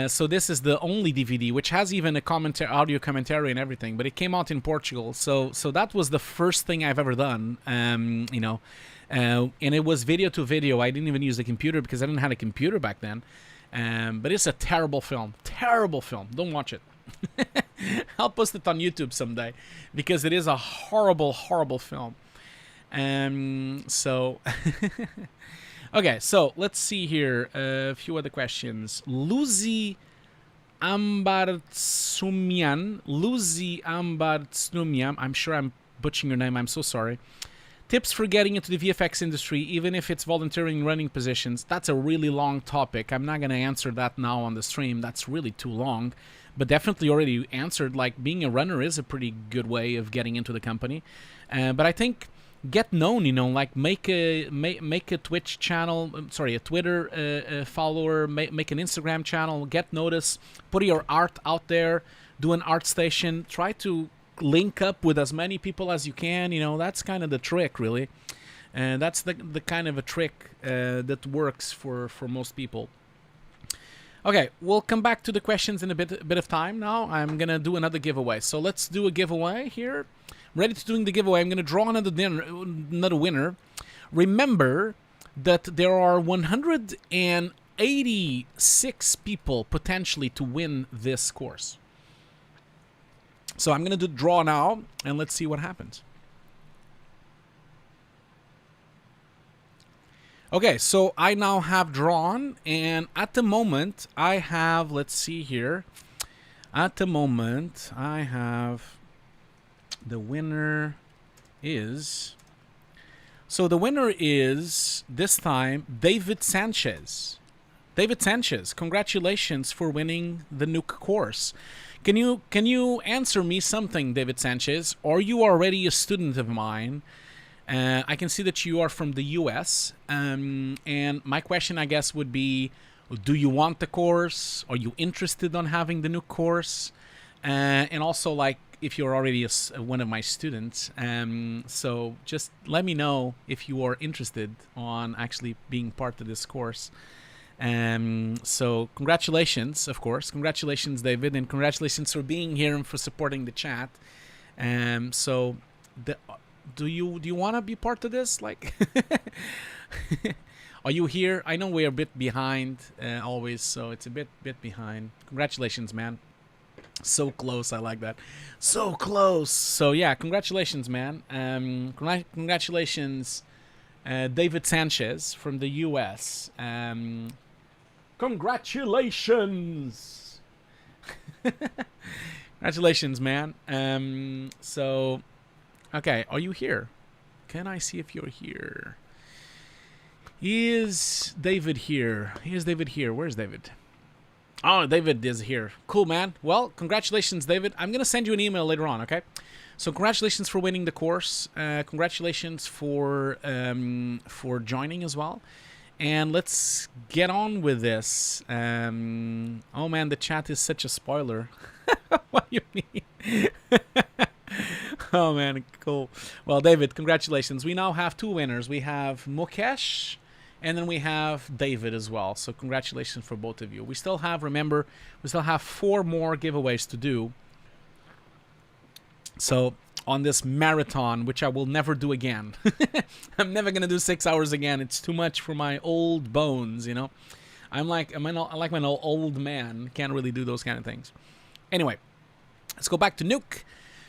So this is the only DVD, which has even a audio commentary and everything, but it came out in Portugal. So that was the first thing I've ever done, and it was video to video. I didn't even use the computer because I didn't have a computer back then. But it's a terrible film. Terrible film. Don't watch it. I'll post it on YouTube someday because it is a horrible, horrible film. Okay, so let's see here. A few other questions. Lucy Ambartsumian. I'm sure I'm butchering your name. I'm so sorry. Tips for getting into the VFX industry, even if it's volunteering running positions. That's a really long topic. I'm not going to answer that now on the stream. That's really too long. But definitely already answered, like, being a runner is a pretty good way of getting into the company. But I think get known, like make a Twitch channel, a Twitter follower, make an Instagram channel, get noticed, put your art out there, do an art station, try to link up with as many people as you can. That's kind of the trick, really. And that's the kind of a trick that works for most people. Okay, we'll come back to the questions in a bit of time now. I'm going to do another giveaway. So let's do a giveaway here. Ready to doing the giveaway. I'm going to draw another winner. Remember that there are 186 people potentially to win this course. So I'm going to draw now, and let's see what happens. Okay, so I now have drawn, and at the moment I have, let's see here. At the moment I have, the winner is, so the winner is, this time, David Sanchez. David Sanchez, congratulations for winning the Nuke course. Can you answer me something, David Sanchez? Are you already a student of mine? I can see that you are from the US, and my question, I guess, would be, do you want the course? Are you interested on having the Nuke course? And also, like, if you're already one of my students, so just let me know if you are interested on actually being part of this course. So congratulations, of course. Congratulations, David, and congratulations for being here and for supporting the chat. So do you want to be part of this? Like, are you here? I know we're a bit behind always, so it's a bit behind. Congratulations, man. So close. I like that. So close. So yeah, congratulations, man. Congratulations, David Sanchez from the US. Congratulations. Congratulations, man. So, okay, are you here? Can I see if you're here? Is David here? Is David here? Where's David? Oh, David is here. Cool, man. Well, congratulations, David. I'm going to send you an email later on, okay? So congratulations for winning the course. Congratulations for joining as well. And let's get on with this. Oh, man, the chat is such a spoiler. What do you mean? Oh, man, cool. Well, David, congratulations. We now have two winners. We have Mukesh, and then we have David as well. So congratulations for both of you. We still have, remember, we still have 4 more giveaways to do. So on this marathon, which I will never do again. I'm never gonna do 6 hours again. It's too much for my old bones, you know. I'm like an old man. Can't really do those kind of things. Anyway, let's go back to Nuke.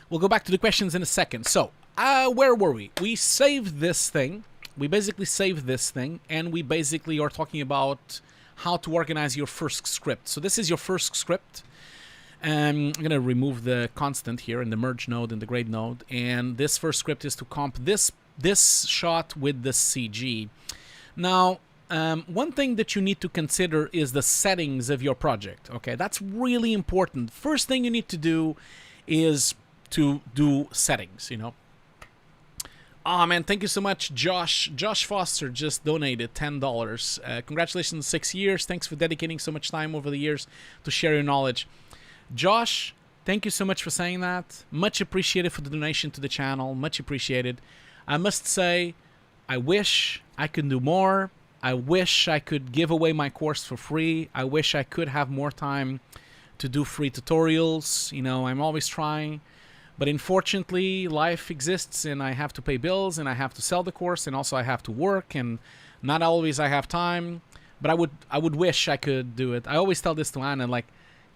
We'll go back to the questions in a second. So, where were we? We saved this thing. We basically saved this thing, and we basically are talking about how to organize your first script. So this is your first script. I'm going to remove the constant here in the merge node and the grade node. And this first script is to comp this shot with the CG. Now, one thing that you need to consider is the settings of your project. Okay, that's really important. First thing you need to do is to do settings, you know. Oh man, thank you so much, Josh. Josh Foster just donated $10. Congratulations on 6 years. Thanks for dedicating so much time over the years to share your knowledge. Josh, thank you so much for saying that. Much appreciated for the donation to the channel. Much appreciated. I must say, I wish I could do more. I wish I could give away my course for free. I wish I could have more time to do free tutorials. You know, I'm always trying. But unfortunately, life exists and I have to pay bills and I have to sell the course and also I have to work and not always I have time. But I would wish I could do it. I always tell this to Anna, like,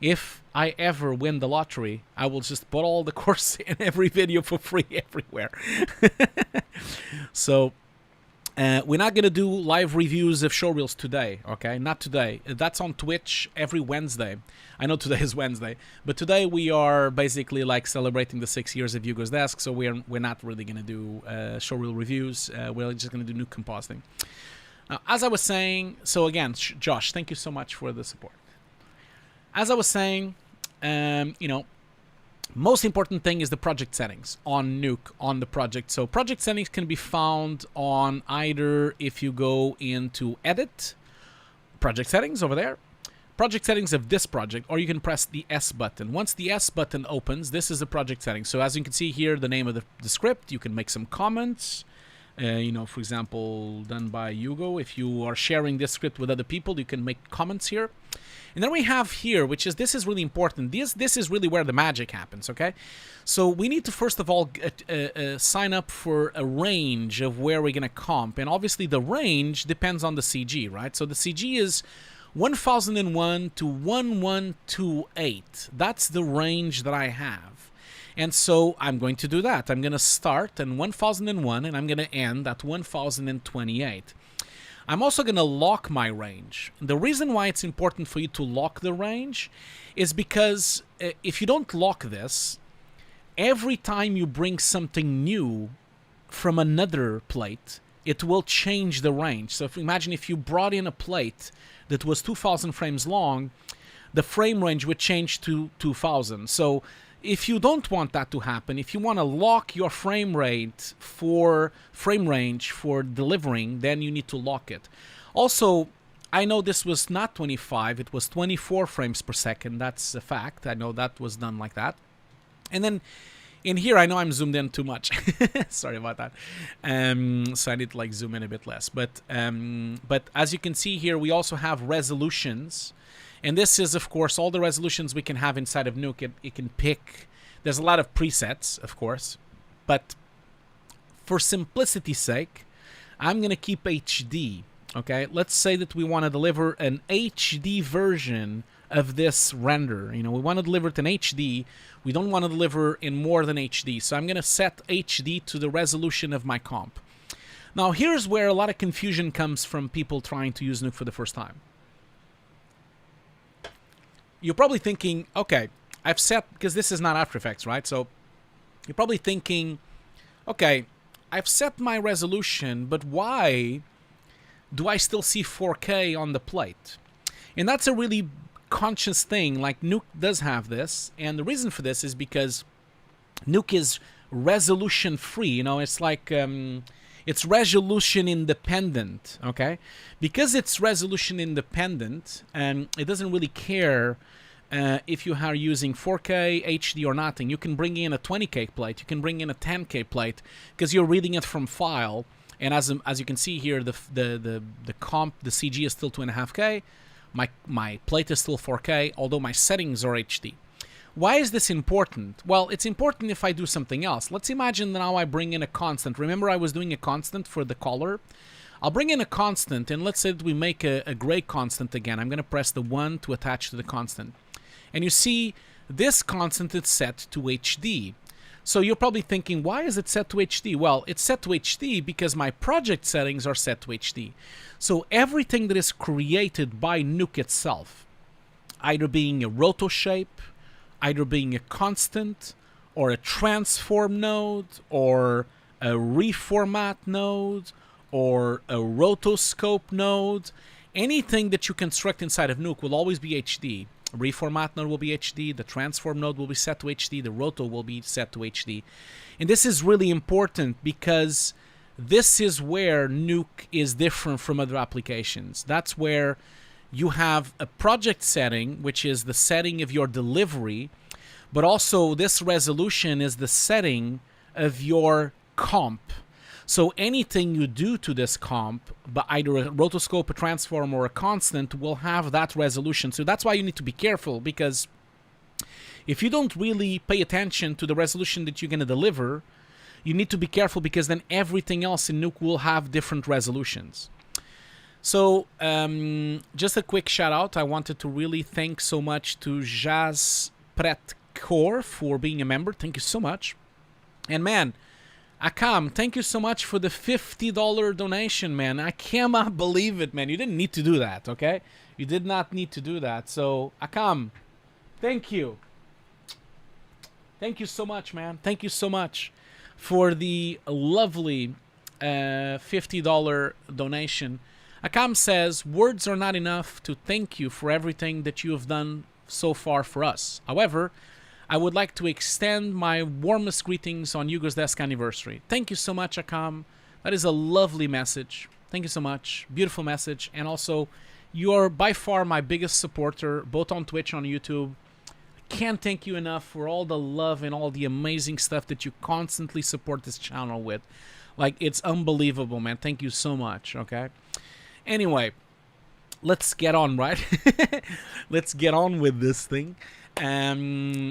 if I ever win the lottery, I will just put all the course in every video for free everywhere. So, we're not going to do live reviews of showreels today, okay? Not today. That's on Twitch every Wednesday. I know today is Wednesday, but today we are basically like celebrating the 6 years of Hugo's Desk, so we're not really going to do showreel reviews. We're just going to do Nuke compositing. Now, as I was saying, so again, Josh, thank you so much for the support. As I was saying, you know, most important thing is the project settings on Nuke, on the project. So project settings can be found on either if you go into Edit, Project Settings over there, Project Settings of this project, or you can press the S button. Once the S button opens, this is the project settings. So as you can see here, the name of the script, you can make some comments. You know, for example, done by Hugo. If you are sharing this script with other people, you can make comments here. And then we have here, which is, this is really important. This is really where the magic happens, okay? So we need to first of all sign up for a range of where we're going to comp. And obviously the range depends on the CG, right? So the CG is 1001 to 1128. That's the range that I have. And so I'm going to do that. I'm going to start at 1001 and I'm going to end at 1028. I'm also going to lock my range. The reason why it's important for you to lock the range is because if you don't lock this, every time you bring something new from another plate, it will change the range. So imagine if you brought in a plate that was 2000 frames long, the frame range would change to 2000. So if you don't want that to happen, if you want to lock your frame range for delivering, then you need to lock it. Also, I know this was not 25, it was 24 frames per second. That's a fact. I know that was done like that. And then in here, I know I'm zoomed in too much. Sorry about that. So I need to like zoom in a bit less. But as you can see here, we also have resolutions. And this is, of course, all the resolutions we can have inside of Nuke. It can pick. There's a lot of presets, of course. But for simplicity's sake, I'm going to keep HD. Okay? Let's say that we want to deliver an HD version of this render. You know, we want to deliver it in HD. We don't want to deliver in more than HD. So I'm going to set HD to the resolution of my comp. Now, here's where a lot of confusion comes from people trying to use Nuke for the first time. You're probably thinking, okay, I've set, because this is not After Effects, right? So you're probably thinking, okay, I've set my resolution, but why do I still see 4K on the plate? And that's a really conscious thing. Like Nuke does have this, and the reason for this is because Nuke is resolution free. You know, it's like it's resolution independent. Okay, because it's resolution independent, and it doesn't really care if you are using 4K, HD, or nothing. You can bring in a 20K plate. You can bring in a 10K plate because you're reading it from file. And as you can see here, the CG is still 2.5K. My plate is still 4K, although my settings are HD. Why is this important? Well, it's important if I do something else. Let's imagine that now I bring in a constant. Remember I was doing a constant for the color? I'll bring in a constant, and let's say that we make a gray constant again. I'm going to press the 1 to attach to the constant. And you see, this constant is set to HD. So you're probably thinking, why is it set to HD? Well, it's set to HD because my project settings are set to HD. So everything that is created by Nuke itself, either being a roto shape, either being a constant, or a transform node, or a reformat node, or a rotoscope node, anything that you construct inside of Nuke will always be HD. Reformat node will be HD, the transform node will be set to HD, the roto will be set to HD. And this is really important because this is where Nuke is different from other applications. That's where you have a project setting, which is the setting of your delivery, but also this resolution is the setting of your comp. So anything you do to this comp, but either a rotoscope, a transform, or a constant, will have that resolution. So that's why you need to be careful, because if you don't really pay attention to the resolution that you're going to deliver, you need to be careful, because then everything else in Nuke will have different resolutions. So just a quick shout out. I wanted to really thank so much to Jazz Pretcor for being a member. Thank you so much. And man, Akam, thank you so much for the $50 donation, man. I cannot believe it, man. You didn't need to do that, okay? You did not need to do that. So, Akam, thank you. Thank you so much, man. Thank you so much for the lovely $50 donation. Akam says, words are not enough to thank you for everything that you have done so far for us. However, I would like to extend my warmest greetings on Hugo's Desk anniversary. Thank you so much, Akam. That is a lovely message. Thank you so much. Beautiful message. And also, you are by far my biggest supporter, both on Twitch and on YouTube. I can't thank you enough for all the love and all the amazing stuff that you constantly support this channel with. Like, it's unbelievable, man. Thank you so much, okay? Anyway, let's get on, right? Let's get on with this thing.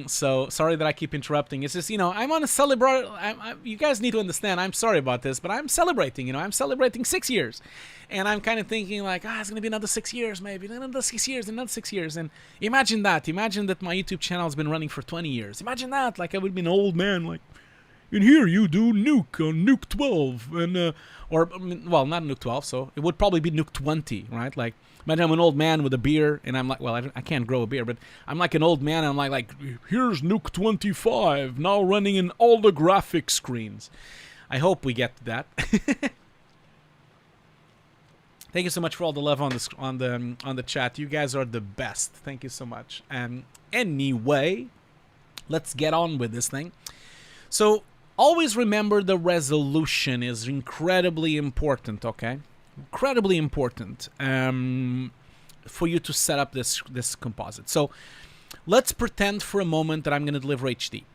So sorry that I keep interrupting. It's just, you know, I'm on a celebrate. You guys need to understand. I'm sorry about this, but I'm celebrating. You know, I'm celebrating 6 years, and I'm kind of thinking like, it's gonna be another 6 years, maybe another 6 years, another 6 years. And imagine that. Imagine that my YouTube channel has been running for 20 years. Imagine that. Like I would be an old man, like. And here you do Nuke on Nuke 12, and or I mean, well, not Nuke 12, so it would probably be Nuke 20, right? Like, imagine I'm an old man with a beer, and I'm like, well, I can't grow a beer, but I'm like an old man, and I'm like, here's Nuke 25, now running in all the graphic screens. I hope we get to that. Thank you so much for all the love on the chat. You guys are the best. Thank you so much. Anyway, let's get on with this thing. So. Always remember the resolution is incredibly important, okay? Incredibly important for you to set up this composite. So let's pretend for a moment that I'm going to deliver HD.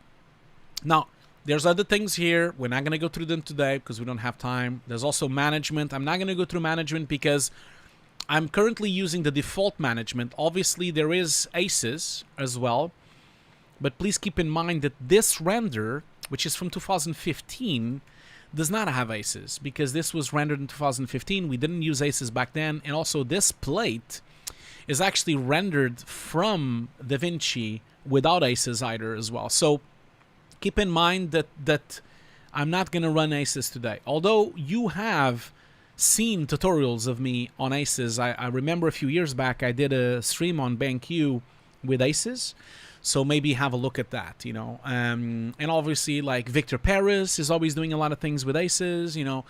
Now, there's other things here. We're not going to go through them today because we don't have time. There's also management. I'm not going to go through management because I'm currently using the default management. Obviously, there is ACEs as well. But please keep in mind that this render, which is from 2015, does not have ACEs because this was rendered in 2015. We didn't use ACEs back then. And also this plate is actually rendered from DaVinci without ACEs either as well. So keep in mind that I'm not going to run ACEs today. Although you have seen tutorials of me on ACEs. I remember a few years back I did a stream on BenQ with ACEs. So maybe have a look at that, you know. And obviously, like Victor Paris is always doing a lot of things with ACEs, you know.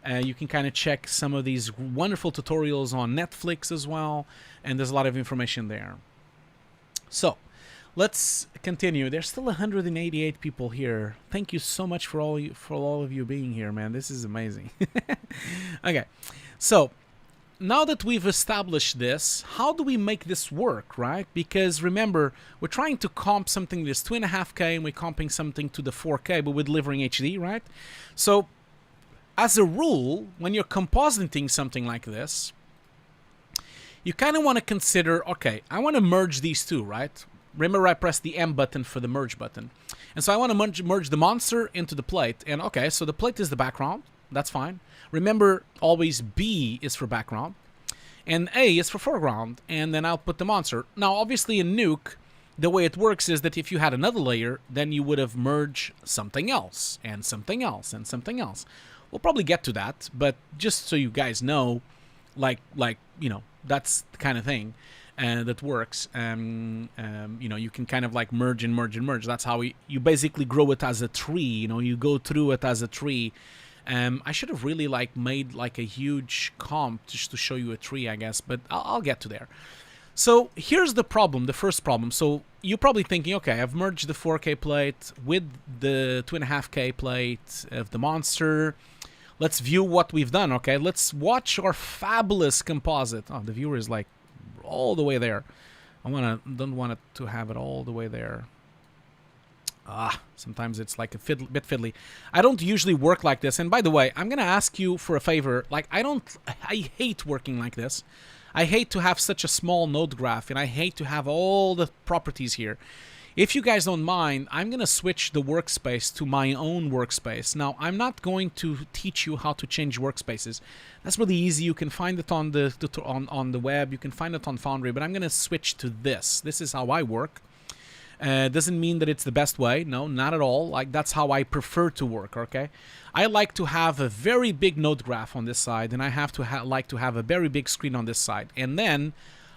You can kind of check some of these wonderful tutorials on Netflix as well. And there's a lot of information there. So let's continue. There's still 188 people here. Thank you so much for all of you being here, man. This is amazing. Okay, so now that we've established this, how do we make this work, right? Because remember, we're trying to comp something that's 2.5K and we're comping something to the 4K, but we're delivering HD, right? So as a rule, when you're compositing something like this, you kind of want to consider, okay, I want to merge these two, right? Remember I pressed the M button for the merge button. And so I want to merge the monster into the plate. And okay, so the plate is the background. That's fine. Remember, always B is for background. And A is for foreground. And then I'll put the monster. Now, obviously in Nuke, the way it works is that if you had another layer, then you would have merged something else, and something else, and something else. We'll probably get to that, but just so you guys know, like you know, that's the kind of thing that works. You know, you can kind of like merge and merge and merge. That's how you basically grow it as a tree. You know, you go through it as a tree. I should have really like made like a huge comp just to show you a tree, I guess, but I'll get to there. So here's the problem, the first problem. So you're probably thinking, okay, I've merged the 4K plate with the 2.5K plate of the monster. Let's view what we've done, okay? Let's watch our fabulous composite. Oh, the viewer is like all the way there. Don't want it to have it all the way there. Sometimes it's like a bit fiddly. I don't usually work like this. And by the way, I'm going to ask you for a favor. Like, I hate working like this. I hate to have such a small node graph, and I hate to have all the properties here. If you guys don't mind, I'm going to switch the workspace to my own workspace. Now, I'm not going to teach you how to change workspaces. That's really easy. You can find it on the web. You can find it on Foundry, but I'm going to switch to this. This is how I work. Doesn't mean that it's the best way. No, not at all. Like, that's how I prefer to work, okay? I like to have a very big node graph on this side, and I have to like to have a very big screen on this side. And then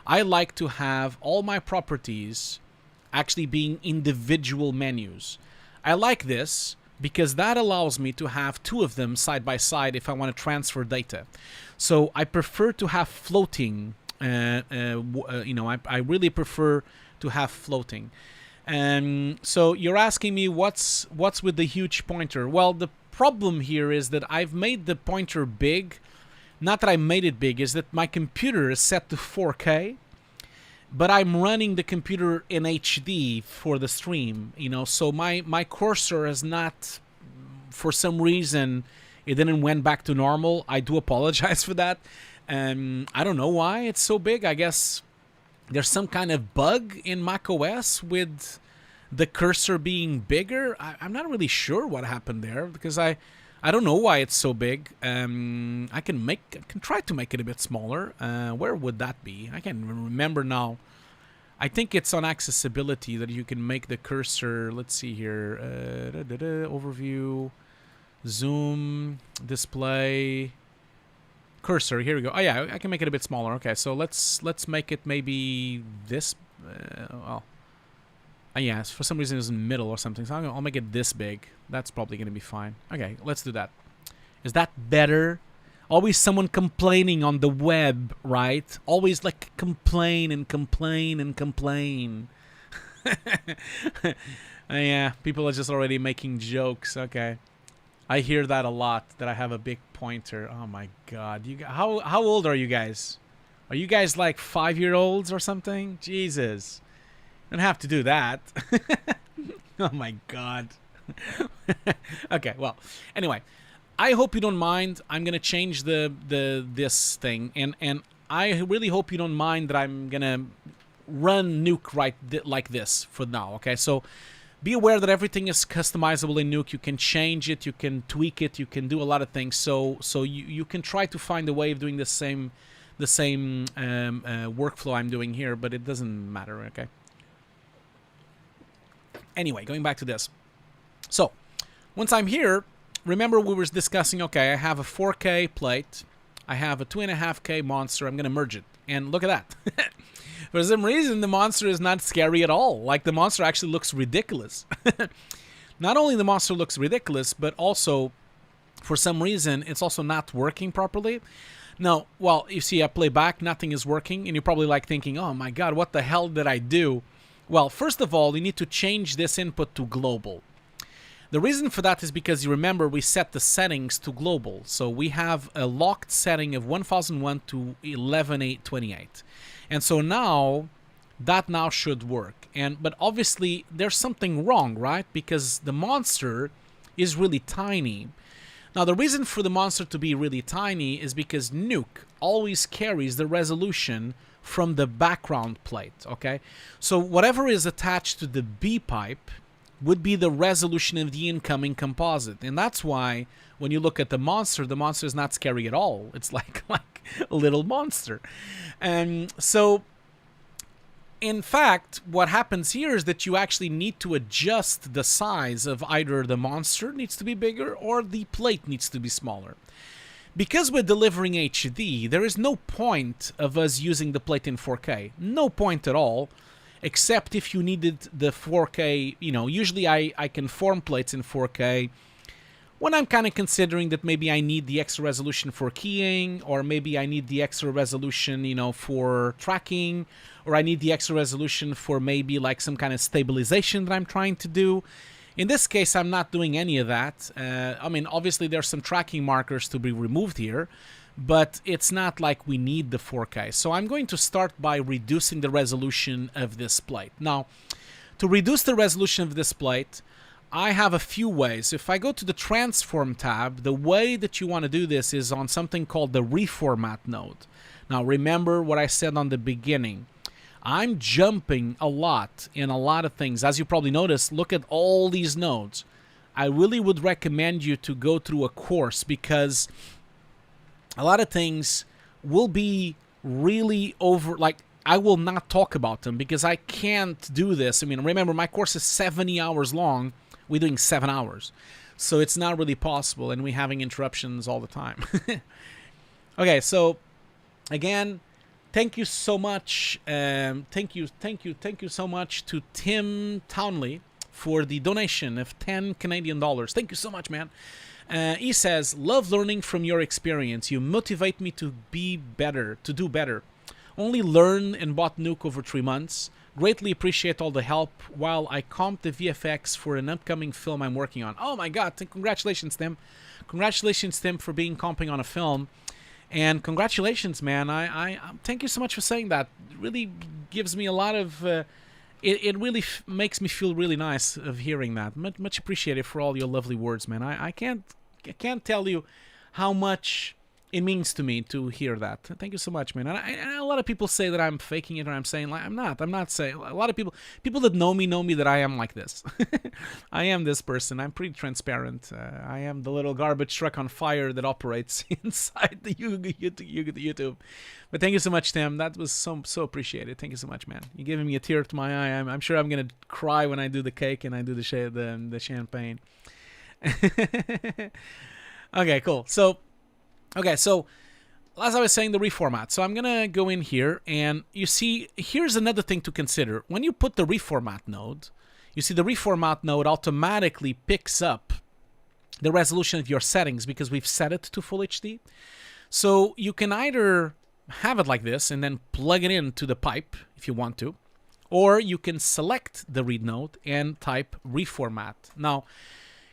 I like to have all my properties actually being individual menus. I like this because that allows me to have two of them side by side if I want to transfer data. So I prefer to have floating. You know, I really prefer to have floating. So you're asking me what's with the huge pointer. Well, the problem here is that I've made the pointer big. Not that I made it big, is that my computer is set to 4K, but I'm running the computer in HD for the stream, you know, so my cursor is not, for some reason, it didn't went back to normal. I do apologize for that. I don't know why it's so big. I guess there's some kind of bug in macOS with the cursor being bigger. I'm not really sure what happened there because I don't know why it's so big. I can try to make it a bit smaller. Where would that be? I can't remember now. I think it's on accessibility that you can make the cursor. Let's see here. Overview, zoom, display, cursor. Here we go. Oh yeah, I can make it a bit smaller. Okay, so let's make it maybe this. Well, yeah, for some reason it's in the middle or something. So I'll make it this big. That's probably going to be fine. Okay, let's do that. Is that better? Always someone complaining on the web, right? Always like complain and complain and complain. Yeah, people are just already making jokes. Okay. I hear that a lot, that I have a big pointer. Oh my god. How old are you guys? Are you guys like 5-year-olds or something? Jesus. Don't have to do that. Oh my god. Okay, well, anyway, I hope you don't mind. I'm gonna change this thing, and I really hope you don't mind that I'm gonna run Nuke like this for now. Okay, so be aware that everything is customizable in Nuke. You can change it, you can tweak it, you can do a lot of things. So you can try to find a way of doing the same workflow I'm doing here, but it doesn't matter. Okay. Anyway, going back to this. So, once I'm here, remember we were discussing, okay, I have a 4K plate, I have a 2.5K monster, I'm going to merge it. And look at that. For some reason, the monster is not scary at all. Like, the monster actually looks ridiculous. Not only the monster looks ridiculous, but also, for some reason, it's also not working properly. Now, well, you see, I play back, nothing is working, and you're probably like thinking, oh my god, what the hell did I do? Well, first of all, you need to change this input to global. The reason for that is because you remember we set the settings to global. So we have a locked setting of 1001 to 11828. And so now, that now should work. But obviously, there's something wrong, right? Because the monster is really tiny. Now, the reason for the monster to be really tiny is because Nuke always carries the resolution from the background plate, okay? So whatever is attached to the B pipe would be the resolution of the incoming composite. And that's why when you look at the monster is not scary at all. It's like a little monster. And so in fact, what happens here is that you actually need to adjust the size of either the monster needs to be bigger or the plate needs to be smaller. Because we're delivering HD, there is no point of us using the plate in 4K. No point at all, except if you needed the 4K, you know, usually I can form plates in 4K when I'm kind of considering that maybe I need the extra resolution for keying, or maybe I need the extra resolution, you know, for tracking, or I need the extra resolution for maybe like some kind of stabilization that I'm trying to do. In this case, I'm not doing any of that. I mean, obviously there's some tracking markers to be removed here, but it's not like we need the 4K. So I'm going to start by reducing the resolution of this plate. Now, to reduce the resolution of this plate, I have a few ways. If I go to the Transform tab, the way that you want to do this is on something called the Reformat node. Now, remember what I said on the beginning. I'm jumping a lot in a lot of things. As you probably noticed, look at all these nodes. I really would recommend you to go through a course, because a lot of things will be really over, like, I will not talk about them because I can't do this. I mean, remember, my course is 70 hours long. We're doing 7 hours. So it's not really possible, and we're having interruptions all the time. Okay, so again, thank you so much. Thank you so much to Tim Townley for the donation of 10 Canadian dollars. Thank you so much, man. He says, love learning from your experience. You motivate me to be better, to do better. Only learned and bought Nuke over 3 months. Greatly appreciate all the help while I comp the VFX for an upcoming film I'm working on. Oh my god, congratulations, Tim. Congratulations, Tim, for being comping on a film. And congratulations, man. I thank you so much for saying that. It really gives me a lot of... it really makes me feel really nice of hearing that. Much appreciated for all your lovely words, man. I can't tell you how much it means to me to hear that. Thank you so much, man. And a lot of people say that I'm faking it, or I'm saying, like, I'm not saying. A lot of people that know me that I am like this. I am this person. I'm pretty transparent. I am the little garbage truck on fire that operates inside the YouTube. But thank you so much, Tim. That was so appreciated. Thank you so much, man. You're giving me a tear to my eye. I'm sure I'm gonna cry when I do the cake and I do the champagne. Okay, cool. Okay, so as I was saying, the reformat. So I'm going to go in here, and you see, here's another thing to consider. When you put the reformat node, you see the reformat node automatically picks up the resolution of your settings because we've set it to Full HD. So you can either have it like this and then plug it into the pipe if you want to, or you can select the read node and type reformat. Now,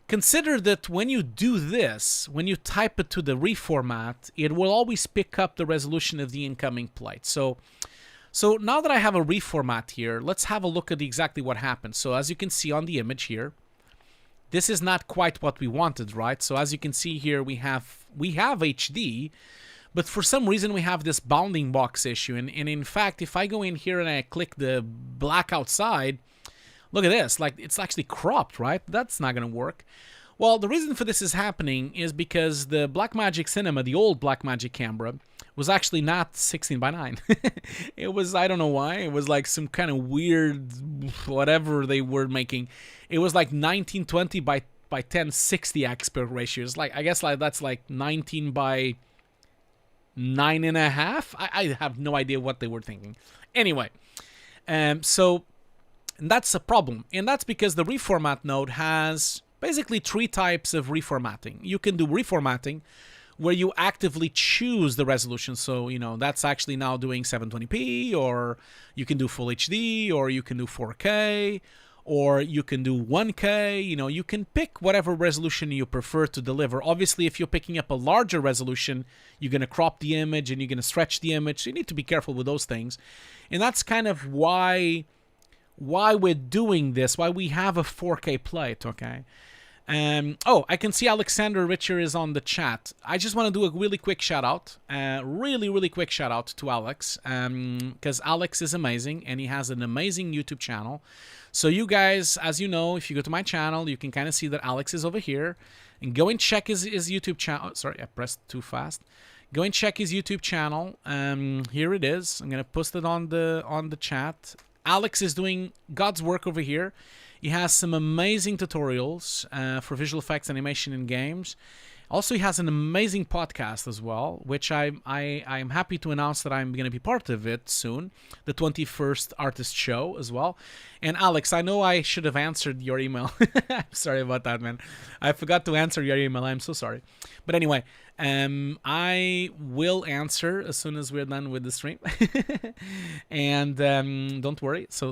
consider that when you do this, when you type it to the reformat, it will always pick up the resolution of the incoming plate. So now that I have a reformat here, let's have a look at exactly what happens. So as you can see on the image here, this is not quite what we wanted, right? So as you can see here, we have HD, but for some reason we have this bounding box issue. And in fact, if I go in here and I click the black outside, look at this, like it's actually cropped, right? That's not going to work. Well, the reason for this is happening is because the Blackmagic Cinema, the old Blackmagic camera, was actually not 16:9. It was, I don't know why, it was like some kind of weird whatever they were making. It was like 1920 by 1060 aspect ratio. It's like, I guess like that's like 19 by 9.5. I have no idea what they were thinking. Anyway, so that's a problem, and that's because the reformat node has basically 3 types of reformatting. You can do reformatting where you actively choose the resolution, so you know that's actually now doing 720p, or you can do Full HD, or you can do 4K, or you can do 1K. You know, you can pick whatever resolution you prefer to deliver. Obviously, if you're picking up a larger resolution, you're going to crop the image and you're going to stretch the image, so you need to be careful with those things. And that's kind of why we're doing this, why we have a 4K plate, okay? Oh, I can see Alexander Richer is on the chat. I just want to do a really quick shout out. Really quick shout out to Alex. Because Alex is amazing and he has an amazing YouTube channel. So you guys, as you know, if you go to my channel, you can kind of see that Alex is over here. And go and check his YouTube channel. Sorry, I pressed too fast. Go and check his YouTube channel. Here it is. I'm going to post it on the chat. Alex is doing God's work over here. He has some amazing tutorials for visual effects, animation, and games. Also, he has an amazing podcast as well, which I'm happy to announce that I'm going to be part of it soon, the 21st Artist Show as well. And Alex, I know I should have answered your email. Sorry about that, man. I forgot to answer your email. I'm so sorry. But anyway, I will answer as soon as we're done with the stream. And don't worry. So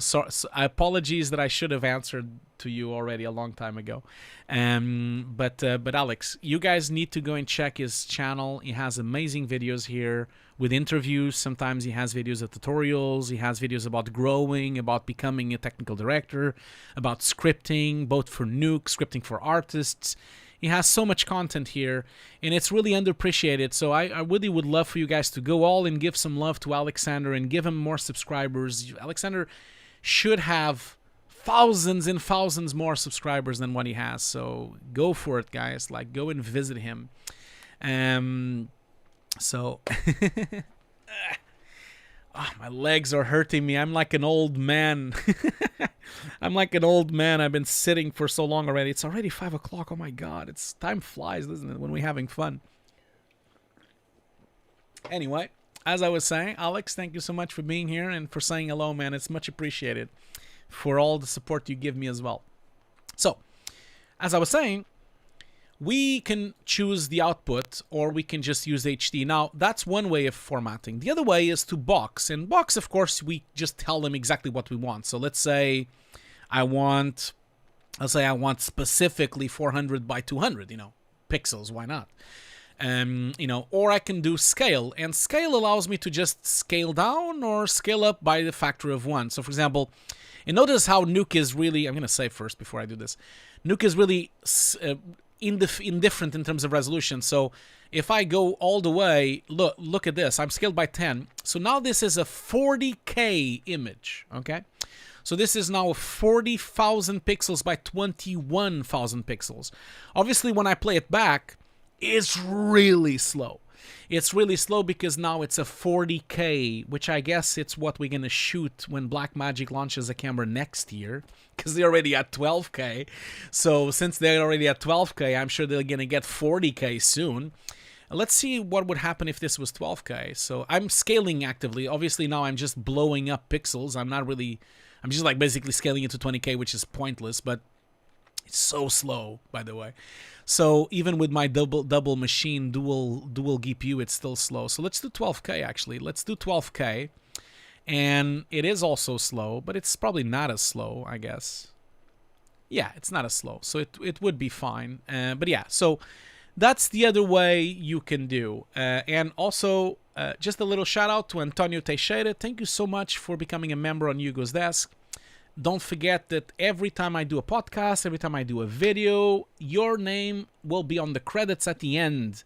apologies that I should have answered to you already a long time ago. But Alex, you guys need to go and check his channel. He has amazing videos here with interviews. Sometimes he has videos of tutorials. He has videos about growing, about becoming a technical director, about scripting, both for Nuke, scripting for artists. He has so much content here, and it's really underappreciated. So I really would love for you guys to go all and give some love to Alexander and give him more subscribers. Alexander should have thousands and thousands more subscribers than what he has. So go for it, guys. Like, go and visit him. So oh, my legs are hurting me. I'm like an old man. I'm like an old man. I've been sitting for so long already. It's already 5 o'clock. Oh my God. Time flies, doesn't it, when we're having fun. Anyway, as I was saying, Alex, thank you so much for being here and for saying hello, man. It's much appreciated for all the support you give me as well. So, as I was saying, we can choose the output or we can just use HD. Now, that's one way of formatting. The other way is to box. In box, of course, we just tell them exactly what we want. So let's say I want specifically 400 by 200, pixels. Why not? Or I can do scale, and scale allows me to just scale down or scale up by the factor of 1. So for example, and notice how Nuke is really, I'm going to say first before I do this, Nuke is really indifferent in terms of resolution. So if I go all the way, look at this, I'm scaled by 10. So now this is a 40K image, okay? So this is now 40,000 pixels by 21,000 pixels. Obviously, when I play it back, it's really slow. It's really slow because now it's a 40K, which I guess it's what we're going to shoot when Blackmagic launches a camera next year, because they're already at 12K. So since they're already at 12K, I'm sure they're going to get 40K soon. Let's see what would happen if this was 12K. So I'm scaling actively. Obviously now I'm just blowing up pixels. I'm just like basically scaling it to 20K, which is pointless, but it's so slow, by the way. So even with my double machine, dual GPU, it's still slow. So let's do 12K actually. Let's do 12K. And it is also slow, but it's probably not as slow, I guess. Yeah, it's not as slow. So it would be fine. But yeah, so that's the other way you can do. And also, just a little shout out to Antonio Teixeira. Thank you so much for becoming a member on Hugo's Desk. Don't forget that every time I do a podcast, every time I do a video, your name will be on the credits at the end.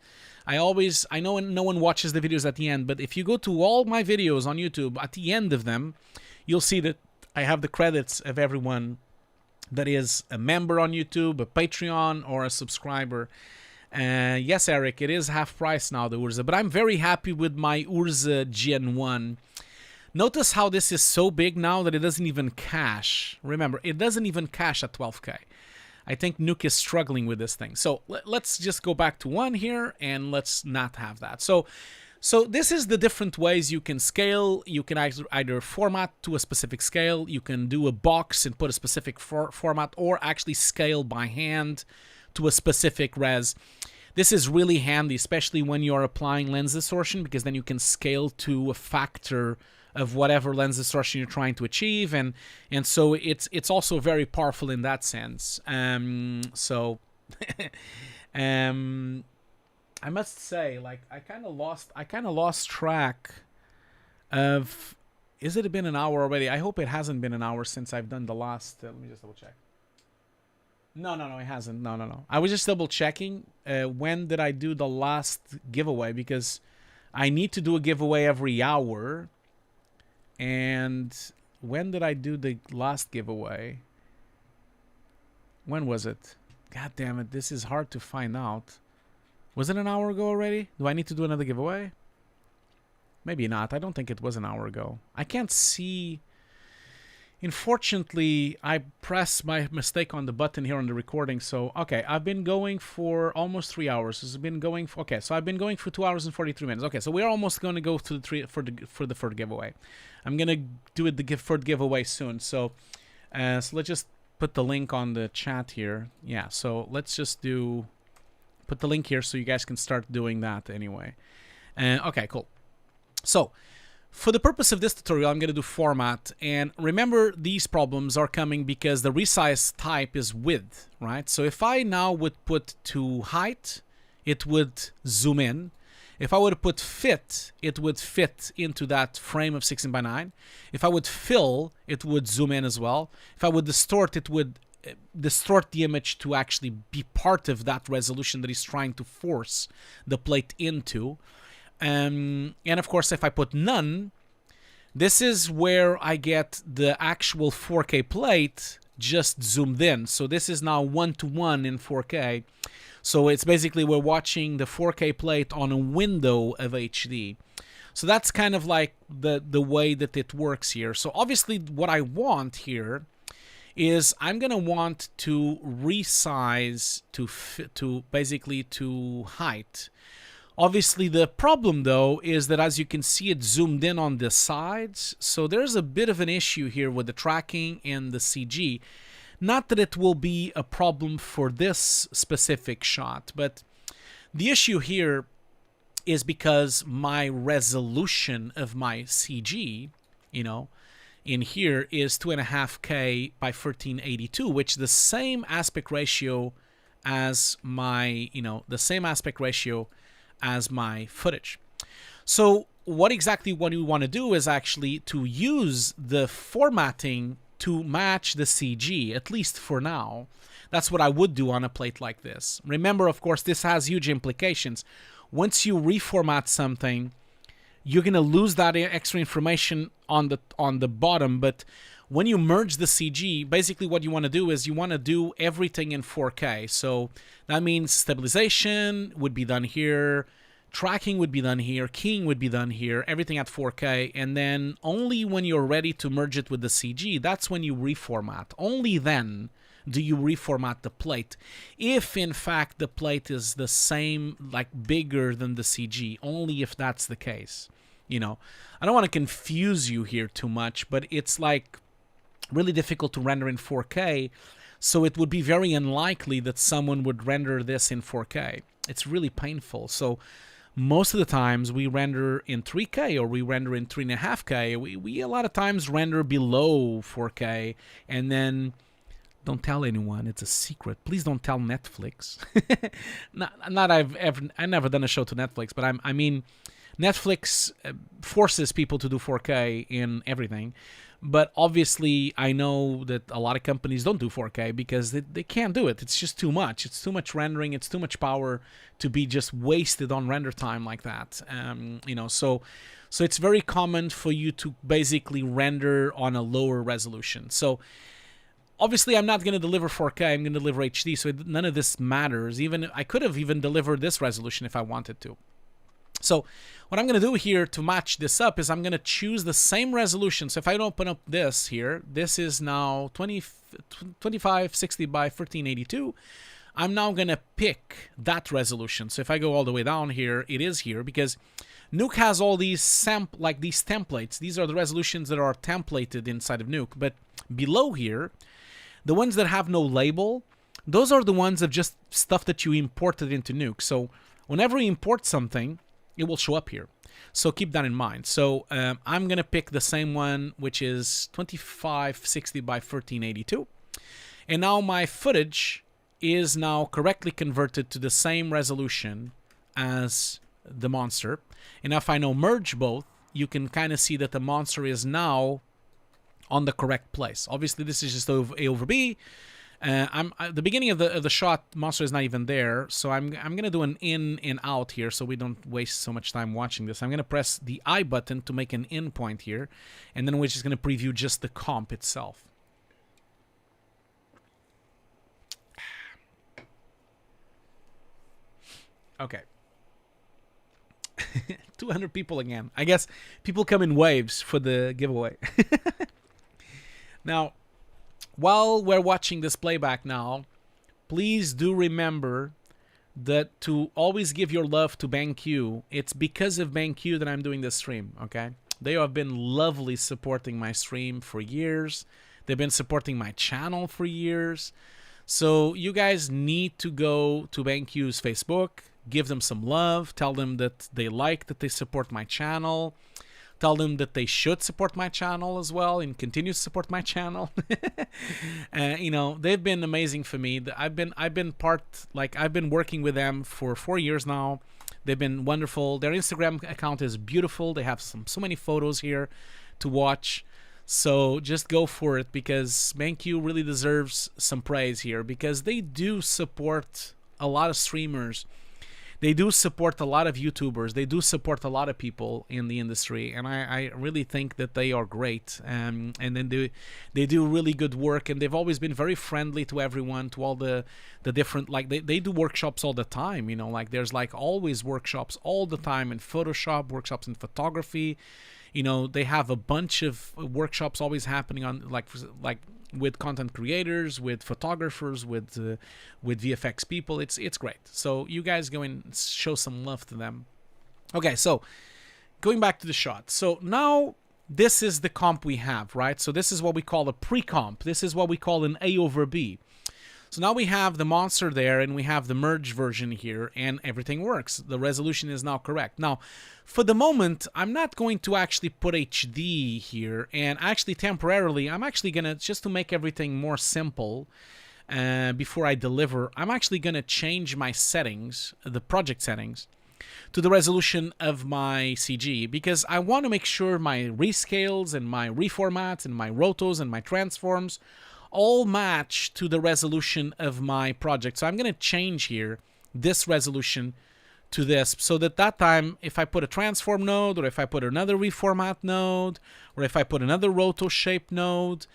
I know no one watches the videos at the end, but if you go to all my videos on YouTube, at the end of them, you'll see that I have the credits of everyone that is a member on YouTube, a Patreon, or a subscriber. Yes, Eric, it is half price now, the Urza, but I'm very happy with my Urza Gen 1. Notice how this is so big now that it doesn't even cache. Remember, it doesn't even cache at 12K. I think Nuke is struggling with this thing. So let's just go back to 1 here, and let's not have that. So this is the different ways you can scale. You can either format to a specific scale. You can do a box and put a specific format, or actually scale by hand to a specific res. This is really handy, especially when you're applying lens distortion, because then you can scale to a factor of whatever lens distortion you're trying to achieve, and so it's also very powerful in that sense. I must say, like, I kind of lost track of. Is it been an hour already? I hope it hasn't been an hour since I've done the last. Let me just double check. No, it hasn't. No. I was just double checking. When did I do the last giveaway? Because I need to do a giveaway every hour. And when did I do the last giveaway? When was it? God damn it, this is hard to find out. Was it an hour ago already? Do I need to do another giveaway? Maybe not. I don't think it was an hour ago. I can't see. Unfortunately, I pressed my mistake on the button here on the recording. So, okay, I've been going for almost 3 hours. It's been going for, okay, so I've been going for 2 hours and 43 minutes. Okay, so we're almost going to go to the third giveaway. I'm going to do it the third giveaway soon. So let's just put the link on the chat here. Yeah, so let's just put the link here so you guys can start doing that anyway. Okay, cool. So, for the purpose of this tutorial, I'm going to do format. And remember, these problems are coming because the resize type is width, right? So if I now would put to height, it would zoom in. If I would put fit, it would fit into that frame of 16 by 9. If I would fill, it would zoom in as well. If I would distort, it would distort the image to actually be part of that resolution that is trying to force the plate into. And of course, if I put none, this is where I get the actual 4K plate just zoomed in. So this is now 1:1 in 4K. So it's basically we're watching the 4K plate on a window of HD. So that's kind of like the way that it works here. So obviously what I want here is I'm going to want to resize to basically to height. Obviously, the problem, though, is that as you can see, it zoomed in on the sides. So there's a bit of an issue here with the tracking and the CG. Not that it will be a problem for this specific shot, but the issue here is because my resolution of my CG, you know, in here is 2.5K by 1382, which is the same aspect ratio as my, the same aspect ratio as my footage. So what we want to do is actually to use the formatting to match the CG, at least for now. That's what I would do on a plate like this. Remember, of course, this has huge implications. Once you reformat something, you're going to lose that extra information on the bottom, but when you merge the CG, basically what you want to do is you want to do everything in 4K. So that means stabilization would be done here, tracking would be done here, keying would be done here, everything at 4K. And then only when you're ready to merge it with the CG, that's when you reformat. Only then do you reformat the plate. If in fact the plate is the same, like bigger than the CG, only if that's the case. I don't want to confuse you here too much, but it's like really difficult to render in 4K, so it would be very unlikely that someone would render this in 4K. It's really painful. So most of the times we render in 3K or we render in 3.5K. We a lot of times render below 4K, and then don't tell anyone. It's a secret. Please don't tell Netflix. I've never done a show to Netflix, but I mean Netflix forces people to do 4K in everything. But obviously, I know that a lot of companies don't do 4K because they can't do it. It's just too much. It's too much rendering. It's too much power to be just wasted on render time like that. So it's very common for you to basically render on a lower resolution. So obviously, I'm not going to deliver 4K. I'm going to deliver HD. So none of this matters. I could have even delivered this resolution if I wanted to. So what I'm going to do here to match this up is I'm going to choose the same resolution. So if I open up this here, this is now 2560 by 1382. I'm now going to pick that resolution. So if I go all the way down here, it is here because Nuke has all these these templates. These are the resolutions that are templated inside of Nuke. But below here, the ones that have no label, those are the ones of just stuff that you imported into Nuke. So whenever you import something, it will show up here. So keep that in mind. So I'm going to pick the same one, which is 2560 by 1382. And now my footage is now correctly converted to the same resolution as the monster. And if I now merge both, you can kind of see that the monster is now on the correct place. Obviously, this is just A over B. The beginning of the shot monster is not even there, so I'm gonna do an in and out here, so we don't waste so much time watching this. I'm gonna press the I button to make an in point here, and then we're just gonna preview just the comp itself. Okay. 200 people again. I guess people come in waves for the giveaway. Now, while we're watching this playback now, please do remember that to always give your love to BenQ. It's because of BenQ that I'm doing this stream, okay? They have been lovely supporting my stream for years. They've been supporting my channel for years. So you guys need to go to BenQ's Facebook, give them some love, tell them that they like that they support my channel. Tell them that they should support my channel as well and continue to support my channel. You know, they've been amazing for me. I've been working with them for 4 years now. They've been wonderful. Their Instagram account is beautiful. They have so many photos here to watch. So just go for it, because BenQ really deserves some praise here, because they do support a lot of streamers. They do support a lot of YouTubers. They do support a lot of people in the industry, and I really think that they are great. And then they do really good work, and they've always been very friendly to everyone, to all the different, like they do workshops all the time. You know, like there's like always workshops all the time in Photoshop, workshops in photography. You know, they have a bunch of workshops always happening on like with content creators, with photographers, with VFX people. It's great. So you guys go and show some love to them. Okay, so going back to the shot. So now this is the comp we have, right? So this is what we call a pre-comp. This is what we call an A over B. So now we have the monster there, and we have the merge version here, and everything works. The resolution is now correct. Now, for the moment, I'm not going to actually put HD here, and actually temporarily, I'm actually going to, just to make everything more simple, before I deliver, I'm actually going to change my settings, the project settings, to the resolution of my CG, because I want to make sure my rescales and my reformats and my rotos and my transforms all match to the resolution of my project. So I'm going to change here this resolution to this, so that time, if I put a transform node, or if I put another reformat node, or if I put another roto shape node,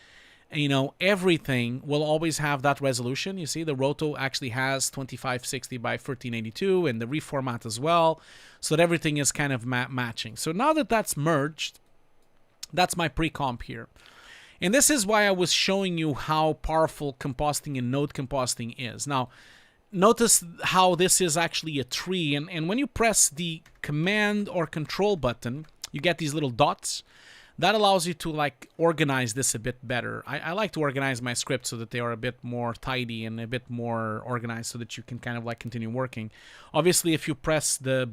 you know, everything will always have that resolution. You see, the roto actually has 2560 by 1382, and the reformat as well, so that everything is kind of matching. So now that that's merged, that's my pre-comp here. And this is why I was showing you how powerful compositing and node compositing is. Now, notice how this is actually a tree, and when you press the command or control button, you get these little dots. That allows you to like organize this a bit better. I like to organize my scripts so that they are a bit more tidy and a bit more organized, so that you can kind of like continue working. Obviously, if you press the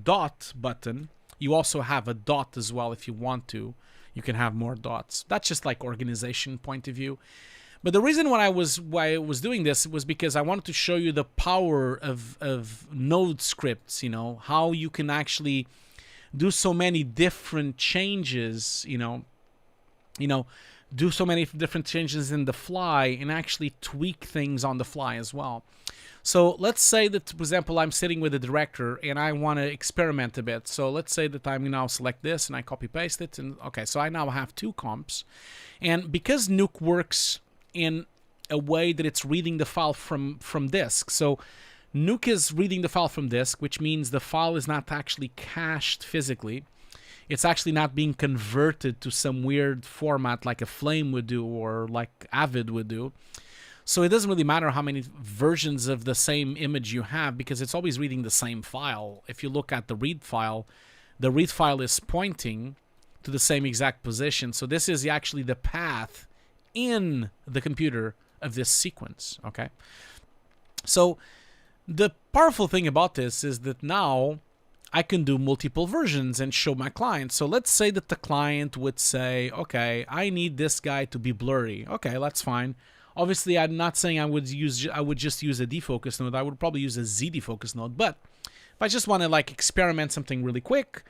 dot button, you also have a dot as well if you want to. You can have more dots. That's just like organization point of view. But the reason why I was doing this was because I wanted to show you the power of node scripts, you know, how you can actually do so many different changes, you know, do so many different changes in the fly, and actually tweak things on the fly as well. So let's say that, for example, I'm sitting with a director and I want to experiment a bit. So let's say that I'm now select this and I copy paste it, and okay, so I now have two comps. And because Nuke works in a way that it's reading the file from disk, so Nuke is reading the file from disk, which means the file is not actually cached physically. It's actually not being converted to some weird format like a Flame would do, or like Avid would do. So it doesn't really matter how many versions of the same image you have, because it's always reading the same file. If you look at the read file is pointing to the same exact position. So this is actually the path in the computer of this sequence, okay? So the powerful thing about this is that now I can do multiple versions and show my client. So let's say that the client would say, okay, I need this guy to be blurry. Okay, that's fine. Obviously, I'm not saying I would just use a defocus node. I would probably use a Z defocus node, but If I just want to like experiment something really quick,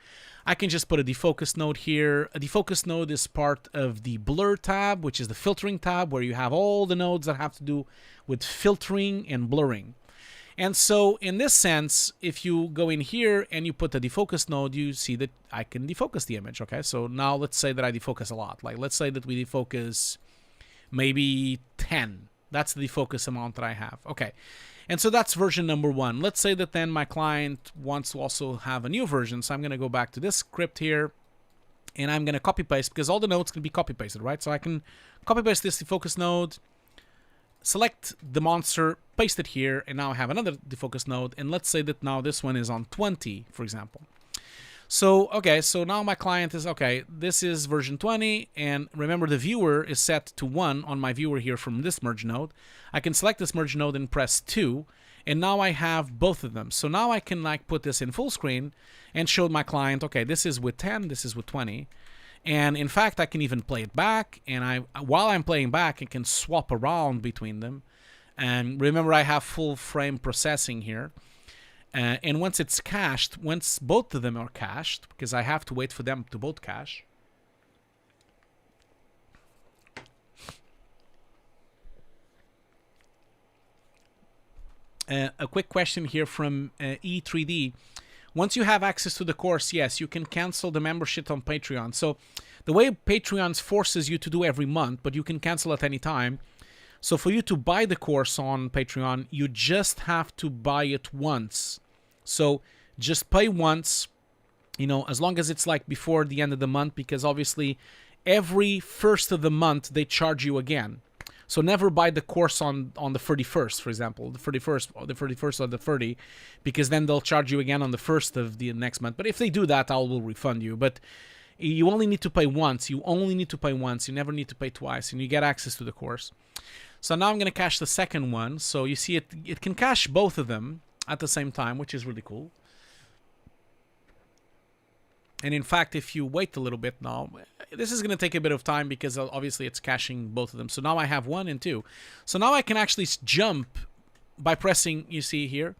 I can just put a defocus node here. A defocus node is part of the blur tab, which is the filtering tab, where you have all the nodes that have to do with filtering and blurring. And so in this sense, if you go in here and you put the defocus node, you see that I can defocus the image. Okay, so now let's say that I defocus a lot. Like let's say that we defocus maybe 10. That's the defocus amount that I have. Okay. And so that's version number 1. Let's say that then my client wants to also have a new version. So I'm going to go back to this script here and I'm going to copy paste because all the nodes can be copy pasted, right? So I can copy paste this defocus node, select the monster, paste it here, and now I have another defocus node. And let's say that now this one is on 20, for example. So, okay, so now my client is, okay, this is version 20, and remember the viewer is set to 1 on my viewer here from this merge node. I can select this merge node and press 2, and now I have both of them. So now I can like put this in full screen and show my client, okay, this is with 10, this is with 20. And in fact, I can even play it back, and while I'm playing back, I can swap around between them. And remember, I have full frame processing here. And once it's cached, once both of them are cached, because I have to wait for them to both cache. A quick question here from E3D. Once you have access to the course, yes, you can cancel the membership on Patreon. So the way Patreon forces you to do every month, but you can cancel at any time. So for you to buy the course on Patreon, you just have to buy it once. So just pay once, you know, as long as it's like before the end of the month, because obviously every first of the month they charge you again. So never buy the course on the 31st, for example, the 31st or the 31st or the 30, because then they'll charge you again on the 1st of the next month. But if they do that, I will refund you. But you only need to pay once. You only need to pay once. You never need to pay twice, and you get access to the course. So now I'm going to cache the second one. So you see it can cache both of them at the same time, which is really cool. And in fact, if you wait a little bit now, this is going to take a bit of time because obviously it's caching both of them. So now I have 1 and 2. So now I can actually jump by pressing, you see here,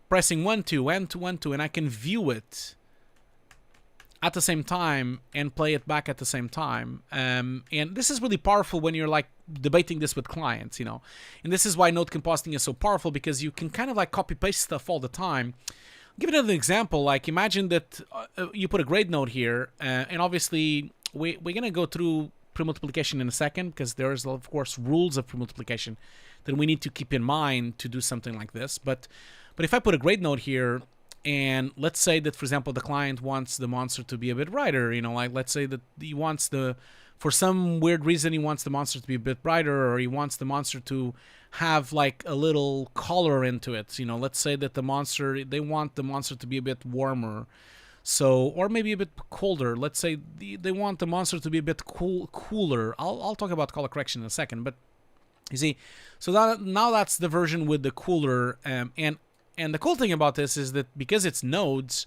pressing 1, 2, and 2, 1, 2, and I can view it at the same time and play it back at the same time. And this is really powerful when you're like debating this with clients, you know. And this is why node compositing is so powerful, because you can kind of like copy paste stuff all the time. I'll give another example. Like imagine that you put a grade node here, and obviously we're going to go through premultiplication in a second, because there's of course rules of premultiplication that we need to keep in mind to do something like this. But if I put a grade node here, and let's say that, for example, the client wants the monster to be a bit brighter, you know, like let's say that he wants for some weird reason, he wants the monster to be a bit brighter, or he wants the monster to have like a little color into it. You know, let's say that they want the monster to be a bit warmer. So, or maybe a bit colder. Let's say they want the monster to be a bit cooler. I'll talk about color correction in a second, but you see, so now that's the version with the cooler, and the cool thing about this is that because it's nodes,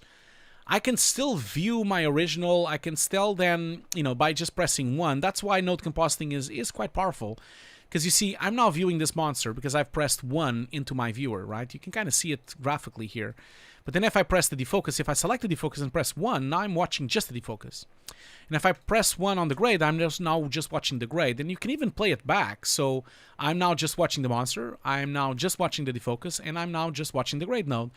I can still view my original. I can still then, you know, by just pressing 1. That's why node compositing is quite powerful. Because you see, I'm now viewing this monster because I've pressed 1 into my viewer, right? You can kind of see it graphically here. But then if I press the defocus, if I select the defocus and press 1, now I'm watching just the defocus. And if I press 1 on the grade, I'm now just watching the grade. And you can even play it back. So I'm now just watching the monster, I'm now just watching the defocus, and I'm now just watching the grade node.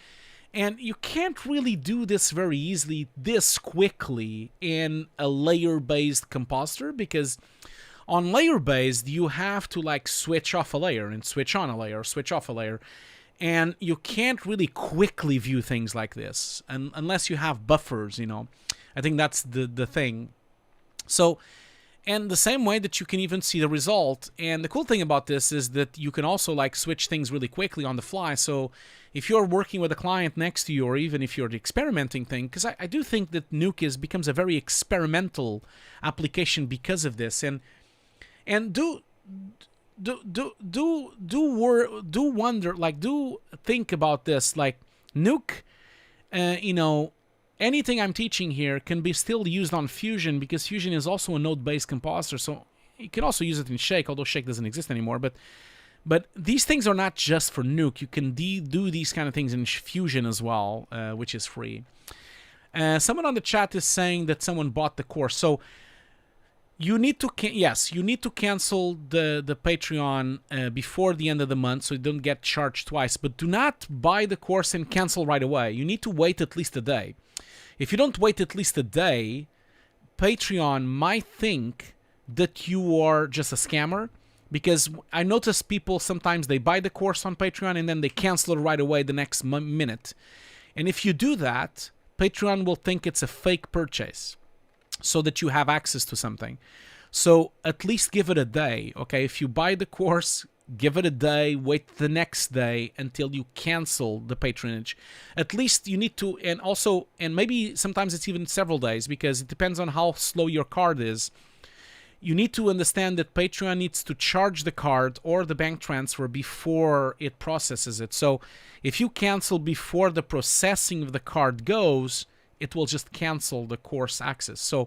And you can't really do this very easily, this quickly, in a layer-based compositor, because on layer-based, you have to like switch off a layer and switch on a layer, switch off a layer. And you can't really quickly view things like this unless you have buffers, you know. I think that's the thing. So, and the same way that you can even see the result. And the cool thing about this is that you can also like switch things really quickly on the fly. So if you're working with a client next to you, or even if you're the experimenting thing, because I do think that Nuke becomes a very experimental application because of this. And do wonder, like, do think about this, like Nuke, you know, anything I'm teaching here can be still used on Fusion, because Fusion is also a node-based compositor. So you can also use it in Shake, although Shake doesn't exist anymore. But But these things are not just for Nuke. You can do these kind of things in Fusion as well, which is free. Someone on the chat is saying that someone bought the course. So you need to you need to cancel the Patreon before the end of the month so you don't get charged twice. But do not buy the course and cancel right away. You need to wait at least a day. If you don't wait at least a day, Patreon might think that you are just a scammer. Because I notice people sometimes they buy the course on Patreon and then they cancel it right away the next minute. And if you do that, Patreon will think it's a fake purchase so that you have access to something. So at least give it a day, okay? If you buy the course, give it a day, wait the next day until you cancel the patronage. At least you need to, and maybe sometimes it's even several days because it depends on how slow your card is. You need to understand that Patreon needs to charge the card or the bank transfer before it processes it. So if you cancel before the processing of the card goes, it will just cancel the course access. So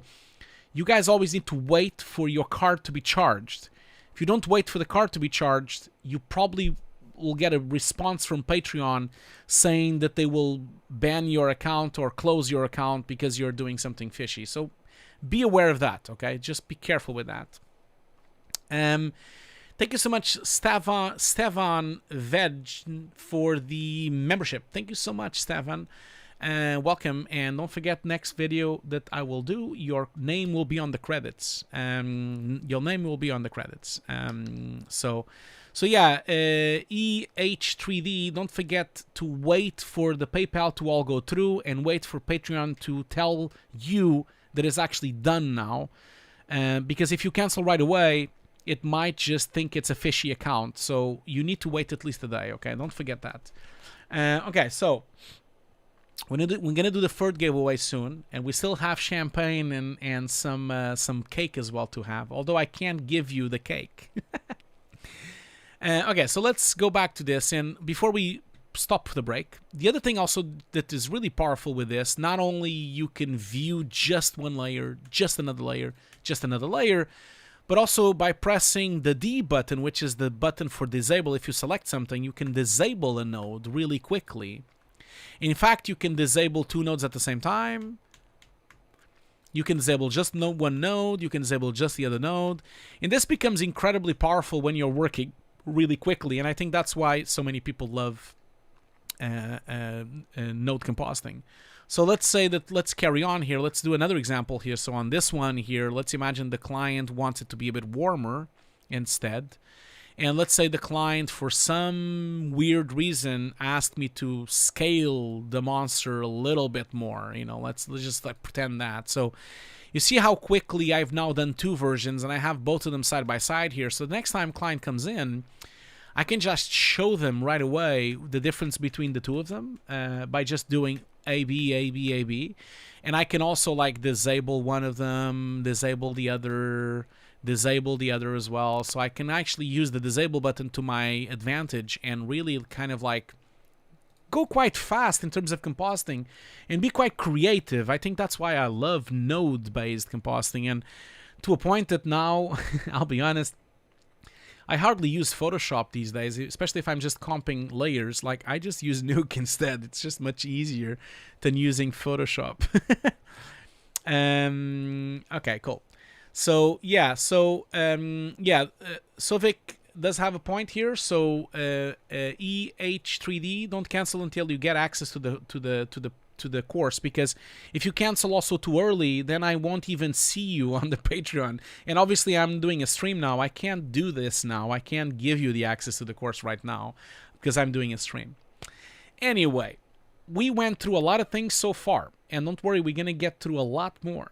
you guys always need to wait for your card to be charged. If you don't wait for the card to be charged, you probably will get a response from Patreon saying that they will ban your account or close your account because you're doing something fishy. So be aware of that, okay? Just be careful with that. Thank you so much, Stevan Veg, for the membership. Thank you so much, Stevan. Welcome, and don't forget, next video that I will do, your name will be on the credits. Your name will be on the credits. So yeah, EH3D, don't forget to wait for the PayPal to all go through and wait for Patreon to tell you that is actually done now, because if you cancel right away, it might just think it's a fishy account. So you need to wait at least a day. Okay, don't forget that. Okay, so we're gonna do the third giveaway soon, and we still have champagne and some cake as well to have. Although I can't give you the cake. Okay, so let's go back to this, and before we stop the break, the other thing also that is really powerful with this, not only you can view just one layer, just another layer, just another layer, but also by pressing the D button, which is the button for disable. If you select something, you can disable a node really quickly. In fact, you can disable 2 nodes at the same time. You can disable just one node, you can disable just the other node, and this becomes incredibly powerful when you're working really quickly, and I think that's why so many people love node compositing. So let's carry on here. Let's do another example here. So on this one here, let's imagine the client wants it to be a bit warmer instead. And let's say the client, for some weird reason, asked me to scale the monster a little bit more. You know, let's just like pretend that. So you see how quickly I've now done 2 versions, and I have both of them side by side here. So the next time client comes in, I can just show them right away the difference between the 2 of them by just doing AB, AB, AB. And I can also like disable one of them, disable the other as well. So I can actually use the disable button to my advantage and really kind of like go quite fast in terms of compositing and be quite creative. I think that's why I love node-based compositing, and to a point that now, I'll be honest, I hardly use Photoshop these days, especially if I'm just comping layers. Like, I just use Nuke instead. It's just much easier than using Photoshop. Okay, cool. So, yeah, Sovik does have a point here. So, EH3D, don't cancel until you get access to the course, because if you cancel also too early, then I won't even see you on the Patreon. And obviously I'm doing a stream now. I can't do this now. I can't give you the access to the course right now because I'm doing a stream. Anyway, we went through a lot of things so far, and don't worry, we're gonna get through a lot more.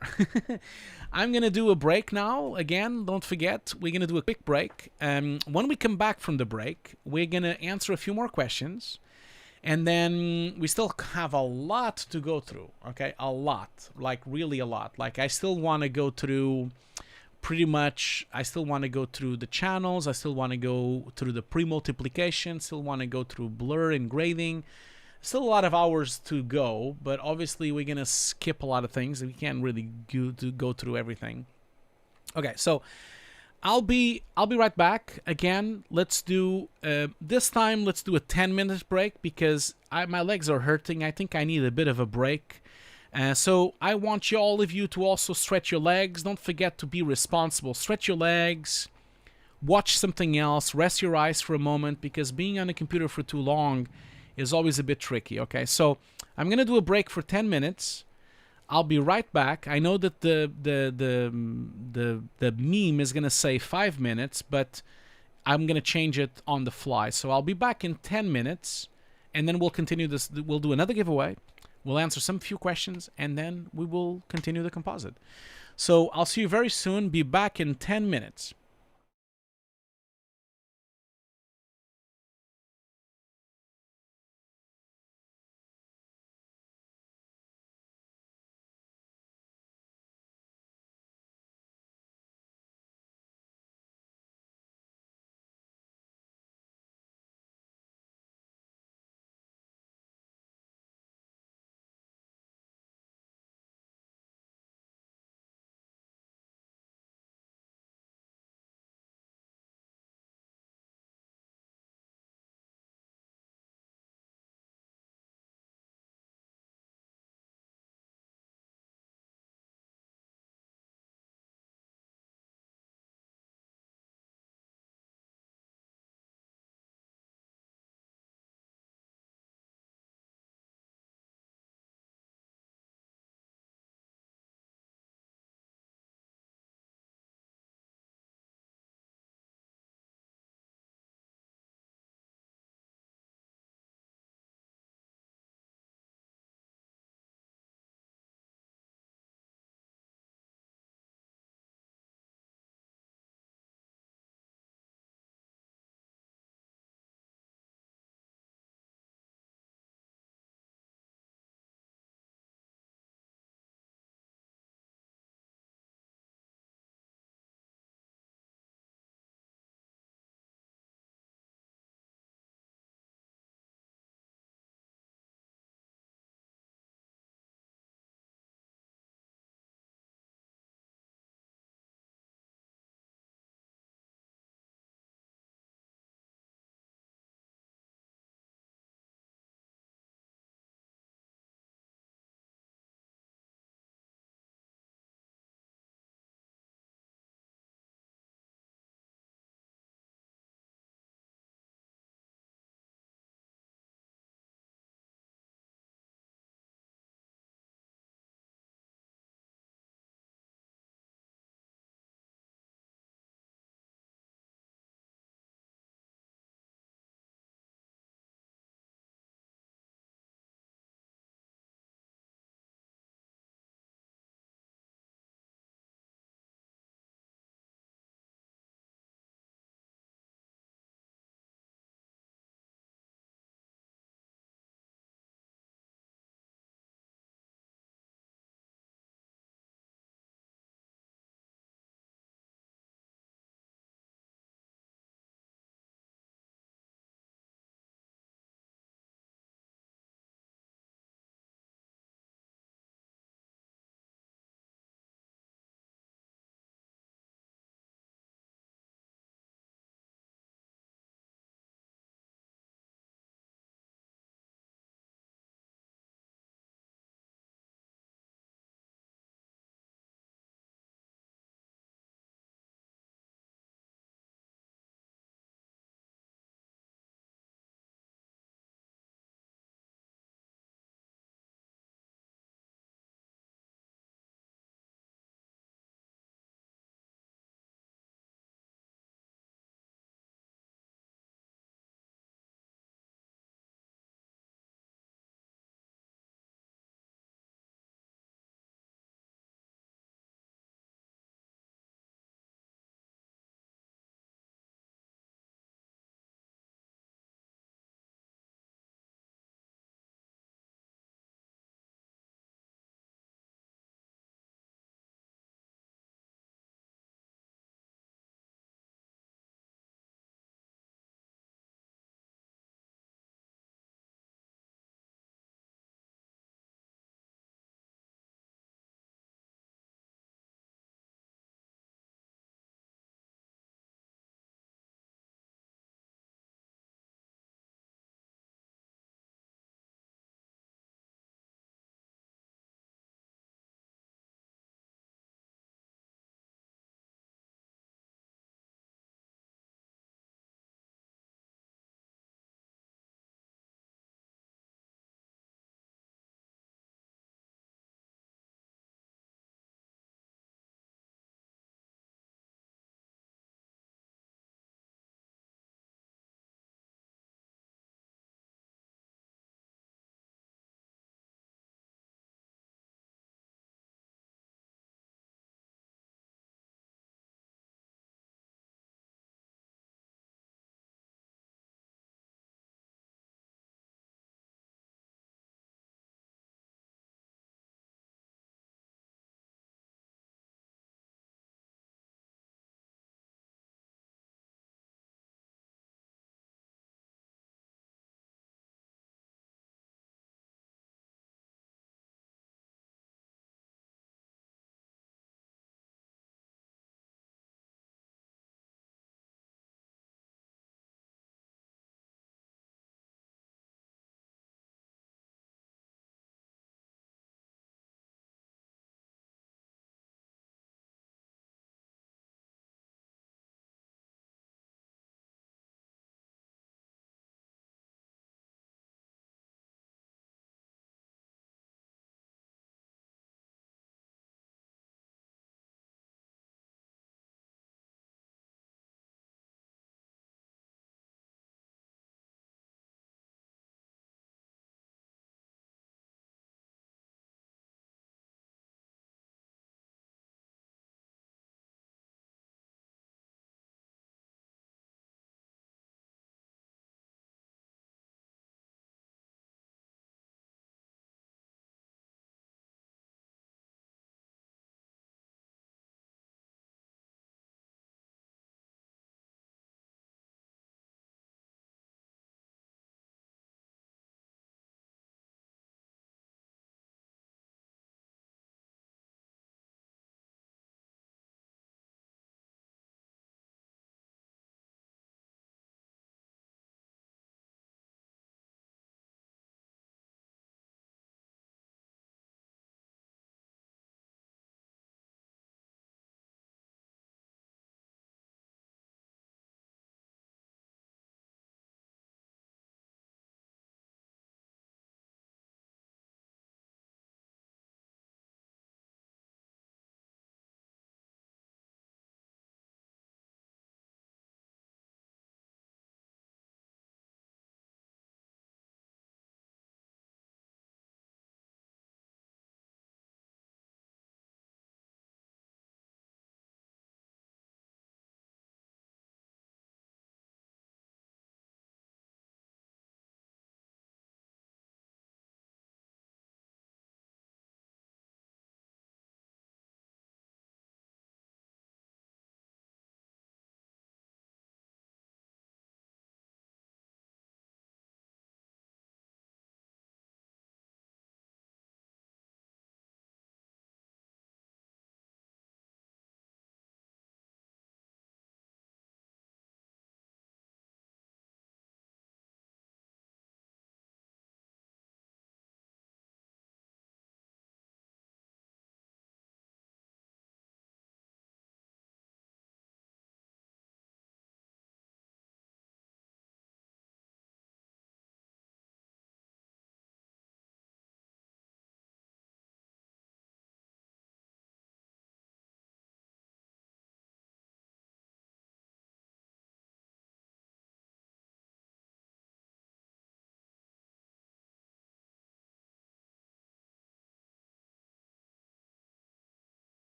I'm gonna do a break now. Again, don't forget, we're gonna do a quick break. When we come back from the break, we're gonna answer a few more questions. And then we still have a lot to go through, okay? A lot, like really a lot. Like, I still want to go through I still want to go through the channels. I still want to go through the pre-multiplication. Still want to go through blur and grading. Still a lot of hours to go, but obviously we're going to skip a lot of things. We can't really go through everything. Okay, so I'll be right back. Again, let's do this time. Let's do a 10-minute break because my legs are hurting. I think I need a bit of a break. So I want all of you to also stretch your legs. Don't forget to be responsible. Stretch your legs. Watch something else. Rest your eyes for a moment because being on a computer for too long is always a bit tricky. Okay, so I'm gonna do a break for 10 minutes. I'll be right back. I know that the meme is gonna say 5 minutes, but I'm gonna change it on the fly. So I'll be back in 10 minutes, and then we'll continue this. We'll do another giveaway. We'll answer some few questions, and then we will continue the composite. So I'll see you very soon. Be back in 10 minutes.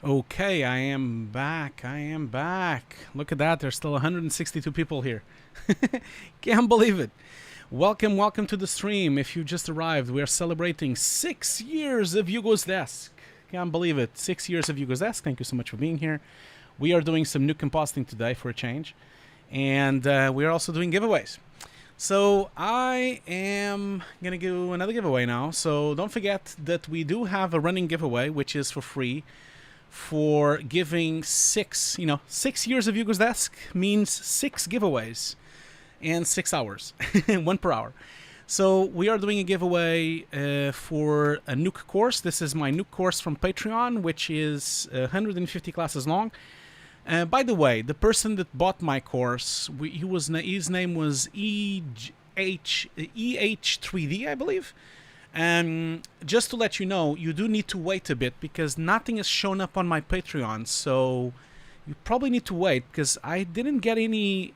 Okay, I am back. I am back. Look at that. There's still 162 people here. Can't believe it. Welcome, welcome to the stream. If you just arrived, we are celebrating 6 years of Hugo's Desk. Can't believe it. 6 years of Hugo's Desk. Thank you so much for being here. We are doing some Nuke compositing today for a change. And we are also doing giveaways. So I am going to do another giveaway now. So don't forget that we do have a running giveaway, which is for free. For giving 6 years of Hugo's Desk means 6 giveaways and 6 hours, 1 per hour. So we are doing a giveaway for a Nuke course. This is my Nuke course from Patreon, which is 150 classes long. By the way, the person that bought my course, his name was EH3D, I believe. Just to let you know, you do need to wait a bit because nothing has shown up on my Patreon. So you probably need to wait because I didn't get any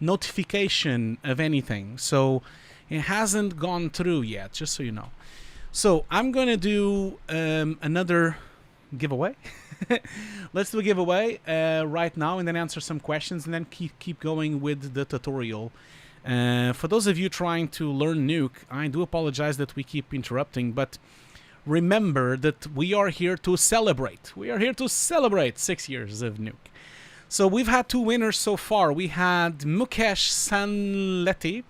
notification of anything. So it hasn't gone through yet, just so you know. So I'm going to do another giveaway. Let's do a giveaway right now and then answer some questions and then keep going with the tutorial. For those of you trying to learn Nuke, I do apologize that we keep interrupting, but remember that we are here to celebrate. We are here to celebrate 6 years of Nuke. So we've had 2 winners so far. We had Mukesh Sam Letty,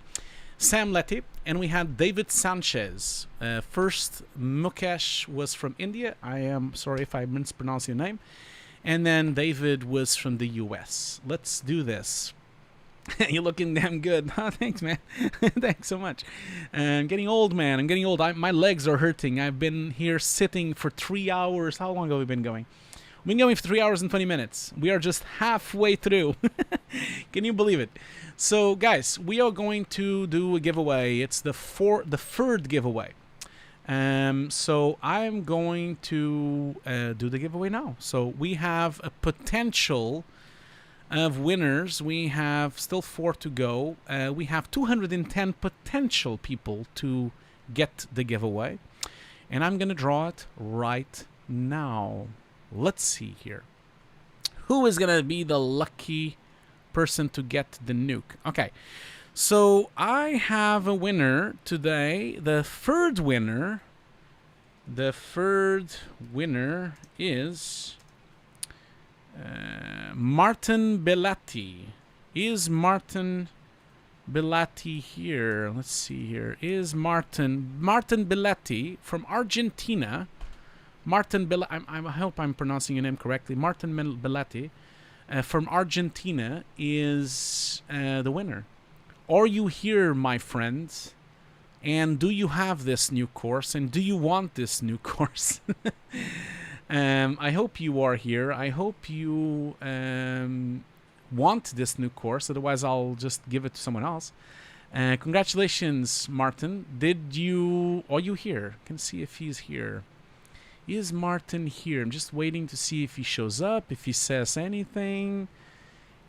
and we had David Sanchez. First, Mukesh was from India. I am sorry if I mispronounced your name. And then David was from the US. Let's do this. You're looking damn good. Oh, thanks, man. Thanks so much. I'm getting old, man. I'm getting old. My legs are hurting. I've been here sitting for 3 hours. How long have we been going? We've been going for 3 hours and 20 minutes. We are just halfway through. Can you believe it? So, guys, we are going to do a giveaway. It's the third giveaway. So I'm going to do the giveaway now. So we have a potential of winners. We have still 4 to go. We have 210 potential people to get the giveaway. And I'm going to draw it right now. Let's see here. Who is going to be the lucky person to get the Nuke? Okay. So I have a winner today. The third winner is Martin Belatti. Is Martin Belatti here? Let's see here. Is Martin Belatti from Argentina? I hope I'm pronouncing your name correctly. Martin Belatti from Argentina is the winner. Are you here, my friends? And do you have this new course? And do you want this new course? I hope you are here. I hope you want this new course. Otherwise, I'll just give it to someone else. Congratulations, Martin. Are you here? I can see if he's here. Is Martin here? I'm just waiting to see if he shows up, if he says anything,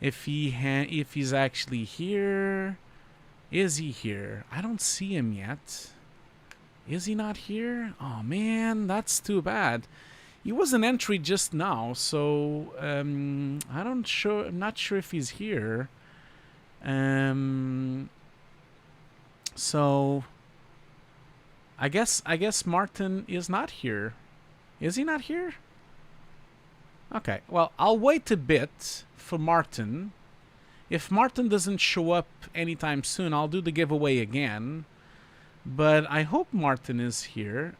if he's actually here. Is he here? I don't see him yet. Is he not here? Oh man, that's too bad. He was an entry just now, so I'm not sure if he's here. So I guess Martin is not here. Is he not here? Okay, well, I'll wait a bit for Martin. If Martin doesn't show up anytime soon, I'll do the giveaway again. But I hope Martin is here.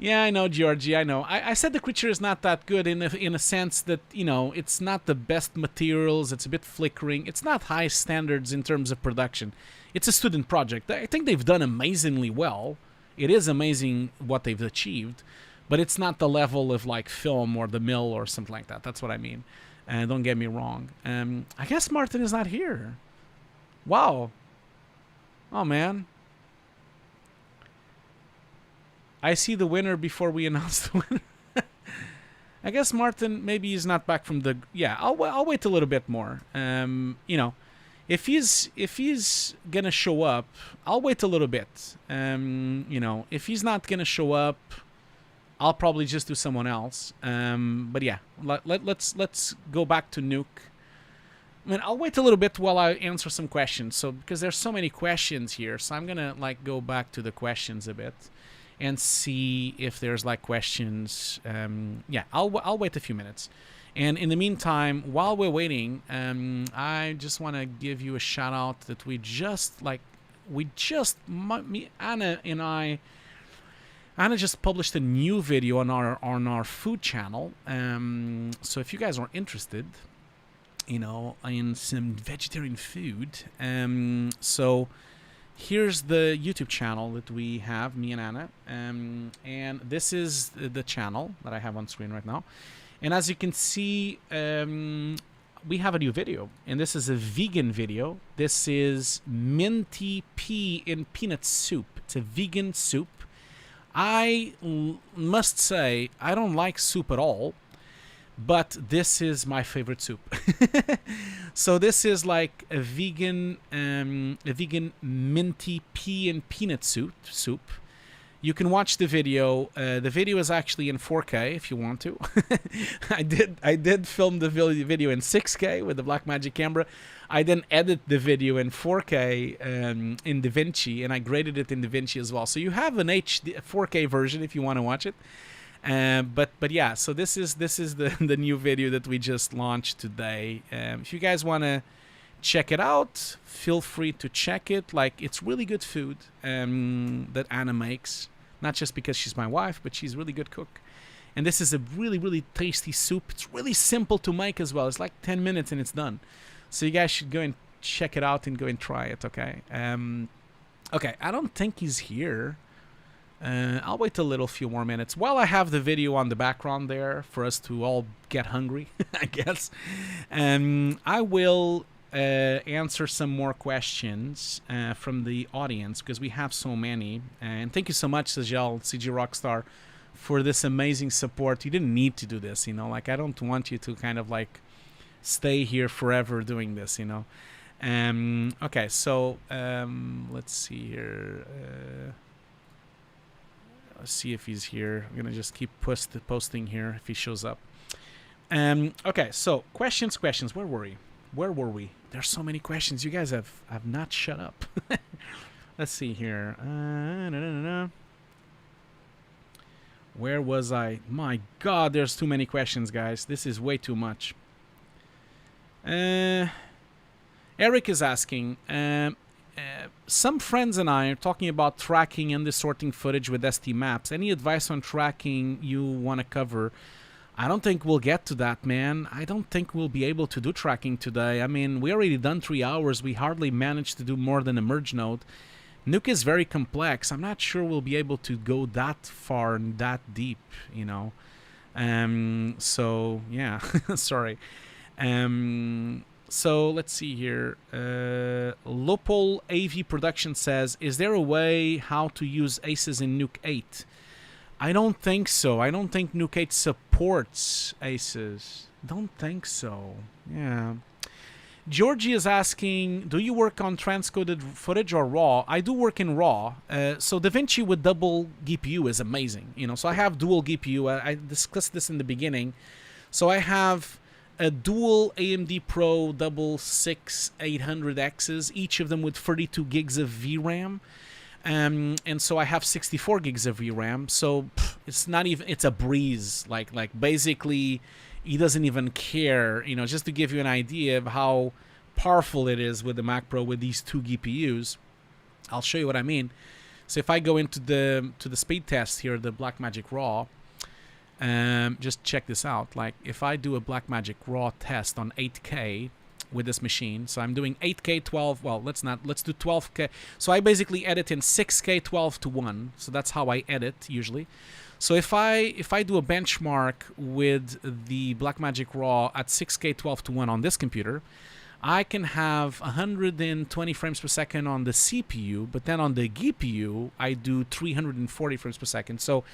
Yeah, I know, Georgie, I know. I said the creature is not that good in a sense that, it's not the best materials. It's a bit flickering. It's not high standards in terms of production. It's a student project. I think they've done amazingly well. It is amazing what they've achieved. But it's not the level of like film or the mill or something like that. That's what I mean. Don't get me wrong. I guess Martin is not here. Wow. Oh, man. I see the winner before we announce the winner. I guess Martin maybe he's not back from the... Yeah, I'll wait a little bit more. If he's gonna show up, I'll wait a little bit. You know, if he's not gonna show up, I'll probably just do someone else. But yeah, let's go back to Nuke. I mean, I'll wait a little bit while I answer some questions. So because there's so many questions here, so I'm gonna like go back to the questions a bit and see if there's like questions. Yeah, I'll wait a few minutes. And in the meantime, while we're waiting, I just want to give you a shout out that Anna just published a new video on our food channel. So if you guys are interested, you know, in some vegetarian food, so here's the YouTube channel that we have, me and Anna, and this is the channel that I have on screen right now. And as you can see, we have a new video, and this is a vegan video. This is minty pea in peanut soup. It's a vegan soup. I must say, I don't like soup at all, but this is my favorite soup. So this is like a vegan minty pea and peanut soup. You can watch the video. The video is actually in 4K if you want to. I did film the video in 6K with the Blackmagic camera. I then edit the video in 4K in DaVinci, and I graded it in DaVinci as well. So you have an HD 4K version if you want to watch it. But yeah, so this is the new video that we just launched today. If you guys want to check it out, feel free to check it. Like, it's really good food that Anna makes, not just because she's my wife, but she's a really good cook. And this is a really tasty soup. It's really simple to make as well. It's like 10 minutes and it's done. So you guys should go and check it out and go and try it. Okay. Okay, I don't think he's here. I'll wait a few more minutes while I have the video on the background there for us to all get hungry, I guess. I will answer some more questions from the audience because we have so many. And thank you so much, Sajel, CG Rockstar, for this amazing support. You didn't need to do this, you know. Like, I don't want you to kind of like stay here forever doing this, you know. Okay, so let's see here. Let's see if he's here. I'm gonna just keep posting here if he shows up. Okay, so questions. Where were we? There's so many questions. You guys have not shut up. Let's see here. Where was I? My God, there's too many questions, guys. This is way too much. Eric is asking, some friends and I are talking about tracking and distorting footage with ST maps. Any advice on tracking you want to cover? I don't think we'll get to that, man. I don't think we'll be able to do tracking today. I mean, we already done 3 hours. We hardly managed to do more than a merge node. Nuke is very complex. I'm not sure we'll be able to go that far and that deep, you know. So, yeah, sorry. So let's see here. Lopol AV Production says, is there a way how to use ACEs in Nuke 8? I don't think so. I don't think Nuke 8 supports ACEs. Don't think so. Yeah. Georgie is asking, do you work on transcoded footage or RAW? I do work in RAW. So DaVinci with double GPU is amazing. You know, so I have dual GPU. I discussed this in the beginning. So I have a dual AMD Pro 66800Xs, each of them with 32 gigs of VRAM. And so I have 64 gigs of VRAM. So it's not even, it's a breeze. Like basically, he doesn't even care, you know, just to give you an idea of how powerful it is with the Mac Pro with these two GPUs. I'll show you what I mean. So if I go into the speed test here, the Blackmagic Raw, just check this out. Like if I do a Blackmagic Raw test on 8K with this machine, so I'm doing 8K 12, well, let's do 12K. So I basically edit in 6K 12:1. So that's how I edit usually. So if I do a benchmark with the Blackmagic Raw at 6K 12:1 on this computer, I can have 120 frames per second on the CPU, but then on the GPU, I do 340 frames per second. So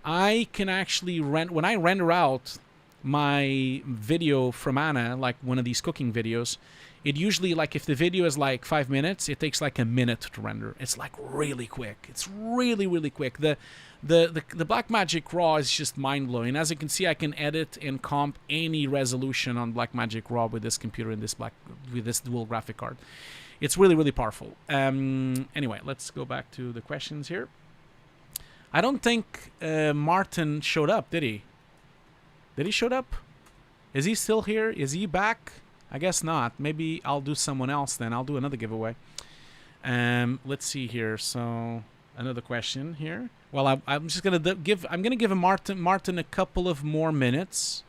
I can actually when I render out my video from Anna, like one of these cooking videos, it usually, like, if the video is like 5 minutes, it takes like a minute to render. It's like really quick. It's really, really quick. The Blackmagic RAW is just mind-blowing. As you can see, I can edit and comp any resolution on Blackmagic RAW with this computer and with this dual graphic card. It's really, really powerful. Anyway, let's go back to the questions here. I don't think Martin showed up, did he? Did he show up? Is he still here? Is he back? I guess not. Maybe I'll do someone else then. I'll do another giveaway. Let's see here. So another question here. Well, I'm just gonna give. I'm gonna give Martin a couple of more minutes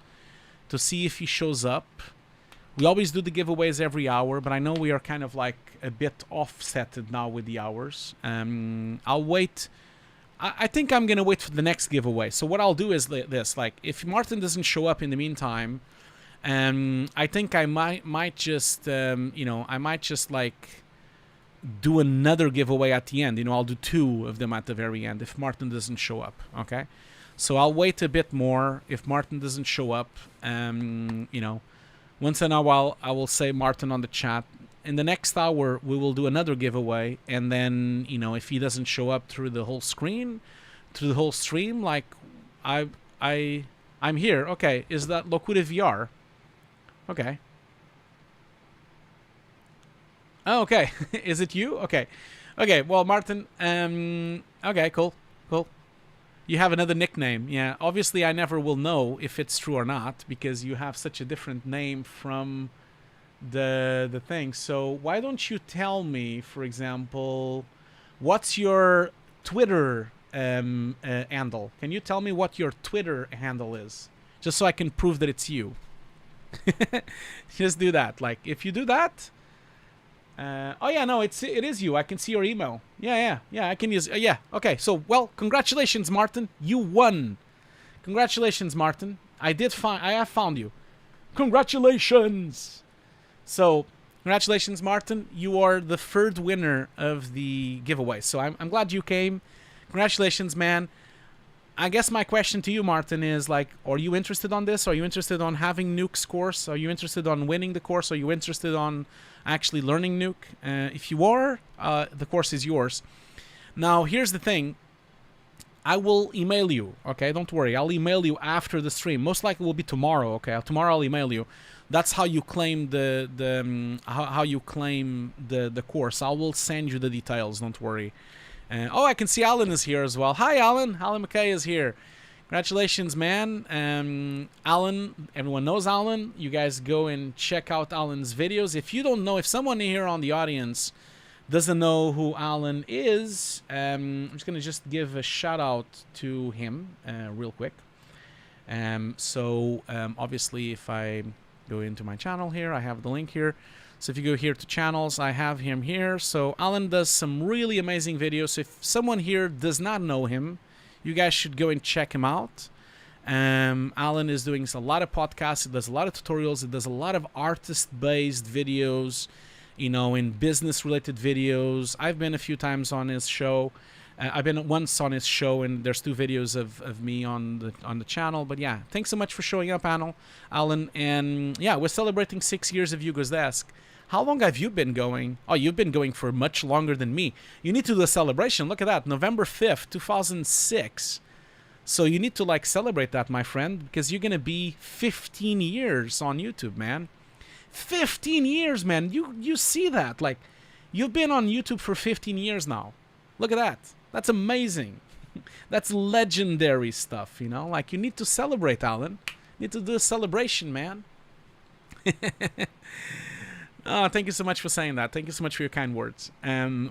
to see if he shows up. We always do the giveaways every hour, but I know we are kind of like a bit offsetted now with the hours. I'll wait. I think I'm gonna wait for the next giveaway. So what I'll do is this: like, if Martin doesn't show up in the meantime, I think I might just I might just like do another giveaway at the end. I'll do 2 of them at the very end if Martin doesn't show up. Okay, so I'll wait a bit more. If Martin doesn't show up, once in a while I will say Martin on the chat. In the next hour we will do another giveaway, and then if he doesn't show up through the whole stream, like I'm here. Okay, is that Locuta VR? Okay. Oh, okay. Is it you? Okay. Okay, well, Martin, okay, cool. You have another nickname. Yeah, obviously I never will know if it's true or not, because you have such a different name from the thing. So why don't you tell me, for example, what's your Twitter handle? Can you tell me what your Twitter handle is? Just so I can prove that it's you. Just do that. Like, if you do that, oh yeah, no, it is you. I can see your email. Yeah, I can use. Yeah, okay. So, well, congratulations, Martin. You won. Congratulations, Martin. I have found you. Congratulations. So, congratulations, Martin. You are the 3rd winner of the giveaway. So I'm glad you came. Congratulations, man. I guess my question to you, Martin, is like, are you interested on this? Are you interested on having Nuke's course? Are you interested on winning the course? Are you interested on actually learning Nuke? If you are, the course is yours. Now, here's the thing. I will email you, okay? Don't worry. I'll email you after the stream. Most likely will be tomorrow, okay? Tomorrow I'll email you. That's how you claim the course. I will send you the details. Don't worry. Oh, I can see Alan is here as well. Hi, Alan. Alan McKay is here. Congratulations, man. Alan, everyone knows Alan. You guys go and check out Alan's videos. If you don't know, if someone here on the audience doesn't know who Alan is, I'm just going to give a shout out to him real quick. Obviously, if I go into my channel here, I have the link here. So if you go here to channels, I have him here. So Alan does some really amazing videos. So if someone here does not know him, you guys should go and check him out. Alan is doing a lot of podcasts. He does a lot of tutorials. He does a lot of artist-based videos, in business-related videos. I've been a few times on his show. I've been once on his show, and there's 2 videos of me on the channel. But yeah, thanks so much for showing up, Alan. And yeah, we're celebrating 6 years of Hugo's Desk. How long have you been going? Oh, you've been going for much longer than me. You need to do a celebration. Look at that, November 5th, 2006. So you need to like celebrate that, my friend, because you're gonna be 15 years on YouTube, man. 15 years, man. You see that? Like, you've been on YouTube for 15 years now. Look at that. That's amazing. That's legendary stuff, Like, you need to celebrate, Alan. You need to do a celebration, man. Oh, thank you so much for saying that. Thank you so much for your kind words.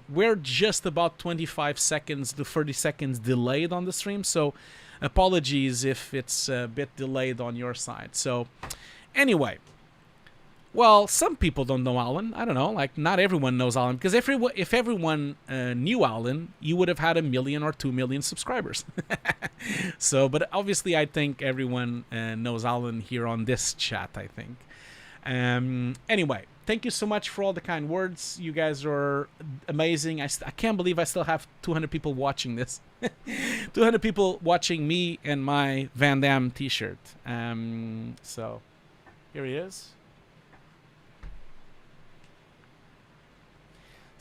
We're just about 25 seconds to 30 seconds delayed on the stream, so apologies if it's a bit delayed on your side. So, anyway. Well, some people don't know Alan. I don't know. Like, not everyone knows Alan. Because if everyone knew Alan, you would have had 1 million or 2 million subscribers. So, but obviously, I think everyone knows Alan here on this chat, I think. Anyway, thank you so much for all the kind words. You guys are amazing. I can't believe I still have 200 people watching this. 200 people watching me and my Van Damme t-shirt. So, here he is.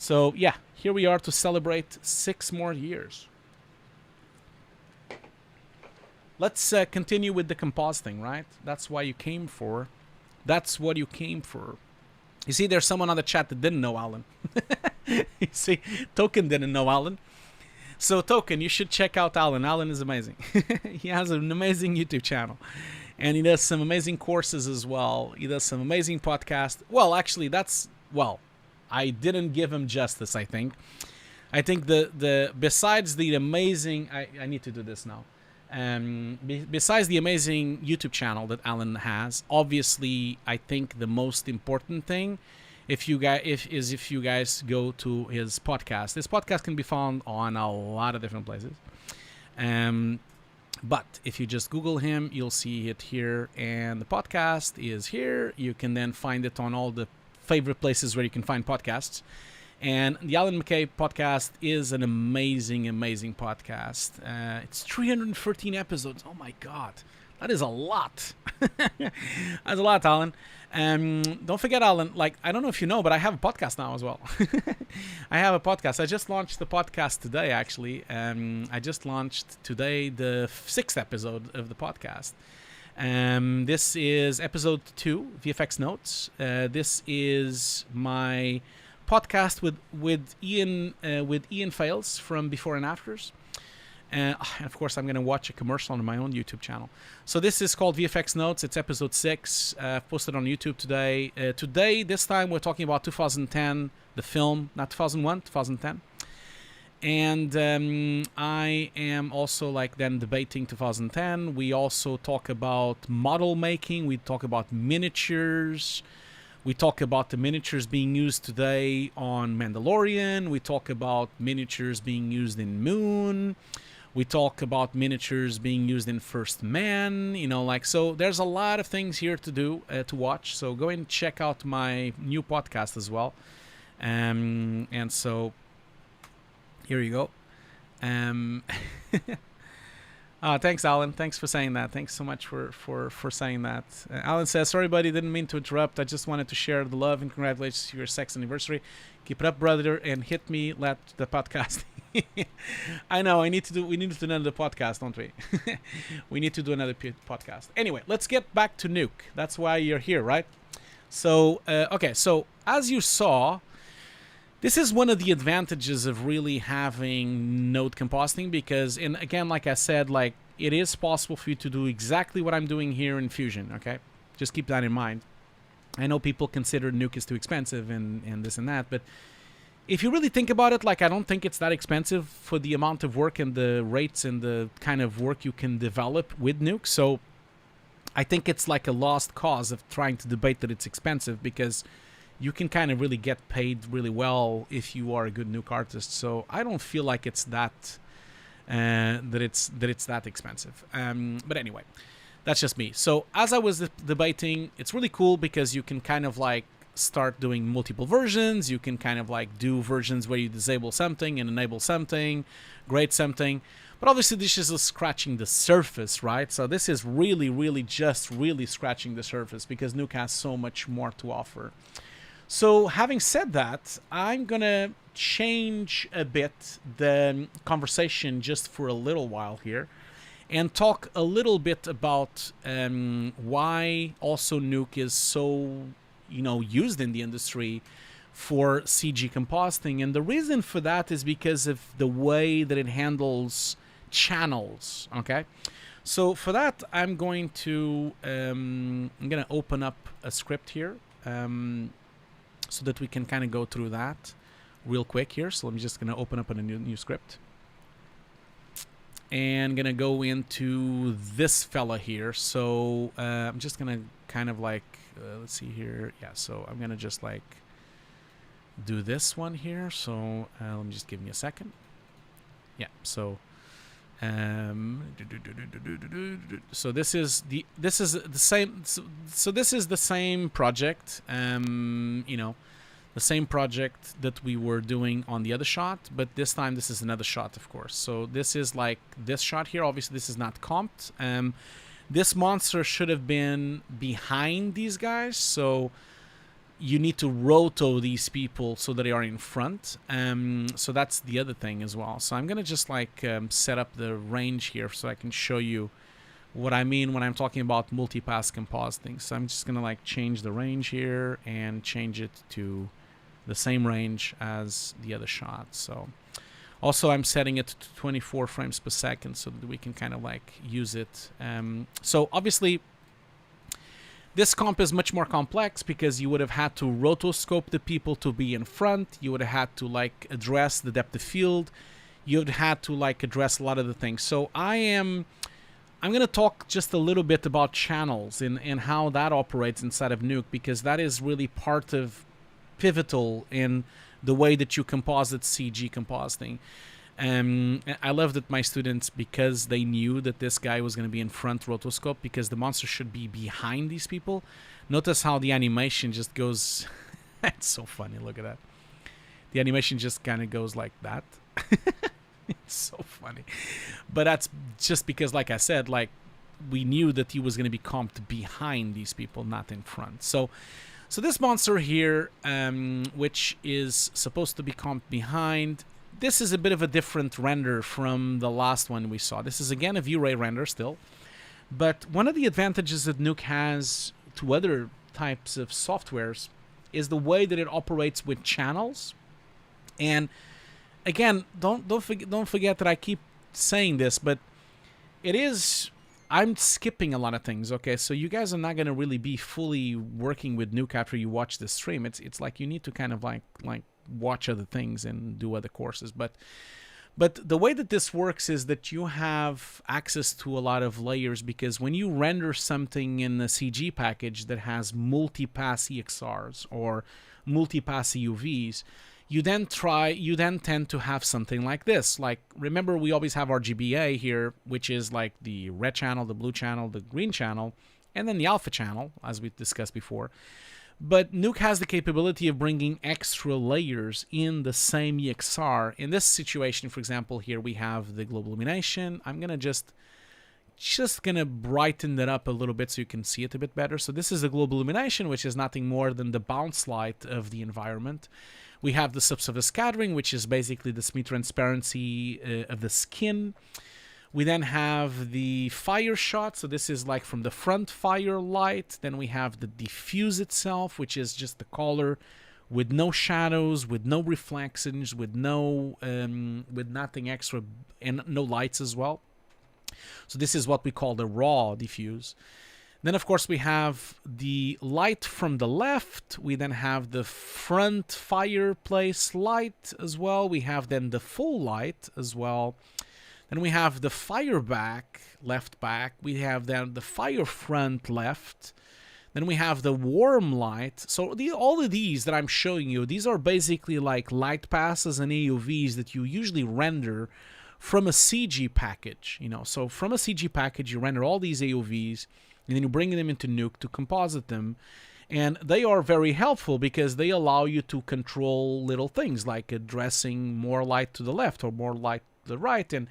So yeah, here we are to celebrate 6 more years. Let's continue with the compositing, right? That's why you came for. That's what you came for. You see, there's someone on the chat that didn't know Alan. You see, Token didn't know Alan. So Token, you should check out Alan. Alan is amazing. He has an amazing YouTube channel. And he does some amazing courses as well. He does some amazing podcasts. Well, actually, I didn't give him justice, I think. I think besides the amazing... I need to do this now. Besides the amazing YouTube channel that Alan has, obviously, I think the most important thing, if you guys go to his podcast. This podcast can be found on a lot of different places. But if you just Google him, you'll see it here, and the podcast is here. You can then find it on all the favorite places where you can find podcasts. And the Alan McKay podcast is an amazing, amazing podcast. It's 313 episodes. Oh my God. That is a lot. That's a lot, Alan. Don't forget, Alan, I don't know if you know, but I have a podcast now as well. I have a podcast. I just launched the podcast today, actually. I just launched today the 6th episode of the podcast. This is episode 2, VFX Notes. This is my podcast with Ian Fails from Before and Afters. And of course, I'm going to watch a commercial on my own YouTube channel. So this is called VFX Notes. It's episode 6, posted on YouTube today. This time, we're talking about 2010, the film, not 2001, 2010. And I am also debating 2010. We also talk about model making. We talk about miniatures. We talk about the miniatures being used today on Mandalorian. We talk about miniatures being used in Moon. We talk about miniatures being used in First Man. So there's a lot of things here to do, to watch. So go and check out my new podcast as well. And so here you go. Thanks, Alan. Thanks for saying that. Thanks so much for saying that. Alan says, sorry, buddy, didn't mean to interrupt. I just wanted to share the love and congratulations to your 6th anniversary. Keep it up, brother, and hit me let the podcast. I know, we need to do another podcast, don't we? We need to do another podcast. Anyway, let's get back to Nuke. That's why you're here, right? So, okay, so as you saw, this is one of the advantages of really having node compositing because, and again, like I said, it is possible for you to do exactly what I'm doing here in Fusion, okay? Just keep that in mind. I know people consider Nuke is too expensive and this and that, but if you really think about it, I don't think it's that expensive for the amount of work and the rates and the kind of work you can develop with Nuke. So I think it's like a lost cause of trying to debate that it's expensive because you can kind of really get paid really well if you are a good Nuke artist. So I don't feel like it's that it's that expensive. But anyway, that's just me. So as I was debating, it's really cool because you can kind of start doing multiple versions. You can kind of do versions where you disable something and enable something, grade something. But obviously this is just scratching the surface, right? So this is really just scratching the surface because Nuke has so much more to offer. So having said that, I'm going to change a bit the conversation just for a little while here and talk a little bit about why also Nuke is so, used in the industry for CG compositing. And the reason for that is because of the way that it handles channels, okay? So for that, I'm going to open up a script here. So that we can kind of go through that real quick here. So I'm just going to open up a new script. And going to go into this fella here. So I'm just going to kind of let's see here. Yeah, so I'm going to just do this one here. So let me just give me a second. Yeah, so so this is the same. So this is the same project. The same project that we were doing on the other shot, but this time this is another shot, of course. So this is this shot here. Obviously, this is not comped. This monster should have been behind these guys. So you need to roto these people so that they are in front. So that's the other thing as well. So I'm gonna just like set up the range here so I can show you what I mean when I'm talking about multipass compositing. So I'm just gonna like change the range here and change it to the same range as the other shot. So also I'm setting it to 24 frames per second so that we can kind of like use it. So obviously this comp is much more complex because you would have had to rotoscope the people to be in front. You would have had to like address the depth of field. You would have had to like address a lot of the things. So I'm going to talk just a little bit about channels and how that operates inside of Nuke, because that is really part of pivotal in the way that you composite CG compositing. I love that my students, because they knew that this guy was going to be in front rotoscope, because the monster should be behind these people. Notice how the animation just goes. It's so funny. Look at that. The animation just kind of goes like that. It's so funny. But that's just because, like I said, like we knew that he was going to be comped behind these people, not in front. So this monster here, which is supposed to be comped behind, this is a bit of a different render from the last one we saw. This is again a V-Ray render still. But one of the advantages that Nuke has to other types of softwares is the way that it operates with channels. And again, don't forget that I keep saying this, but it is, I'm skipping a lot of things, okay? So you guys are not going to really be fully working with Nuke after you watch this stream. It's like you need to kind of like watch other things and do other courses. But the way that this works is that you have access to a lot of layers, because when you render something in the CG package that has multipass EXRs or multipass AOVs, you then tend to have something like this. Like, remember, we always have our GBA here, which is like the red channel, the blue channel, the green channel, and then the alpha channel, as we discussed before. But Nuke has the capability of bringing extra layers in the same EXR. In this situation, for example, here we have the global illumination. I'm gonna just gonna brighten that up a little bit so you can see it a bit better. So this is the global illumination, which is nothing more than the bounce light of the environment. We have the subsurface scattering, which is basically the semi-transparency of the skin. We then have the fire shot, so this is like from the front fire light. Then we have the diffuse itself, which is just the color with no shadows, with no reflections, with no with nothing extra, and no lights as well. So this is what we call the raw diffuse. Then, of course, we have the light from the left. We then have the front fireplace light as well. We have then the full light as well. Then we have the fire back, left back. We have then the fire front left. Then we have the warm light. So all of these that I'm showing you, these are basically like light passes and AOVs that you usually render from a CG package. You know, so from a CG package, you render all these AOVs, and then you bring them into Nuke to composite them. And they are very helpful because they allow you to control little things like addressing more light to the left or more light to the right. And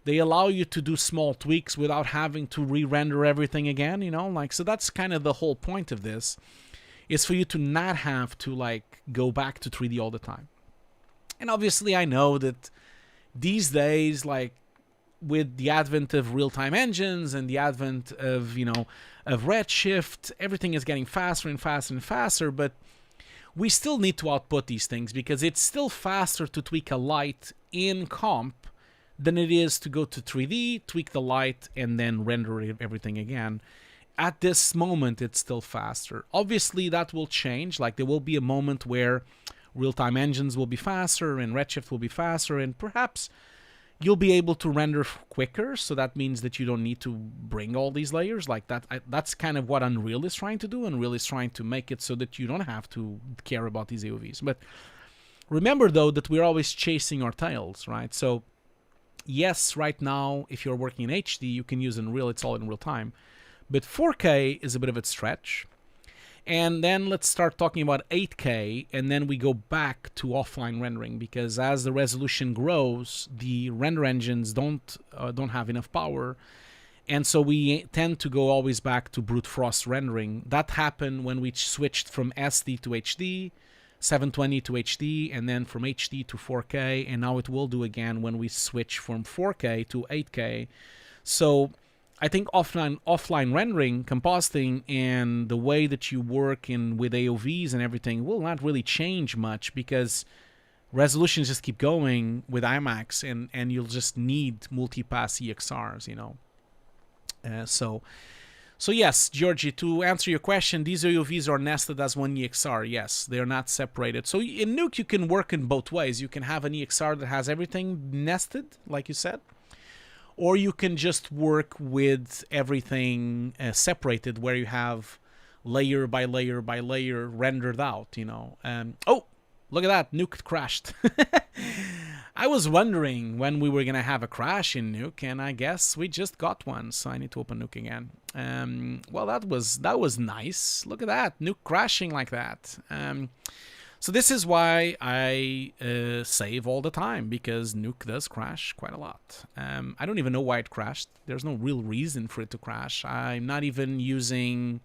they allow you to do small tweaks without having to re-render everything again, you know, like, so that's kind of the whole point of this, is for you to not have to like go back to 3D all the time. And obviously I know that these days, like with the advent of real-time engines and the advent of, you know, of Redshift, everything is getting faster and faster and faster, but we still need to output these things because it's still faster to tweak a light in comp than it is to go to 3D, tweak the light, and then render everything again. At this moment, it's still faster. Obviously, that will change. Like, there will be a moment where real-time engines will be faster and Redshift will be faster, and perhaps you'll be able to render quicker, so that means that you don't need to bring all these layers like that. That's kind of what Unreal is trying to do. Unreal is trying to make it so that you don't have to care about these AOVs. But remember, though, that we're always chasing our tails, right? So yes, right now, if you're working in HD, you can use Unreal. It's all in real time. But 4K is a bit of a stretch. And then let's start talking about 8K, and then we go back to offline rendering, because as the resolution grows, the render engines don't have enough power, And so we tend to go always back to brute force rendering. That happened when we switched from SD to HD, 720 to HD, and then from HD to 4K, and now it will do again when we switch from 4K to 8K. So I think offline rendering, compositing, and the way that you work with AOVs and everything will not really change much, because resolutions just keep going with IMAX, and you'll just need multipass EXRs, you know. So yes, Georgie, to answer your question, these AOVs are nested as one EXR. Yes, they're not separated. So in Nuke, you can work in both ways. You can have an EXR that has everything nested, like you said, or you can just work with everything separated, where you have layer by layer by layer rendered out, you know. Oh, look at that, Nuke crashed. I was wondering when we were going to have a crash in Nuke, and I guess we just got one, so I need to open Nuke again. Well, that was nice. Look at that, Nuke crashing like that. So this is why I save all the time, because Nuke does crash quite a lot. I don't even know why it crashed. There's no real reason for it to crash. I'm using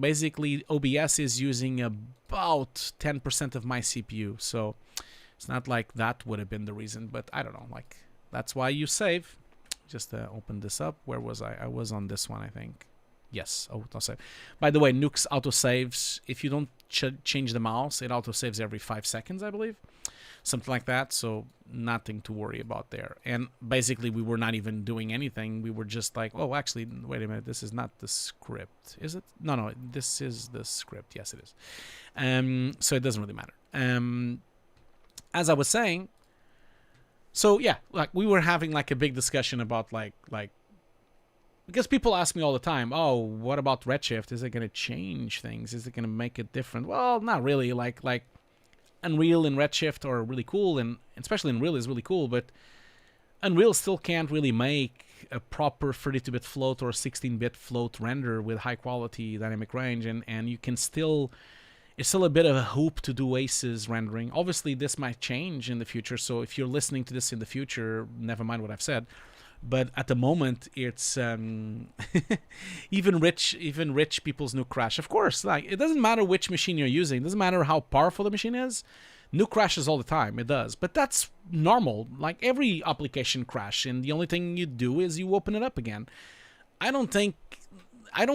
basically OBS is using about 10% of my CPU, so it's not like that would have been the reason, but I don't know, like, that's why you save. Just open this up. Where was I? I was on this one, I think. Yes, autosave. By the way, Nuke's autosaves, if you don't change the mouse, it autosaves every 5 seconds, I believe. Something like that, so nothing to worry about there. And basically, we were not even doing anything. We were just like, oh, actually, wait a minute, this is not the script, is it? No, this is the script. Yes, it is. So it doesn't really matter. As I was saying, so yeah, like we were having like a big discussion about like because people ask me all the time, oh, what about Redshift? Is it going to change things? Is it going to make it different? Well, not really. Like Unreal and Redshift are really cool, and especially Unreal is really cool, but Unreal still can't really make a proper 32-bit float or 16-bit float render with high quality dynamic range, and you can still, it's still a bit of a hoop to do ACES rendering. Obviously, this might change in the future, so if you're listening to this in the future, never mind what I've said. But at the moment, it's even rich people's Nuke crash. Of course, like it doesn't matter which machine you're using. It doesn't matter how powerful the machine is. Nuke crashes all the time. It does, but that's normal. Like every application crash, and the only thing you do is you open it up again. I don't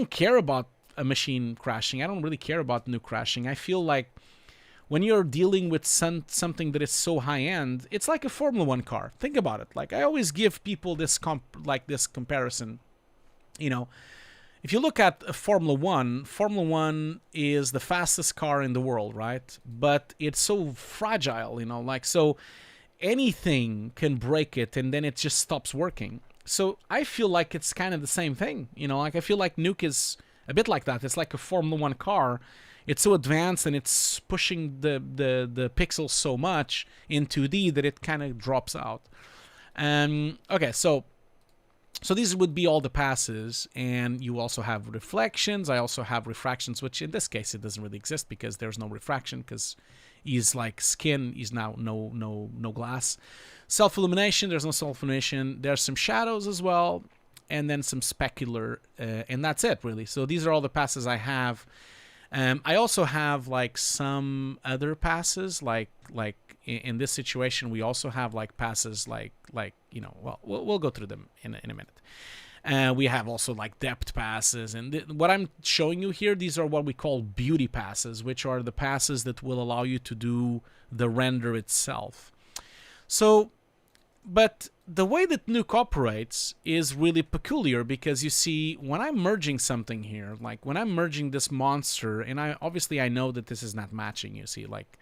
care about a machine crashing. I don't really care about Nuke crashing. I feel like when you're dealing with something that is so high-end, it's like a Formula 1 car. Think about it. Like, I always give people this comparison. You know, if you look at Formula 1 is the fastest car in the world, right? But it's so fragile, you know, like, so anything can break it, and then it just stops working. So I feel like it's kind of the same thing, you know, like I feel like Nuke is a bit like that. It's like a Formula 1 car. It's so advanced, and it's pushing the pixels so much in 2D that it kind of drops out. Okay, so these would be all the passes, and you also have reflections. I also have refractions, which in this case it doesn't really exist because there's no refraction, because he's like skin. He's now no glass. Self-illumination. There's no self-illumination. There's some shadows as well, and then some specular, and that's it really. So these are all the passes I have. I also have like some other passes, like in this situation, we also have like passes like you know, well, we'll go through them in a minute. We have also like depth passes, and what I'm showing you here, these are what we call beauty passes, which are the passes that will allow you to do the render itself. So, but the way that Nuke operates is really peculiar, because you see, when I'm merging something here, like when I'm merging this monster, and obviously I know that this is not matching, you see, like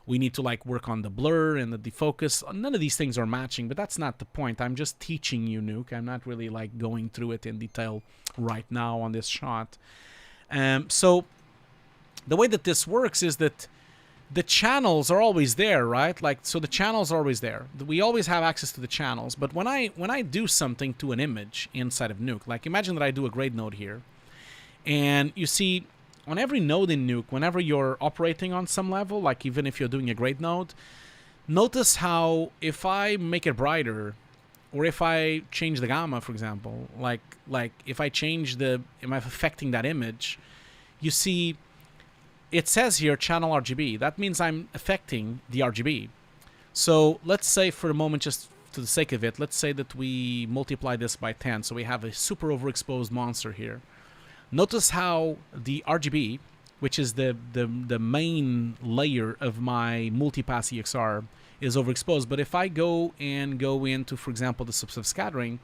we need to like work on the blur and the defocus. None of these things are matching, but that's not the point. I'm just teaching you Nuke. I'm not really like going through it in detail right now on this shot. So the way that this works is that the channels are always there, right? Like, so the channels are always there. We always have access to the channels. But when I do something to an image inside of Nuke, like imagine that I do a grade node here, and you see on every node in Nuke, whenever you're operating on some level, like even if you're doing a grade node, Notice how if I make it brighter, or if I change the gamma, for example, like if I change am I affecting that image? You see, it says here channel RGB. That means I'm affecting the RGB. So let's say for a moment, just to the sake of it, let's say that we multiply this by 10. So we have a super overexposed monster here. Notice how the RGB, which is the main layer of my Multipass EXR, is overexposed. But if I go into, for example, the substantive scattering,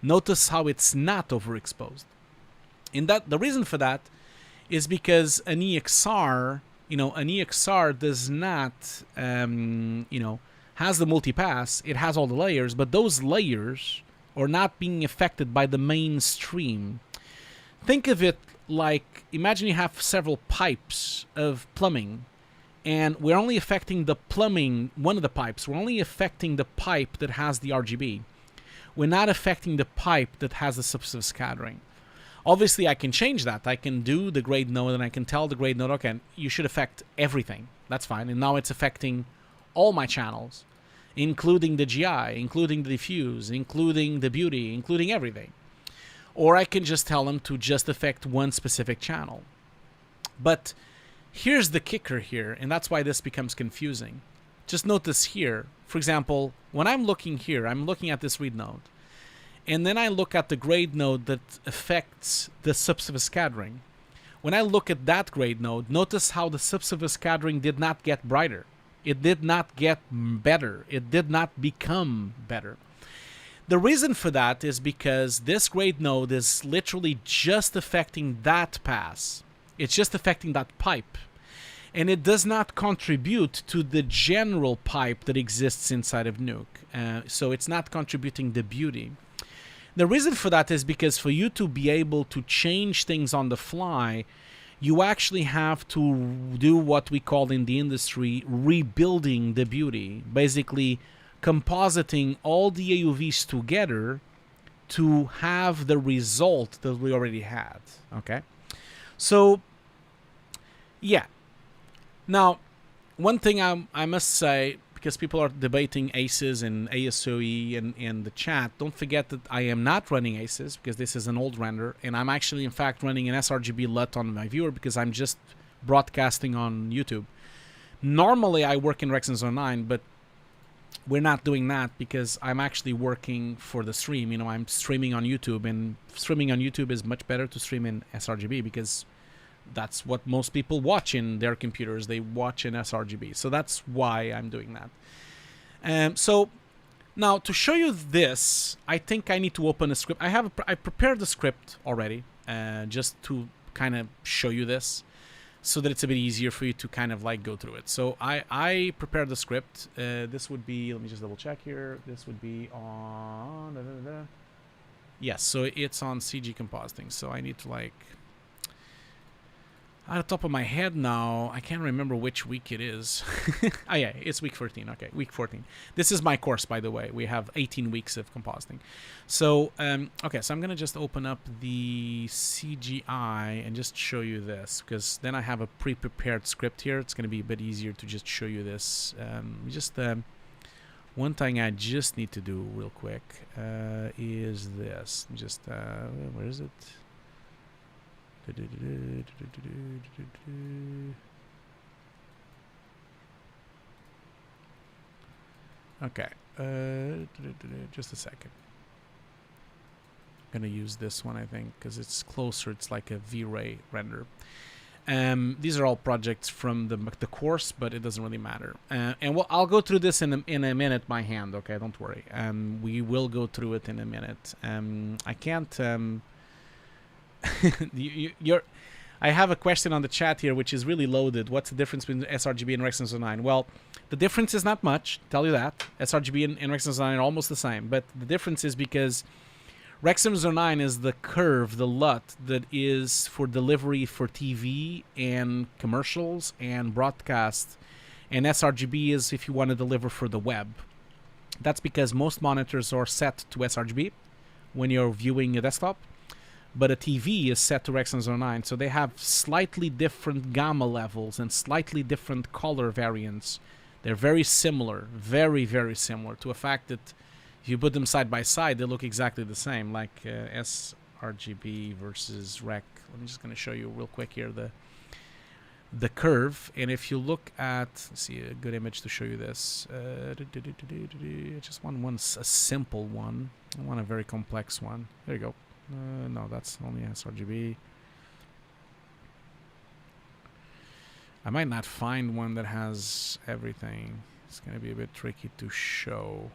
notice how it's not overexposed. And the reason for that is because an EXR, an EXR does not, has the multipass. It has all the layers, but those layers are not being affected by the mainstream. Think of it like, imagine you have several pipes of plumbing, and we're only affecting the plumbing, one of the pipes. We're only affecting the pipe that has the RGB. We're not affecting the pipe that has the substantive scattering. Obviously, I can change that. I can do the grade node, and I can tell the grade node, okay, you should affect everything. That's fine. And now it's affecting all my channels, including the GI, including the diffuse, including the beauty, including everything. Or I can just tell them to just affect one specific channel. But here's the kicker here, and that's why this becomes confusing. Just notice here, for example, when I'm looking here, I'm looking at this read node. And then I look at the grade node that affects the substantive scattering. When I look at that grade node, notice how the substantive scattering did not get brighter. It did not get better. It did not become better. The reason for that is because this grade node is literally just affecting that pass. It's just affecting that pipe. And it does not contribute to the general pipe that exists inside of Nuke. So it's not contributing the beauty. The reason for that is because for you to be able to change things on the fly, you actually have to do what we call in the industry rebuilding the beauty. Basically, compositing all the AOVs together to have the result that we already had. Okay? So, yeah. Now, one thing I must say, because people are debating ACEs and ASOE in the chat, don't forget that I am not running ACEs because this is an old render, and I'm actually, in fact, running an sRGB LUT on my viewer because I'm just broadcasting on YouTube. Normally, I work in Rexon 09, but we're not doing that because I'm actually working for the stream. I'm streaming on YouTube, and streaming on YouTube is much better to stream in sRGB because that's what most people watch in their computers. They watch in sRGB. So that's why I'm doing that. So now to show you this, I think I need to open a script. I prepared the script already just to kind of show you this so that it's a bit easier for you to kind of like go through it. So I prepared the script. This would be, let me just double check here. This would be on, yes, so it's on CG Compositing. So I need to like, out of the top of my head now, I can't remember which week it is. Oh yeah, it's week 14. Okay, week 14. This is my course, by the way. We have 18 weeks of compositing. So, okay, so I'm going to just open up the CGI and just show you this, because then I have a pre-prepared script here. It's going to be a bit easier to just show you this. One thing I just need to do real quick is this. Just, where is it? Okay, just a second. I'm gonna use this one, I think, because it's closer. It's like a V-Ray render. These are all projects from the course, but it doesn't really matter. And I'll go through this in a minute by hand. Okay, don't worry. We will go through it in a minute. I can't. I have a question on the chat here, which is really loaded. What's the difference between sRGB and Rexon 09? Well, the difference is not much. Tell you that sRGB and Rexon 09 are almost the same, but the difference is because Rexon 09 is the curve, the LUT that is for delivery for TV and commercials and broadcast, and sRGB is if you want to deliver for the web. That's because most monitors are set to sRGB when you're viewing a desktop, but a TV is set to Rexon 09, so they have slightly different gamma levels and slightly different color variants They're very similar, very, very similar, to a fact that if you put them side by side, they look exactly the same, like sRGB versus rec. I'm just going to show you real quick here the curve, and if you look at, let's see a good image to show you this. I just want a simple one. I want a very complex one. There you go. No, that's only sRGB. I might not find one that has everything. It's going to be a bit tricky to show.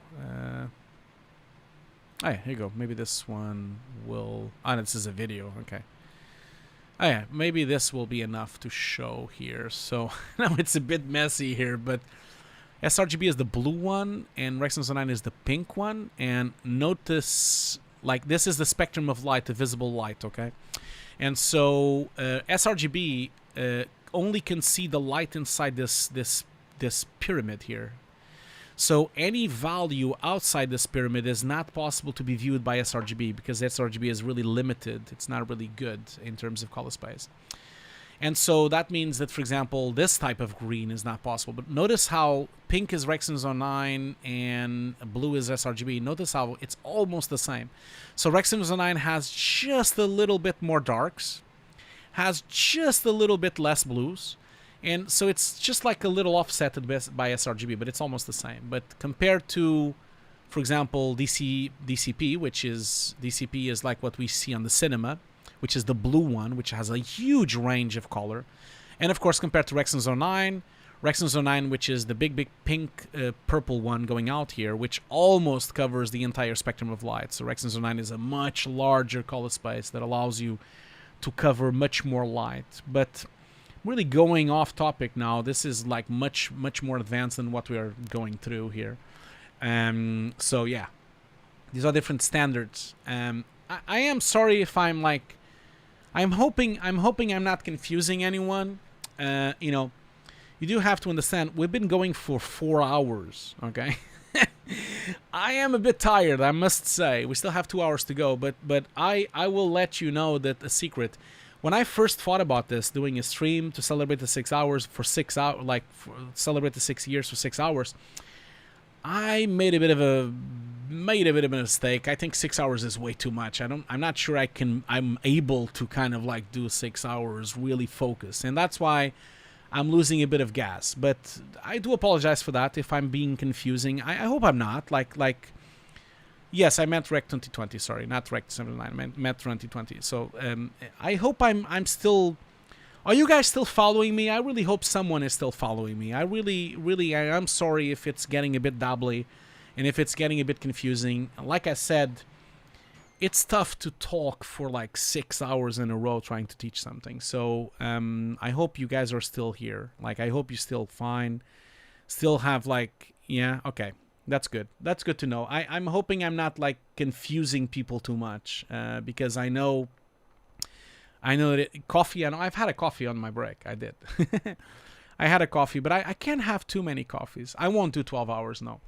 Oh yeah, here you go. Maybe this one will... Ah, this is a video. Okay. Oh yeah, maybe this will be enough to show here. So, now it's a bit messy here, but sRGB is the blue one, and Rec 9 is the pink one. And notice, like, this is the spectrum of light, the visible light, okay? And so, sRGB... only can see the light inside this pyramid here. So any value outside this pyramid is not possible to be viewed by sRGB, because sRGB is really limited. It's not really good in terms of color space. And so that means that, for example, this type of green is not possible. But notice how pink is Rec 9 and blue is sRGB. Notice how it's almost the same. So Rec 9 has just a little bit more darks, has just a little bit less blues, and so it's just like a little offsetted by sRGB, but it's almost the same. But compared to, for example, DCP, which is DCP is like what we see on the cinema, which is the blue one, which has a huge range of color, and of course compared to Rec 9, which is the big pink purple one going out here, which almost covers the entire spectrum of light. So Rec 9 is a much larger color space that allows you to cover much more light. But really going off topic now, this is like much more advanced than what we are going through here. So yeah, these are different standards. I am sorry if I'm like, I'm hoping I'm not confusing anyone. You know, you do have to understand, we've been going for 4 hours, okay? I am a bit tired, I must say. We still have 2 hours to go, but I will let you know that a secret. When I first thought about this, doing a stream to celebrate the 6 hours for 6 hours, like celebrate the 6 years for 6 hours, I made a bit of a mistake. I think 6 hours is way too much. I'm not sure I'm able to kind of like do 6 hours really focus, and that's why I'm losing a bit of gas. But I do apologize for that if I'm being confusing. I hope I'm not. Like, yes, I meant Rec 2020. Sorry, not Rec 79. I meant 2020. So I hope I'm still. Are you guys still following me? I really hope someone is still following me. I am sorry if it's getting a bit dabbly, and if it's getting a bit confusing. Like I said, it's tough to talk for like 6 hours in a row trying to teach something. So I hope you guys are still here. Like, I hope you're still fine. Still have like, yeah, okay. That's good. That's good to know. I'm hoping I'm not like confusing people too much, because I know that coffee, and I've had a coffee on my break. I did. I had a coffee, but I can't have too many coffees. I won't do 12 hours, no.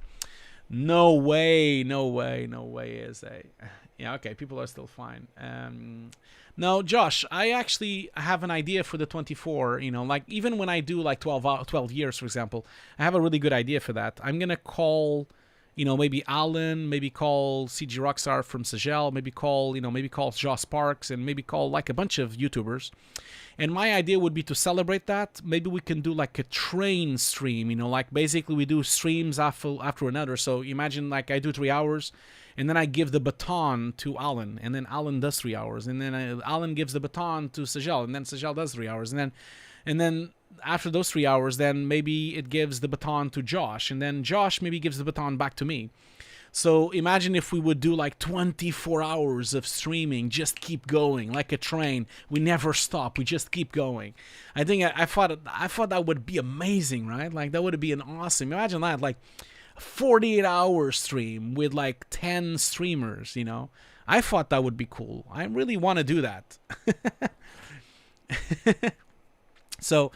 No way is a... Yeah, okay, people are still fine. No, Josh, I actually have an idea for the 24, you know, like even when I do like 12 years, for example, I have a really good idea for that. I'm going to call, you know, maybe Alan, maybe call CG Rockstar from Sagel, maybe call Josh Sparks, and maybe call like a bunch of YouTubers. And my idea would be to celebrate that. Maybe we can do like a train stream, you know, like basically we do streams after another. So imagine like I do 3 hours, and then I give the baton to Alan, and then Alan does 3 hours, and then Alan gives the baton to Sagel, and then Sagel does 3 hours, and then after those 3 hours, then maybe it gives the baton to Josh, and then Josh maybe gives the baton back to me. So imagine if we would do like 24 hours of streaming, just keep going like a train. We never stop. We just keep going. I think I thought that would be amazing, right? Like that would be an awesome. Imagine that, like 48-hour stream with like 10 streamers, you know. I thought that would be cool. I really want to do that. So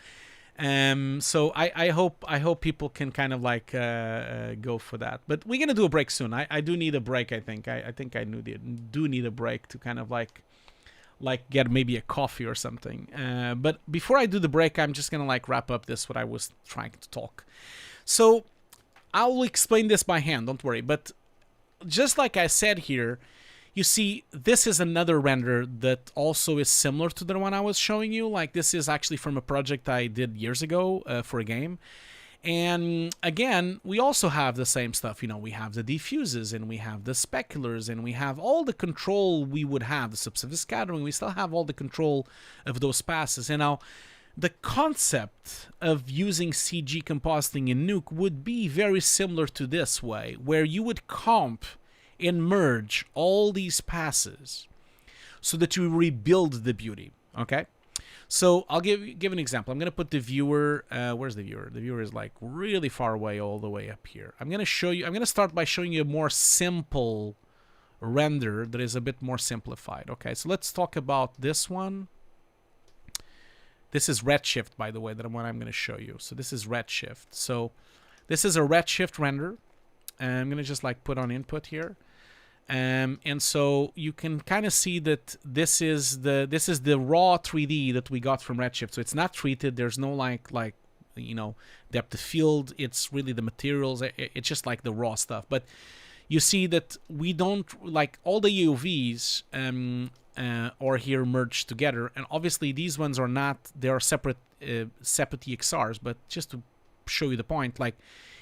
I hope people can kind of like go for that. But we're gonna do a break soon. I do need a break. I think I do need a break to kind of like like get maybe a coffee or something. But before I do the break, I'm just gonna like wrap up this what I was trying to talk. So I'll explain this by hand, don't worry. But just like I said here, you see, this is another render that also is similar to the one I was showing you. Like, this is actually from a project I did years ago for a game. And again, we also have the same stuff. You know, we have the diffuses, and we have the speculars, and we have all the control we would have, the subsurface scattering. We still have all the control of those passes. And now, the concept of using CG compositing in Nuke would be very similar to this way, where you would comp and merge all these passes so that you rebuild the beauty, okay? So I'll give an example. I'm going to put the viewer, where's the viewer? The viewer is like really far away, all the way up here. I'm going to start by showing you a more simple render that is a bit more simplified, okay? So let's talk about this one. This is Redshift, by the way, that what I'm going to show you. So this is Redshift. So this is a Redshift render. I'm going to just like put on input here. And so you can kind of see that this is the raw 3D that we got from Redshift. So it's not treated. There's no like you know, depth of field. It's really the materials. It's just like the raw stuff. But you see that we don't like all the AOVs are here merged together. And obviously these ones are not. They are separate EXRs. But just to show you the point, like,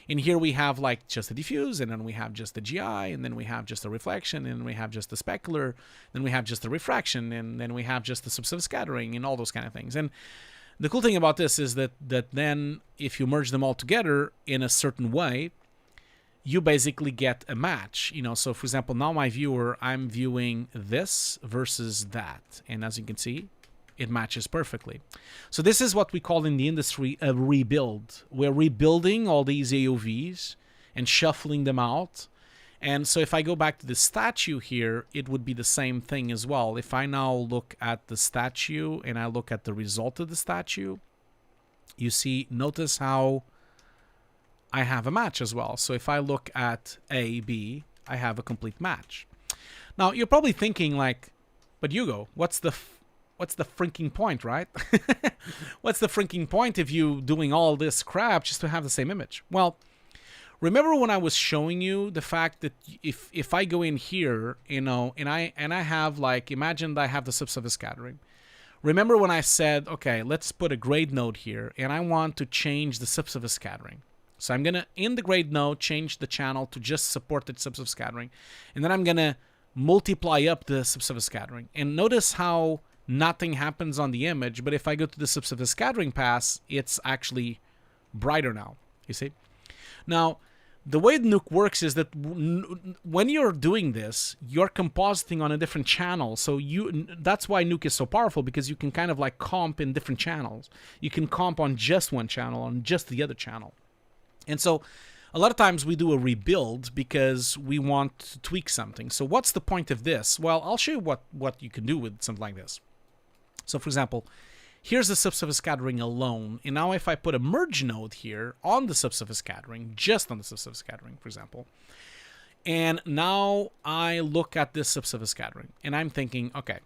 in here we have like just the diffuse, and then we have just the GI, and then we have just the reflection, and we have just the specular, then we have just the refraction, and then we have just the subsurface scattering, and all those kind of things. And the cool thing about this is that then if you merge them all together in a certain way, you basically get a match. You know, so for example, now my viewer, I'm viewing this versus that, and as you can see, it matches perfectly. So this is what we call in the industry a rebuild. We're rebuilding all these AOVs and shuffling them out. And so if I go back to the statue here, it would be the same thing as well. If I now look at the statue and I look at the result of the statue, you see, notice how I have a match as well. So if I look at A, B, I have a complete match. Now, you're probably thinking like, but Hugo, what's the freaking point, right? What's the freaking point if you doing all this crap just to have the same image? Well, remember when I was showing you the fact that if I go in here, you know, and I have like, imagine that I have the subsurface scattering. Remember when I said, okay, let's put a grade node here, and I want to change the subsurface scattering. So I'm gonna, in the grade node, change the channel to just support the subsurface scattering, and then I'm gonna multiply up the subsurface scattering. And notice how nothing happens on the image, but if I go to the subsurface scattering pass, it's actually brighter now, you see? Now, the way Nuke works is that when you're doing this, you're compositing on a different channel. So that's why Nuke is so powerful, because you can kind of like comp in different channels. You can comp on just one channel, on just the other channel. And so a lot of times we do a rebuild because we want to tweak something. So what's the point of this? Well, I'll show you what you can do with something like this. So for example, here's the subsurface scattering alone. And now if I put a merge node here on the subsurface scattering, just on the subsurface scattering, for example, and now I look at this subsurface scattering and I'm thinking, okay,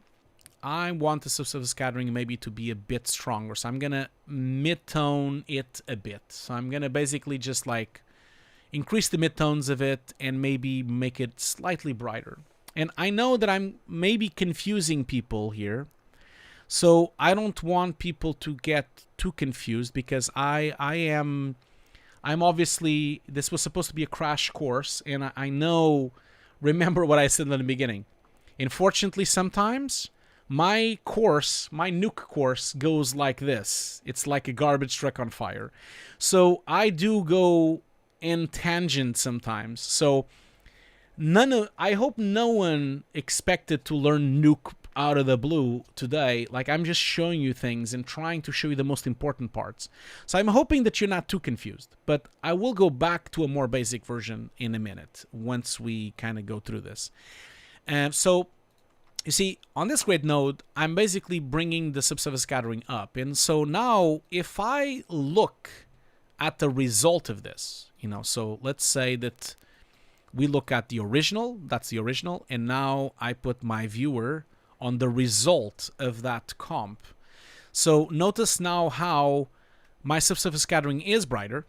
I want the subsurface scattering maybe to be a bit stronger. So I'm going to mid-tone it a bit. So I'm going to basically just like increase the mid-tones of it and maybe make it slightly brighter. And I know that I'm maybe confusing people here. So I don't want people to get too confused, because I'm obviously, this was supposed to be a crash course, and I know, remember what I said in the beginning. Unfortunately, sometimes my Nuke course goes like this. It's like a garbage truck on fire. So I do go in tangent sometimes. So I hope no one expected to learn Nuke out of the blue today. Like, I'm just showing you things and trying to show you the most important parts. So I'm hoping that you're not too confused, but I will go back to a more basic version in a minute once we kind of go through this. So you see, on this grade node, I'm basically bringing the subsurface scattering up. And so now if I look at the result of this, you know, so let's say that we look at the original, that's the original, and now I put my viewer on the result of that comp. So notice now how my subsurface scattering is brighter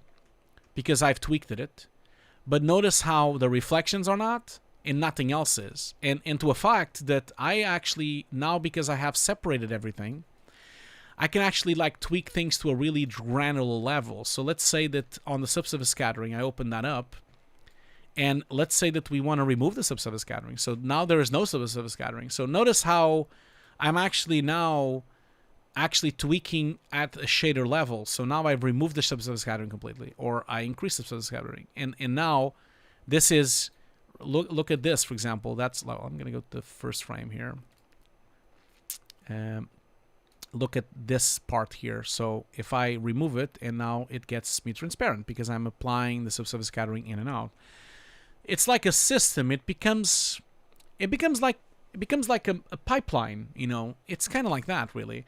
because I've tweaked it. But notice how the reflections are not and nothing else is. And to a fact that I actually, now because I have separated everything, I can actually like tweak things to a really granular level. So let's say that on the subsurface scattering, I open that up. And let's say that we want to remove the subsurface scattering. So now there is no subsurface scattering. So notice how I'm actually now tweaking at a shader level. So now I've removed the subsurface scattering completely, or I increased the subsurface scattering. And now this is, look at this, for example. That's, well, I'm going to go to the first frame here. Look at this part here. So if I remove it, and now it gets semi-transparent because I'm applying the subsurface scattering in and out. It's like a system. It becomes like a pipeline, you know. It's kind of like that, really.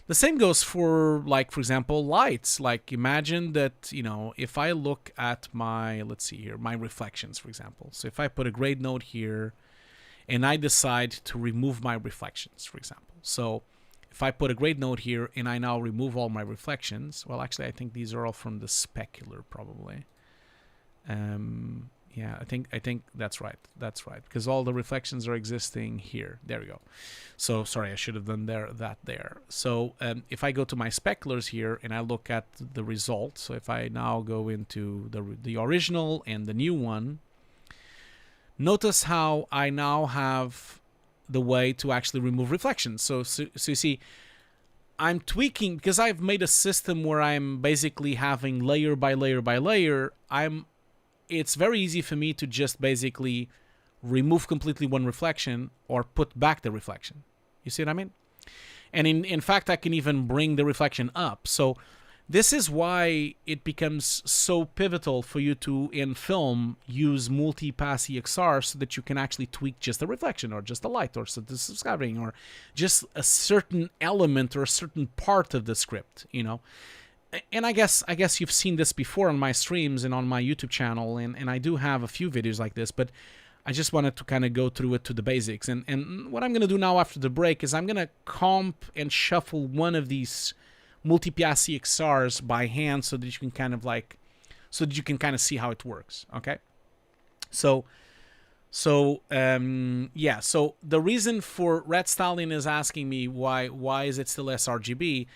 The same goes for, like, for example, lights. Like, imagine that, you know, if I look at my, let's see here, my reflections, for example. So if I put a grade node here and I decide to remove my reflections, for example. So if I put a grade node here and I now remove all my reflections, well, actually, I think these are all from the specular, probably. Yeah, I think that's right. That's right, because all the reflections are existing here. There we go. So sorry, I should have done that there. So if I go to my speculars here and I look at the result, so if I now go into the original and the new one, notice how I now have the way to actually remove reflections. So you see, I'm tweaking because I've made a system where I'm basically having layer by layer by layer. It's very easy for me to just basically remove completely one reflection or put back the reflection. You see what I mean? And in fact, I can even bring the reflection up. So this is why it becomes so pivotal for you to, in film, use multi-pass EXRs so that you can actually tweak just the reflection or just the light or the scattering or just a certain element or a certain part of the script, you know? And I guess you've seen this before on my streams and on my YouTube channel, and I do have a few videos like this, but I just wanted to kind of go through it to the basics. And what I'm going to do now after the break is I'm going to comp and shuffle one of these multi-pass EXRs by hand so that you can kind of see how it works, okay? So yeah, so the reason for Red Stallion is asking me why is it still sRGB.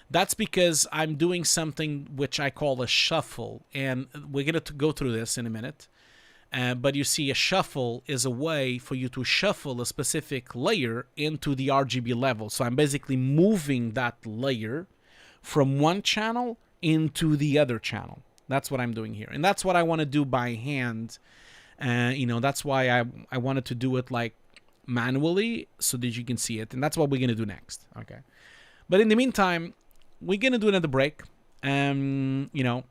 That's because I'm doing something which I call a shuffle, and we're going to go through this in a minute. But you see, a shuffle is a way for you to shuffle a specific layer into the RGB level. So I'm basically moving that layer from one channel into the other channel. That's what I'm doing here. And that's what I want to do by hand. You know, that's why I wanted to do it like manually so that you can see it. And that's what we're going to do next. Okay. But in the meantime, we're going to do another break. You know,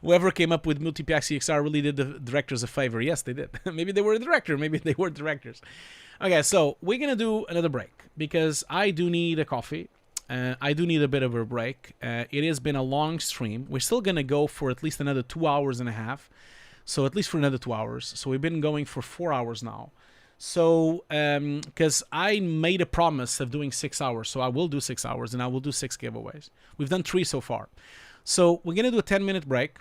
whoever came up with Multipass EXR really did the directors a favor. Yes, they did. Maybe they were a director. Maybe they were directors. Okay, so we're going to do another break because I do need a coffee. I do need a bit of a break. It has been a long stream. We're still going to go for at least another 2 hours and a half. So at least for another 2 hours. So we've been going for 4 hours now. So, because I made a promise of doing 6 hours, so I will do 6 hours and I will do 6 giveaways. We've done 3 so far. So we're going to do a 10-minute break.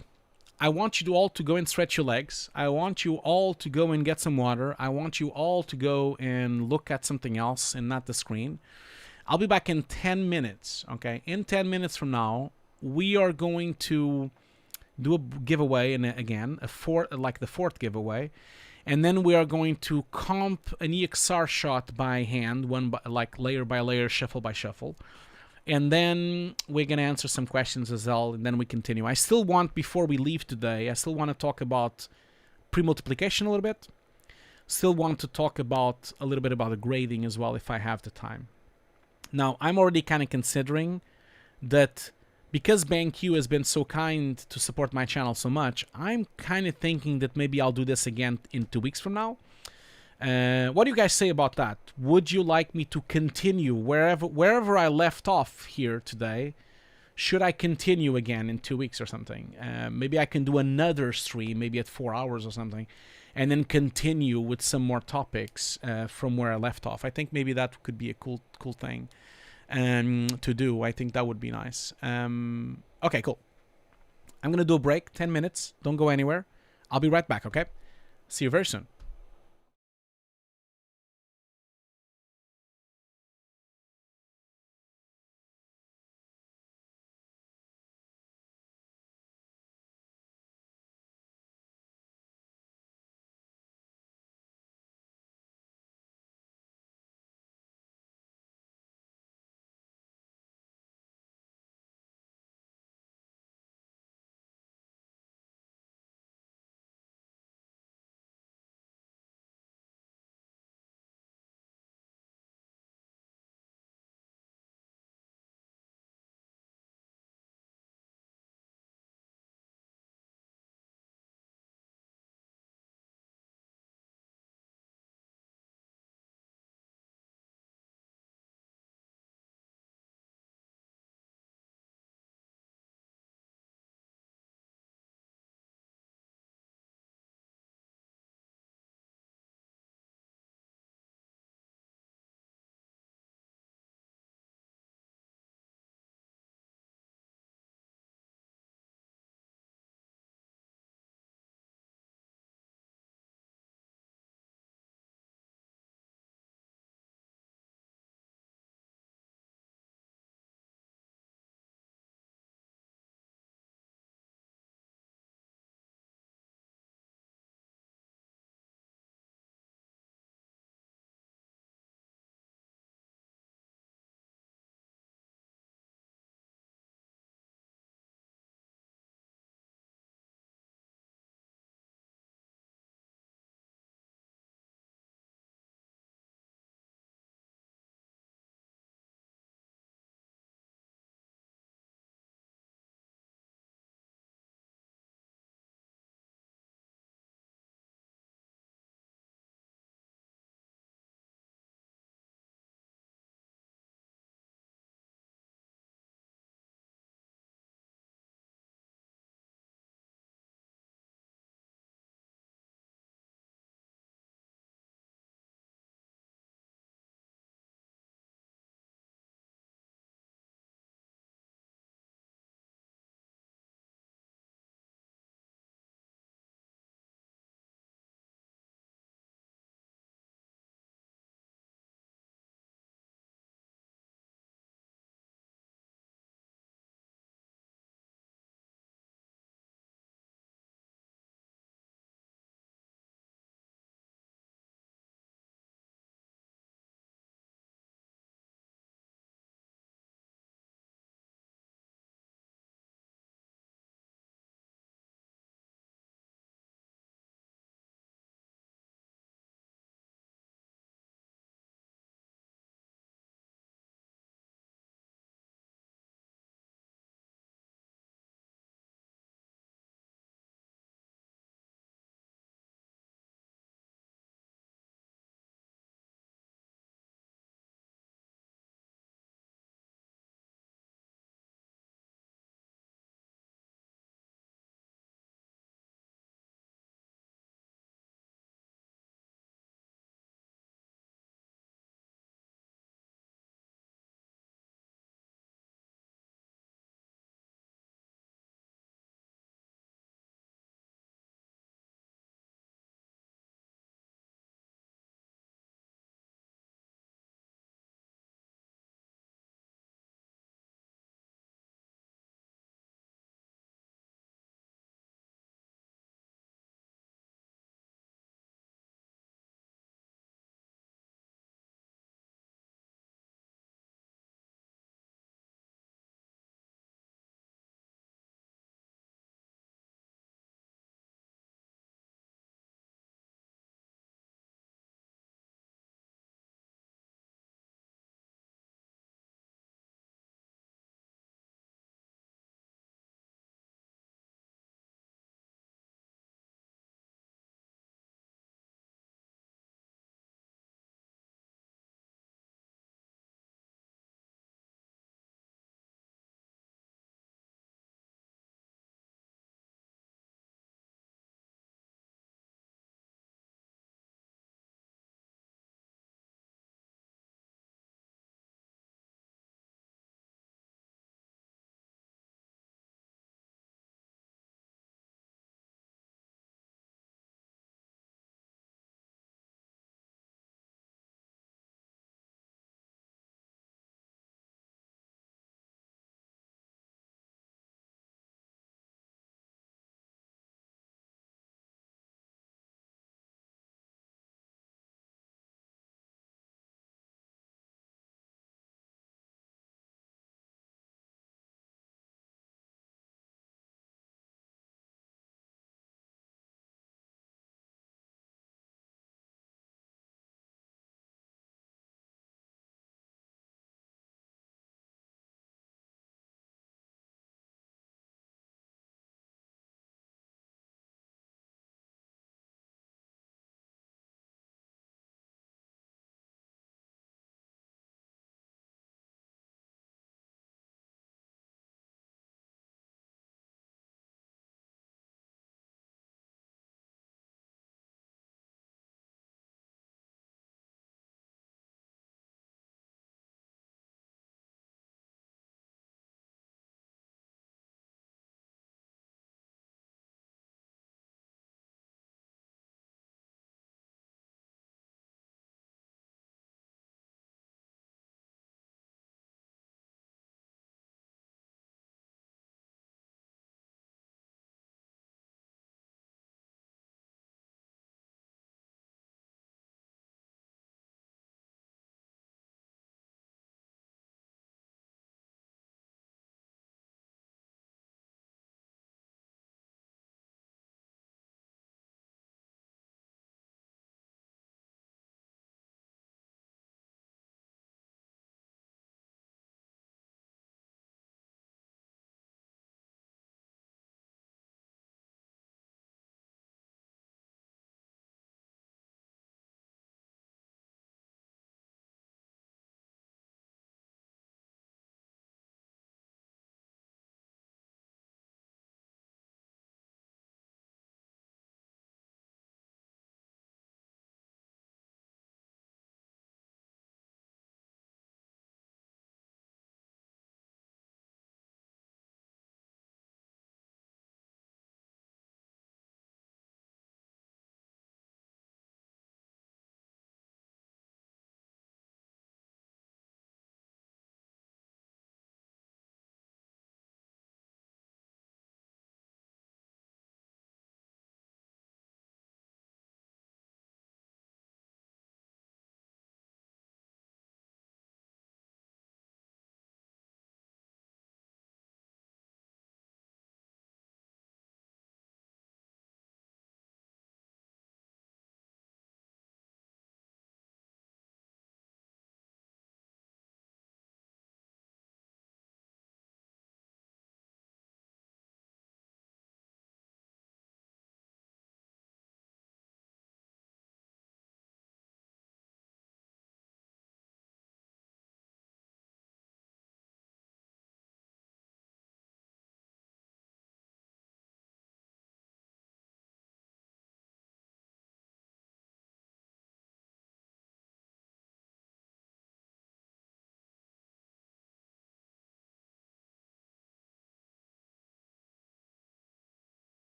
I want you all to go and stretch your legs. I want you all to go and get some water. I want you all to go and look at something else and not the screen. I'll be back in 10 minutes, okay? In 10 minutes from now, we are going to do a giveaway, and again, the fourth giveaway. And then we are going to comp an EXR shot by hand, like layer by layer, shuffle by shuffle. And then we're going to answer some questions as well, and then we continue. I still want, before we leave today, I still want to talk about pre-multiplication a little bit. Still want to talk about a little bit about the grading as well, if I have the time. Now, I'm already kind of considering that because BenQ has been so kind to support my channel so much, I'm kind of thinking that maybe I'll do this again in 2 weeks from now. What do you guys say about that? Would you like me to continue wherever I left off here today? Should I continue again in 2 weeks or something? Maybe I can do another stream, maybe at 4 hours or something. and then continue with some more topics from where I left off. I think maybe that could be a cool thing to do. I think that would be nice. Okay, cool. I'm going to do a break, 10 minutes. Don't go anywhere. I'll be right back, okay? See you very soon.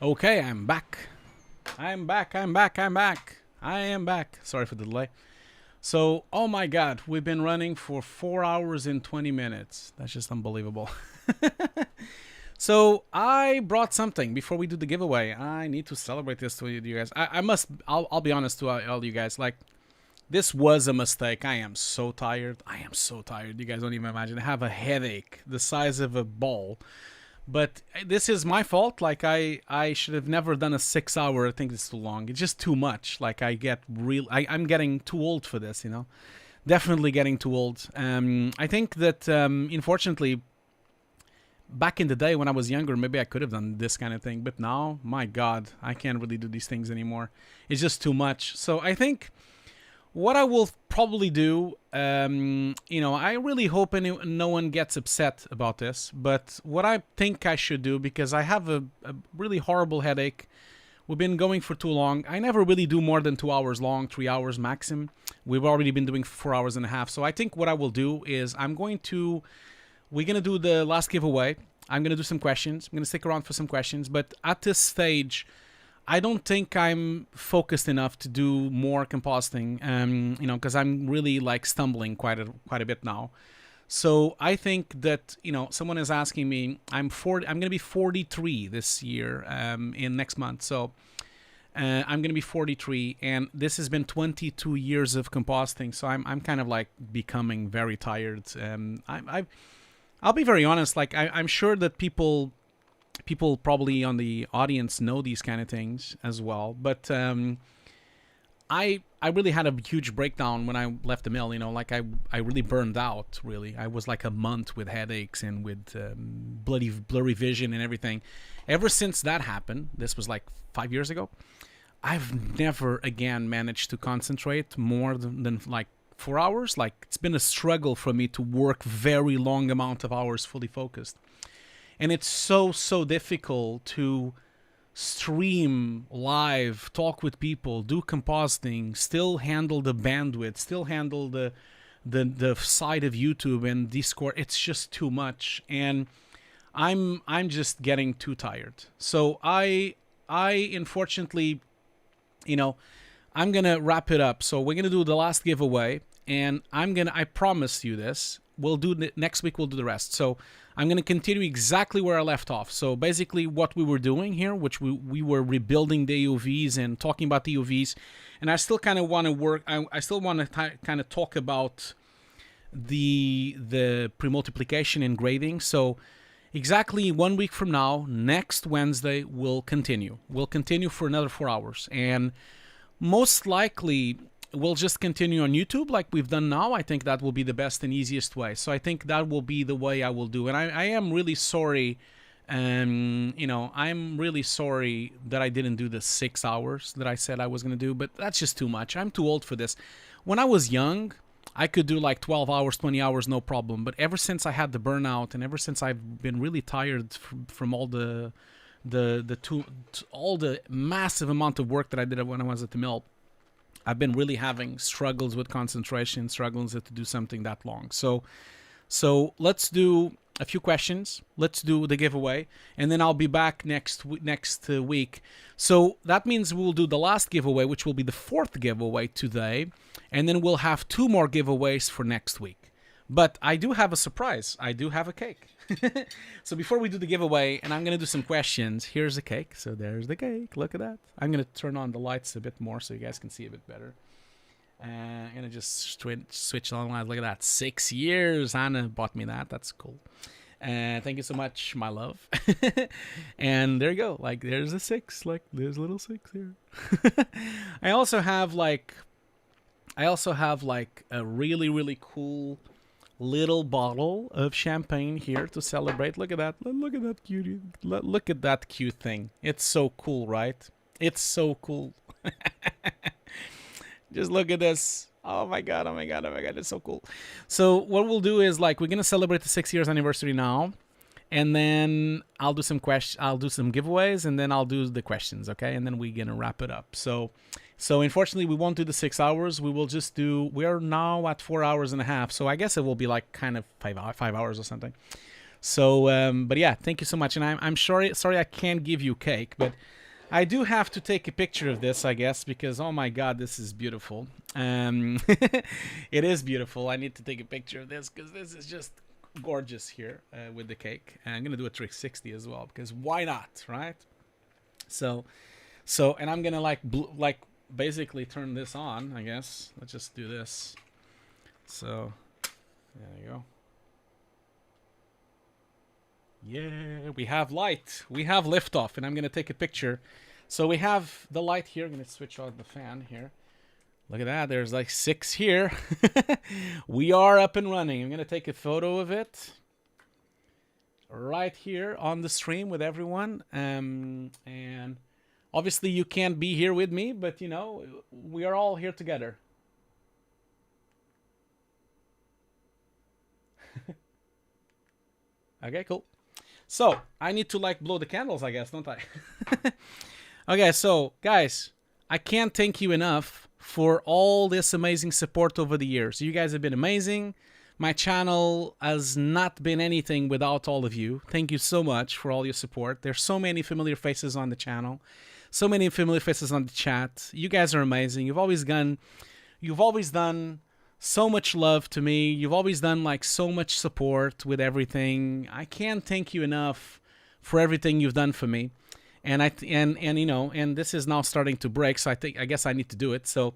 Okay, I'm back. I'm back. I'm back. I'm back. I am back. Sorry for the delay. So, oh my God, we've been running for 4 hours and 20 minutes. That's just unbelievable. So I brought something before we do the giveaway. I need to celebrate this to you guys. I'll be honest to all you guys. Like, this was a mistake. I am so tired. I am so tired. You guys don't even imagine. I have a headache the size of a ball. But this is my fault. Like, I should have never done a 6 hour. I think it's too long. It's just too much. Like, I'm getting too old for this, you know. Definitely getting too old. I think that, unfortunately, back in the day when I was younger, maybe I could have done this kind of thing. But now, my God, I can't really do these things anymore. It's just too much. So I think what I will probably do, you know, I really hope no one gets upset about this. But what I think I should do, because I have a really horrible headache. We've been going for too long. I never really do more than 2 hours long, 3 hours maximum. We've already been doing 4 hours and a half. So I think what I will do is we're going to do the last giveaway. I'm going to do some questions. I'm going to stick around for some questions. But at this stage, I don't think I'm focused enough to do more compositing, you know, because I'm really like stumbling quite a bit now. So I think that, you know, someone is asking me, I'm going to be 43 this year, in next month. So I'm going to be 43, and this has been 22 years of compositing. So I'm kind of like becoming very tired. I'll be very honest. Like, I'm sure that people probably on the audience know these kind of things as well. But I really had a huge breakdown when I left the mill. You know, like I really burned out. Really, I was like a month with headaches and with blurry vision and everything. Ever since that happened, this was like 5 years ago, I've never again managed to concentrate more than like 4 hours. Like, it's been a struggle for me to work very long amount of hours fully focused. And it's so difficult to stream live, talk with people, do compositing, still handle the bandwidth, still handle the side of YouTube and Discord. It's just too much. And I'm just getting too tired. So I unfortunately, you know, I'm going to wrap it up. So we're going to do the last giveaway. And I promise you this, next week we'll do the rest. So I'm going to continue exactly where I left off. So basically what we were doing here, which we were rebuilding the AOVs and talking about the AOVs. And I still kind of want to work, I still want to kind of talk about the pre-multiplication and grading. So exactly 1 week from now, next Wednesday, we'll continue. We'll continue for another 4 hours. And most likely, we'll just continue on YouTube like we've done now. I think that will be the best and easiest way. So I think that will be the way I will do. And I am really sorry. You know, I'm really sorry that I didn't do the 6 hours that I said I was going to do. But that's just too much. I'm too old for this. When I was young, I could do like 12 hours, 20 hours, no problem. But ever since I had the burnout and ever since I've been really tired from all all the massive amount of work that I did when I was at the mill, I've been really having struggles with concentration, struggles to do something that long. So let's do a few questions. Let's do the giveaway, and then I'll be back next week. So that means we'll do the last giveaway, which will be the 4th giveaway today, and then we'll have 2 more giveaways for next week. But I do have a surprise. I do have a cake. So before we do the giveaway, and I'm going to do some questions, here's the cake. So there's the cake. Look at that. I'm going to turn on the lights a bit more so you guys can see a bit better. I'm going to just switch on the lights. Look at that. 6 years. Anna bought me that. That's cool. Thank you so much, my love. And there you go. Like, there's a 6. Like, there's a little 6 here. I also have like a really, really cool little bottle of champagne here to celebrate. Look at that. Look at that cutie. Look at that cute thing. It's so cool, right? It's so cool. Just look at this. Oh my god, oh my god, oh my god, it's so cool. So what we'll do is, like, we're gonna celebrate the 6 years anniversary now, and then I'll do some giveaways, and then I'll do the questions, okay? And then we're gonna wrap it up. So unfortunately, we won't do the 6 hours. We are now at 4 hours and a half. So I guess it will be like kind of 5 hours or something. So, but yeah, thank you so much. And I'm sorry I can't give you cake, but I do have to take a picture of this, I guess, because oh my God, this is beautiful. It is beautiful. I need to take a picture of this because this is just gorgeous here with the cake. And I'm gonna do a 360 as well because why not, right? So, and I'm gonna like basically turn this on, I guess. Let's just do this. So, there you go. Yeah, we have light. We have liftoff, and I'm gonna take a picture. So we have the light here. I'm gonna switch on the fan here. Look at that. There's like 6 here. We are up and running. I'm gonna take a photo of it right here on the stream with everyone. And obviously you can't be here with me, but you know, we are all here together. Okay, cool. So I need to like blow the candles, I guess, don't I? Okay, so guys, I can't thank you enough for all this amazing support over the years. You guys have been amazing. My channel has not been anything without all of you. Thank you so much for all your support. There's so many familiar faces on the channel. So many familiar faces on the chat. You guys are amazing. You've always done so much love to me. You've always done like so much support with everything. I can't thank you enough for everything you've done for me. And you know, and this is now starting to break, so I guess I need to do it. So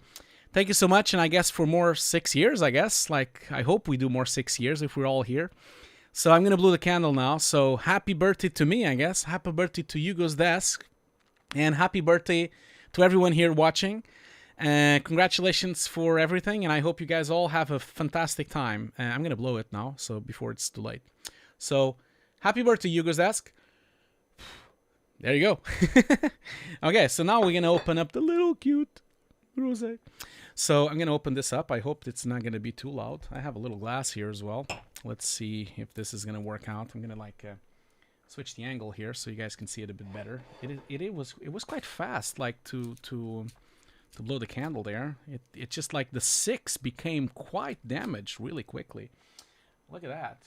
thank you so much, and I guess for more 6 years, I guess. Like I hope we do more 6 years if we're all here. So I'm gonna blow the candle now. So happy birthday to me, I guess. Happy birthday to Hugo's desk. And happy birthday to everyone here watching. Congratulations for everything, and I hope you guys all have a fantastic time. I'm gonna blow it now, so before it's too late. So happy birthday, Hugo's desk. There you go. Okay, so now we're gonna open up the little cute rosé. So I'm gonna open this up. I hope it's not gonna be too loud. I have a little glass here as well. Let's see if this is gonna work out. I'm gonna like switch the angle here so you guys can see it a bit better. It was quite fast, like to blow the candle there. It just like the 6 became quite damaged really quickly. Look at that.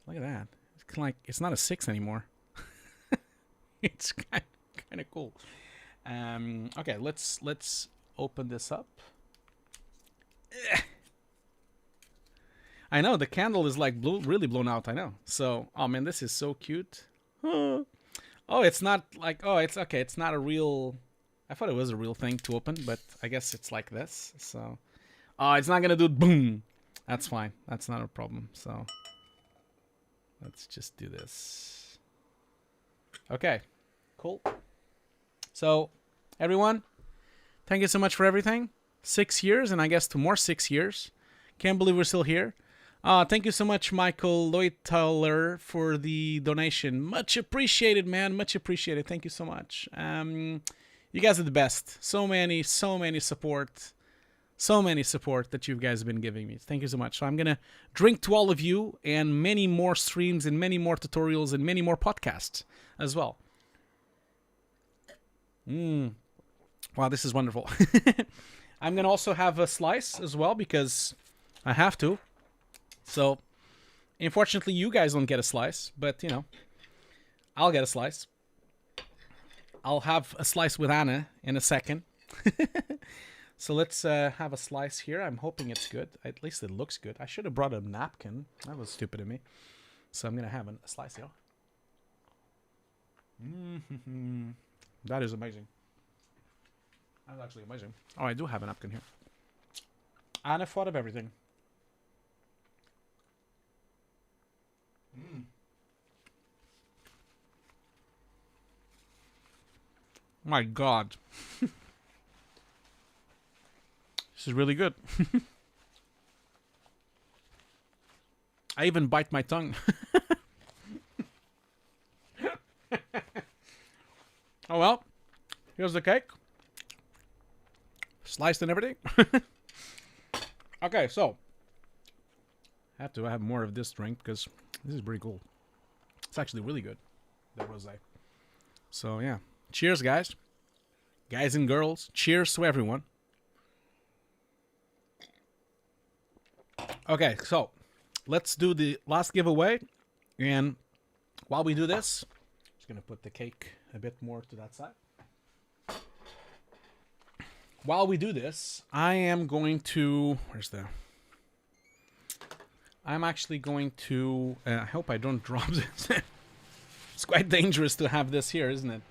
Look at that. It's like it's not a 6 anymore. It's kind of cool. Okay, let's open this up. I know the candle is like really blown out. I know. So, oh man, this is so cute. Oh, it's not like it's okay. It's not a real. I thought it was a real thing to open, but I guess it's like this. So, it's not gonna do boom. That's fine. That's not a problem. So, let's just do this. Okay, cool. So, everyone, thank you so much for everything. 6 years, and I guess 2 more 6 years. Can't believe we're still here. Thank you so much, Michael Leutaler, for the donation. Much appreciated, man. Much appreciated. Thank you so much. You guys are the best. So many support. So many support that you guys have been giving me. Thank you so much. So I'm going to drink to all of you and many more streams and many more tutorials and many more podcasts as well. Wow, this is wonderful. I'm going to also have a slice as well because I have to. So, unfortunately, you guys don't get a slice, but, you know, I'll get a slice. I'll have a slice with Anna in a second. So let's have a slice here. I'm hoping it's good. At least it looks good. I should have brought a napkin. That was stupid of me. So I'm going to have a slice here. That is amazing. That's actually amazing. Oh, I do have a napkin here. Anna thought of everything. My God. This is really good. I even bite my tongue. Oh well. Here's the cake. Sliced and everything. Okay, so I have to have more of this drink because this is pretty cool. It's actually really good, the rosé. So yeah. Cheers, guys. Guys and girls. Cheers to everyone. Okay, so let's do the last giveaway. And while we do this, I'm just going to put the cake a bit more to that side. While we do this, I am going to... I'm actually going to... I hope I don't drop this. It's quite dangerous to have this here, isn't it?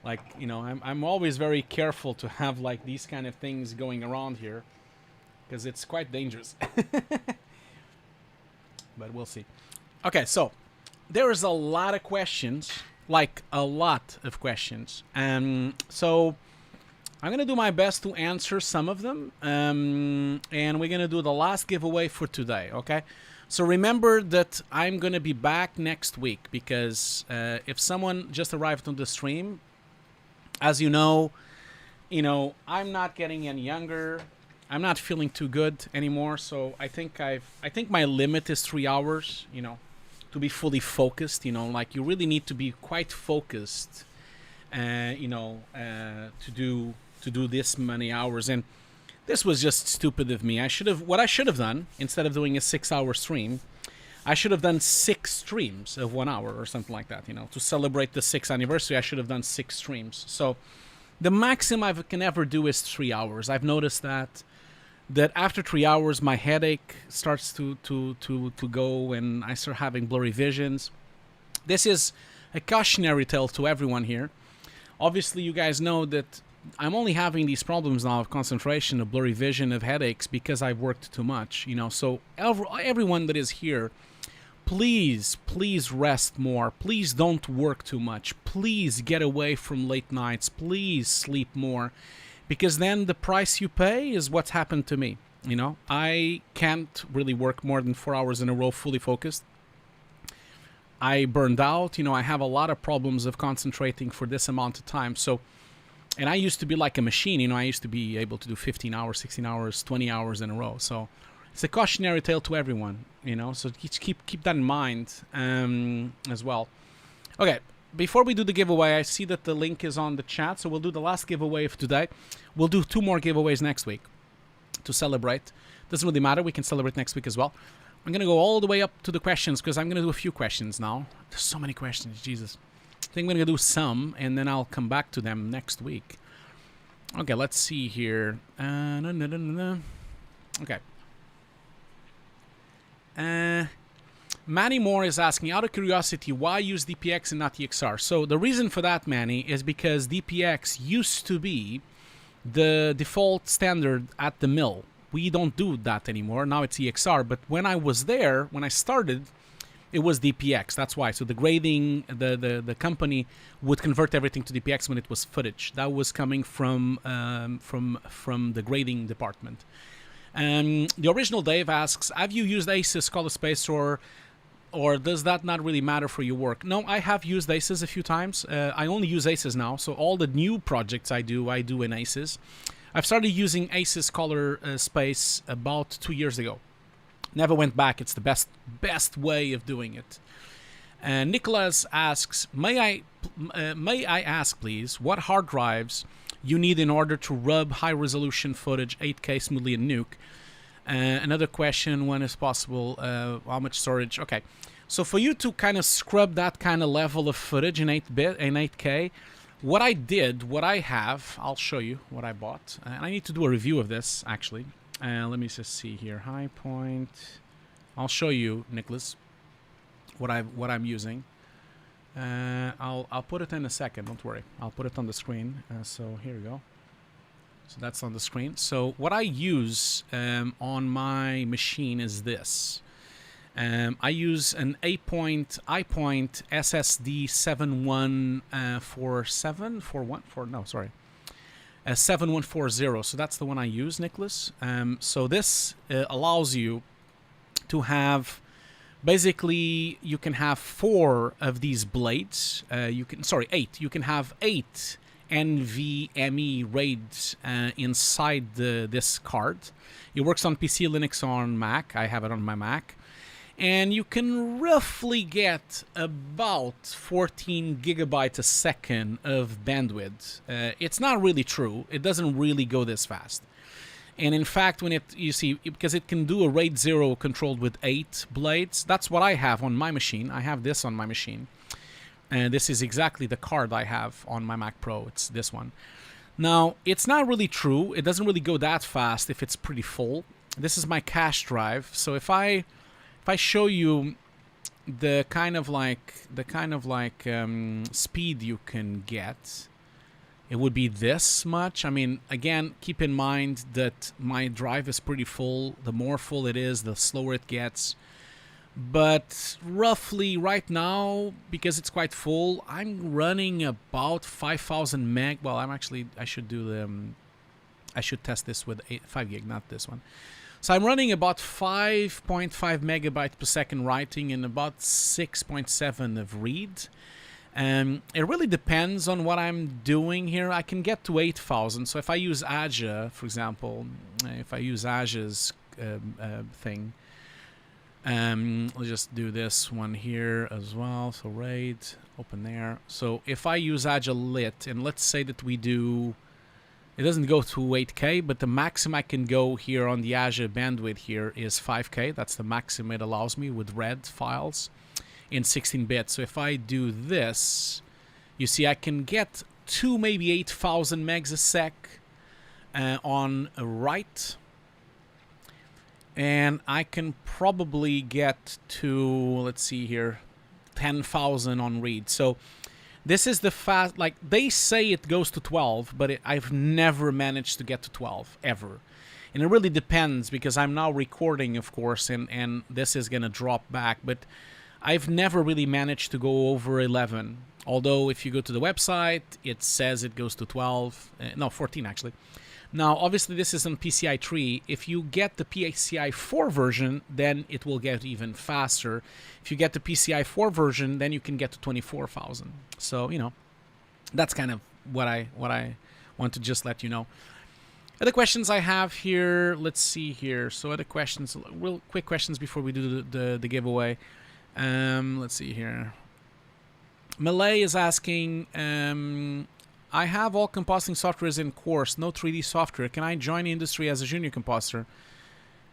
Like, you know, I'm always very careful to have, like, these kind of things going around here. Because it's quite dangerous. But we'll see. Okay, so there is a lot of questions. Like, a lot of questions. So I'm going to do my best to answer some of them. And we're going to do the last giveaway for today, okay? So remember that I'm going to be back next week. Because if someone just arrived on the stream, as you know, I'm not getting any younger. I'm not feeling too good anymore, so I think my limit is 3 hours, to be fully focused, like you really need to be quite focused, to do this many hours. And this was just stupid of me. What I should have done, instead of doing a 6-hour stream, I should have done 6 streams of 1 hour or something like that, to celebrate the 6th anniversary. I should have done 6 streams. So the maximum I can ever do is 3 hours. I've noticed that after 3 hours, my headache starts to go, and I start having blurry visions. This is a cautionary tale to everyone here. Obviously, you guys know that I'm only having these problems now of concentration, of blurry vision, of headaches, because I've worked too much, So everyone that is here, please rest more. Please don't work too much. Please get away from late nights. Please sleep more. Because then the price you pay is what's happened to me. I can't really work more than 4 hours in a row fully focused. I burned out. I have a lot of problems of concentrating for this amount of time. So, and I used to be like a machine. I used to be able to do 15 hours, 16 hours, 20 hours in a row. So it's a cautionary tale to everyone, So keep that in mind as well. Okay. Before we do the giveaway, I see that the link is on the chat, so we'll do the last giveaway of today. We'll do 2 more giveaways next week to celebrate. Doesn't really matter. We can celebrate next week as well. I'm going to go all the way up to the questions, because I'm going to do a few questions now. There's so many questions. Jesus. I think I'm going to do some, and then I'll come back to them next week. Okay, let's see here. Okay. Manny Moore is asking, out of curiosity, why use DPX and not EXR? So the reason for that, Manny, is because DPX used to be the default standard at the mill. We don't do that anymore. Now it's EXR. But when I was there, when I started, it was DPX. That's why. So the grading, the company would convert everything to DPX when it was footage. That was coming from the grading department. The original Dave asks, have you used ACES, Color Space, or does that not really matter for your work? No, I have used ACES a few times. I only use ACES now, so all the new projects I do in ACES. I've started using ACES Color Space about 2 years ago. Never went back. It's the best way of doing it. Nicholas asks, may I ask, please, what hard drives you need in order to rub high-resolution footage 8K smoothly in Nuke? Another question, when is possible, how much storage? Okay, so for you to kind of scrub that kind of level of footage in 8K, what I have, I'll show you what I bought. And I need to do a review of this, actually. Let me just see here, High Point. I'll show you, Nicholas, what I'm using. I'll put it in a second, don't worry. I'll put it on the screen. So here we go. So that's on the screen. So what I use on my machine is this. I use an iPoint SSD 7140. So that's the one I use, Nicholas. So this allows you to have, basically, you can have 4 of these blades. 8. You can have 8 NVMe RAIDs inside this card. It works on PC, Linux, on Mac. I have it on my Mac. And you can roughly get about 14 gigabytes a second of bandwidth. It's not really true. It doesn't really go this fast. And in fact, when you see, because it can do a RAID 0 controlled with 8 blades, that's what I have on my machine. I have this on my machine. And this is exactly the card I have on my Mac Pro. It's this one. Now, it's not really true. It doesn't really go that fast if it's pretty full. This is my cache drive. So if I show you the kind of like speed you can get, it would be this much. I mean, again, keep in mind that my drive is pretty full. The more full it is, the slower it gets. But roughly right now, because it's quite full, I'm running about 5,000 meg. Well, I should do the I should test this with 5 gig, not this one. So I'm running about 5.5 megabytes per second writing and about 6.7 of read. It really depends on what I'm doing here. I can get to 8,000. So if I use Aja, for example, if I use Aja's thing, let's just do this one here as well. So RAID, open there. So if I use Aja lit, and let's say that we do, it doesn't go to 8K, but the maximum I can go here on the Aja bandwidth here is 5K. That's the maximum it allows me with RAID files in 16-bit. So if I do this, you see I can get to maybe 8,000 megs a sec on a write. And I can probably get to, let's see here, 10,000 on read. So this is the fast, like they say it goes to 12, but I've never managed to get to 12, ever. And it really depends because I'm now recording, of course, and this is going to drop back. But I've never really managed to go over 11. Although if you go to the website, it says it goes to 12, no, 14 actually. Now, obviously, this is on PCI 3. If you get the PCI 4 version, then it will get even faster. If you get the PCI 4 version, then you can get to 24,000. So, you know, that's kind of what I want to just let you know. Other questions I have here, let's see here. So other questions, real quick questions before we do the giveaway. Let's see here. Malay is asking, I have all compositing softwares in course, no 3D software. Can I join the industry as a junior compositor?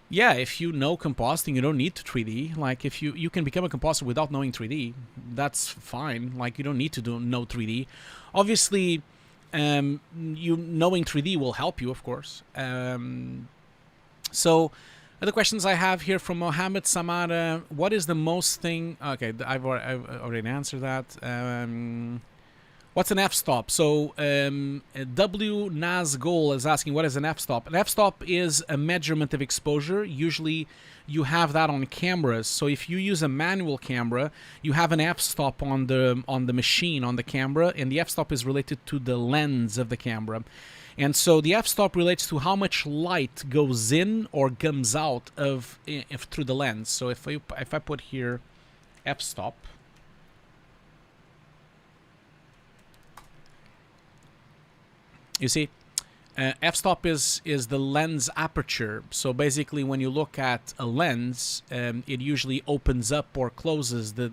Yeah, if you know compositing, you don't need to 3D. Like if you can become a compositor without knowing 3D, that's fine. Like you don't need to know 3D. Obviously, you knowing 3D will help you, of course. So other questions I have here from Mohammed Samara. What is the most thing? Okay, I've already answered that. What's an f-stop? So W Nazgol is asking, what is an f-stop? An f-stop is a measurement of exposure. Usually you have that on cameras. So if you use a manual camera, you have an f-stop on the machine, on the camera, and the f-stop is related to the lens of the camera. And so the f-stop relates to how much light goes in or comes out through the lens. So if I put here f-stop, you see, f-stop is the lens aperture. So basically, when you look at a lens, it usually opens up or closes the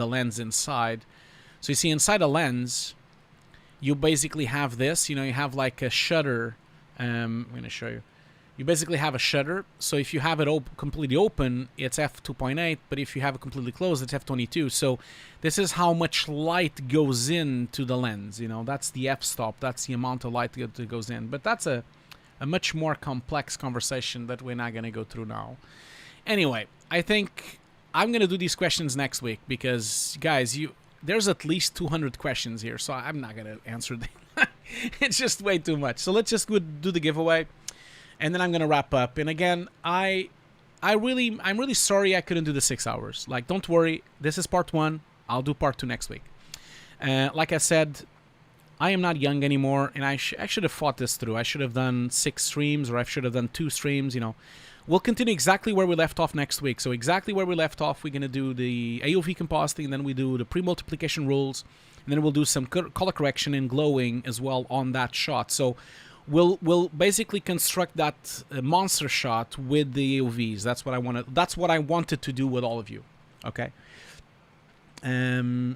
lens inside. So you see, inside a lens, you basically have this. You know, you have like a shutter. I'm going to show you. You basically have a shutter. So if you have it completely open, it's f2.8. But if you have it completely closed, it's f22. So this is how much light goes into the lens. You know, that's the f-stop. That's the amount of light that goes in. But that's a much more complex conversation that we're not going to go through now. Anyway, I think I'm going to do these questions next week because, guys, there's at least 200 questions here. So I'm not going to answer them. It's just way too much. So let's just go do the giveaway. And then I'm going to wrap up. And again, I'm really sorry I couldn't do the 6 hours. Like, don't worry. This is part 1. I'll do part 2 next week. Like I said, I am not young anymore. And I should have thought this through. I should have done 6 streams, or I should have done 2 streams, you know. We'll continue exactly where we left off next week. So exactly where we left off, we're going to do the AOV compositing. And then we do the pre-multiplication rules. And then we'll do some color correction and glowing as well on that shot. So We'll basically construct that monster shot with the AOVs. That's what I wanted to do with all of you. Okay.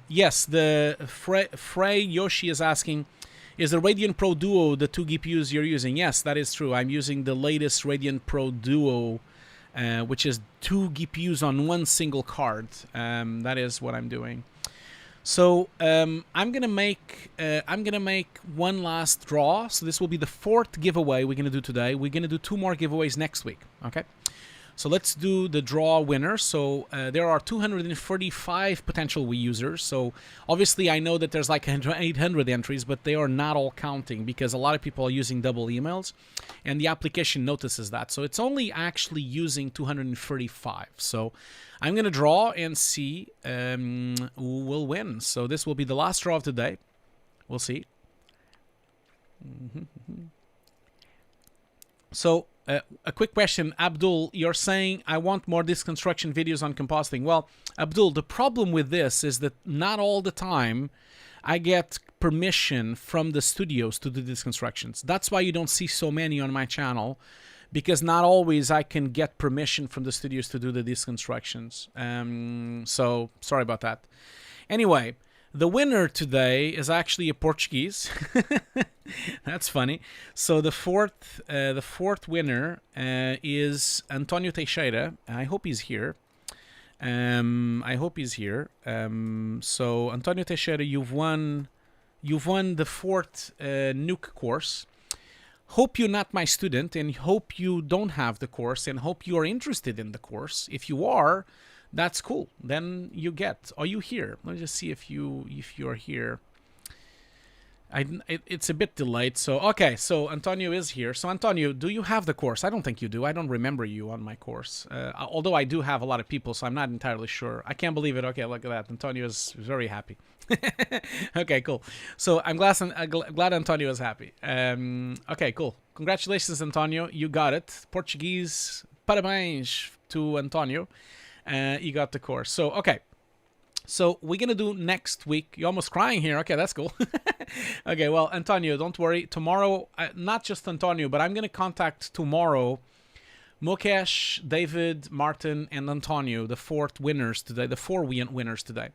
Yes, the Frey Yoshi is asking, Is the Radeon Pro Duo the 2 GPUs you're using? Yes, that is true. I'm using the latest Radeon Pro Duo, which is 2 GPUs on one single card. That is what I'm doing. So I'm gonna make one last draw. So this will be the 4th giveaway we're gonna do today. We're gonna do 2 more giveaways next week. Okay. So let's do the draw winner. So there are 235 potential Wii users. So obviously I know that there's like 800 entries, but they are not all counting because a lot of people are using double emails and the application notices that. So it's only actually using 235. So I'm going to draw and see who will win. So this will be the last draw of the day. We'll see. So a quick question, Abdul, you're saying I want more deconstruction videos on compositing. Well, Abdul, the problem with this is that not all the time I get permission from the studios to do these constructions. That's why you don't see so many on my channel, because not always I can get permission from the studios to do the deconstructions. So sorry about that. Anyway, the winner today is actually a Portuguese. That's funny. So the fourth winner is Antonio Teixeira. I hope he's here. So Antonio Teixeira, you've won the 4th Nuke course. Hope you're not my student, and hope you don't have the course, and hope you are interested in the course. If you are, that's cool. Then you get. Are you here? Let me just see if you're here. It's a bit delayed. So okay. So Antonio is here. So Antonio, do you have the course? I don't think you do. I don't remember you on my course. Although I do have a lot of people, so I'm not entirely sure. I can't believe it. Okay, look at that. Antonio is very happy. Okay, cool. So I'm glad Antonio is happy. Okay, cool. Congratulations, Antonio. You got it. Portuguese. Parabéns to Antonio. You got the course. So, okay. So, we're going to do next week. You're almost crying here. Okay, that's cool. Okay, well, Antonio, don't worry. Tomorrow, not just Antonio, but I'm going to contact tomorrow Mukesh, David, Martin, and Antonio, the 4th winners today, the 4 winners today.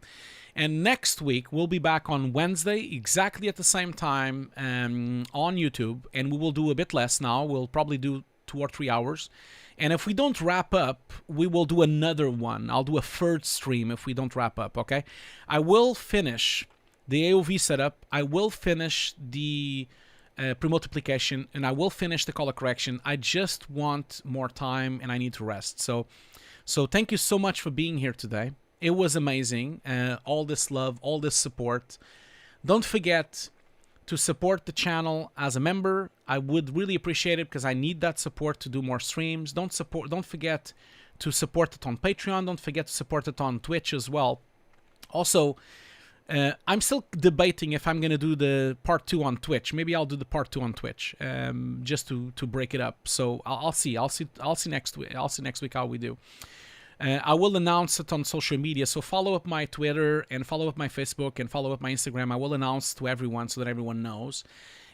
And next week, we'll be back on Wednesday, exactly at the same time on YouTube. And we will do a bit less now. We'll probably do 2 or 3 hours. And if we don't wrap up, we will do another one. I'll do a 3rd stream if we don't wrap up, okay? I will finish the AOV setup. I will finish the pre-multiplication, and I will finish the color correction. I just want more time, and I need to rest. So thank you so much for being here today. It was amazing. All this love, all this support. Don't forget to support the channel as a member. I would really appreciate it because I need that support to do more streams. Don't forget to support it on Patreon. Don't forget to support it on Twitch as well. Also, I'm still debating if I'm going to do the part 2 on Twitch. Maybe I'll do the part 2 on Twitch just to break it up. So I'll see next week. I'll see next week how we do. I will announce it on social media, so follow up my Twitter and follow up my Facebook and follow up my Instagram. I will announce to everyone so that everyone knows.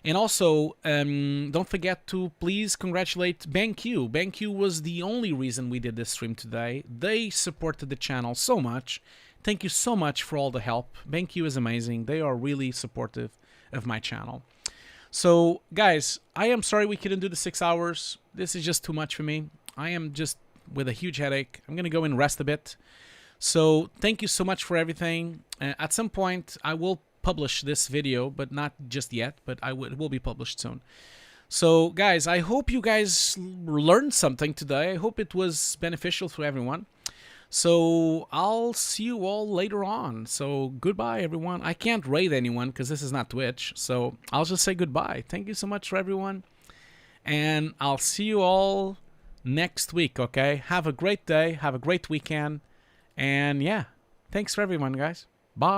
And also, don't forget to please congratulate BenQ. BenQ was the only reason we did this stream today. They supported the channel so much. Thank you so much for all the help. BenQ is amazing. They are really supportive of my channel. So, guys, I am sorry we couldn't do the 6 hours. This is just too much for me. I am just with a huge headache. I'm gonna go and rest a bit. So thank you so much for everything. At some point I will publish this video, but not just yet, but it will be published soon. So guys, I hope you guys learned something today. I hope it was beneficial for everyone. So I'll see you all later on. So goodbye everyone. I can't rate anyone because this is not Twitch, so I'll just say goodbye. Thank you so much for everyone, and I'll see you all next week, okay? Have a great day, have a great weekend, and yeah, thanks for everyone, guys.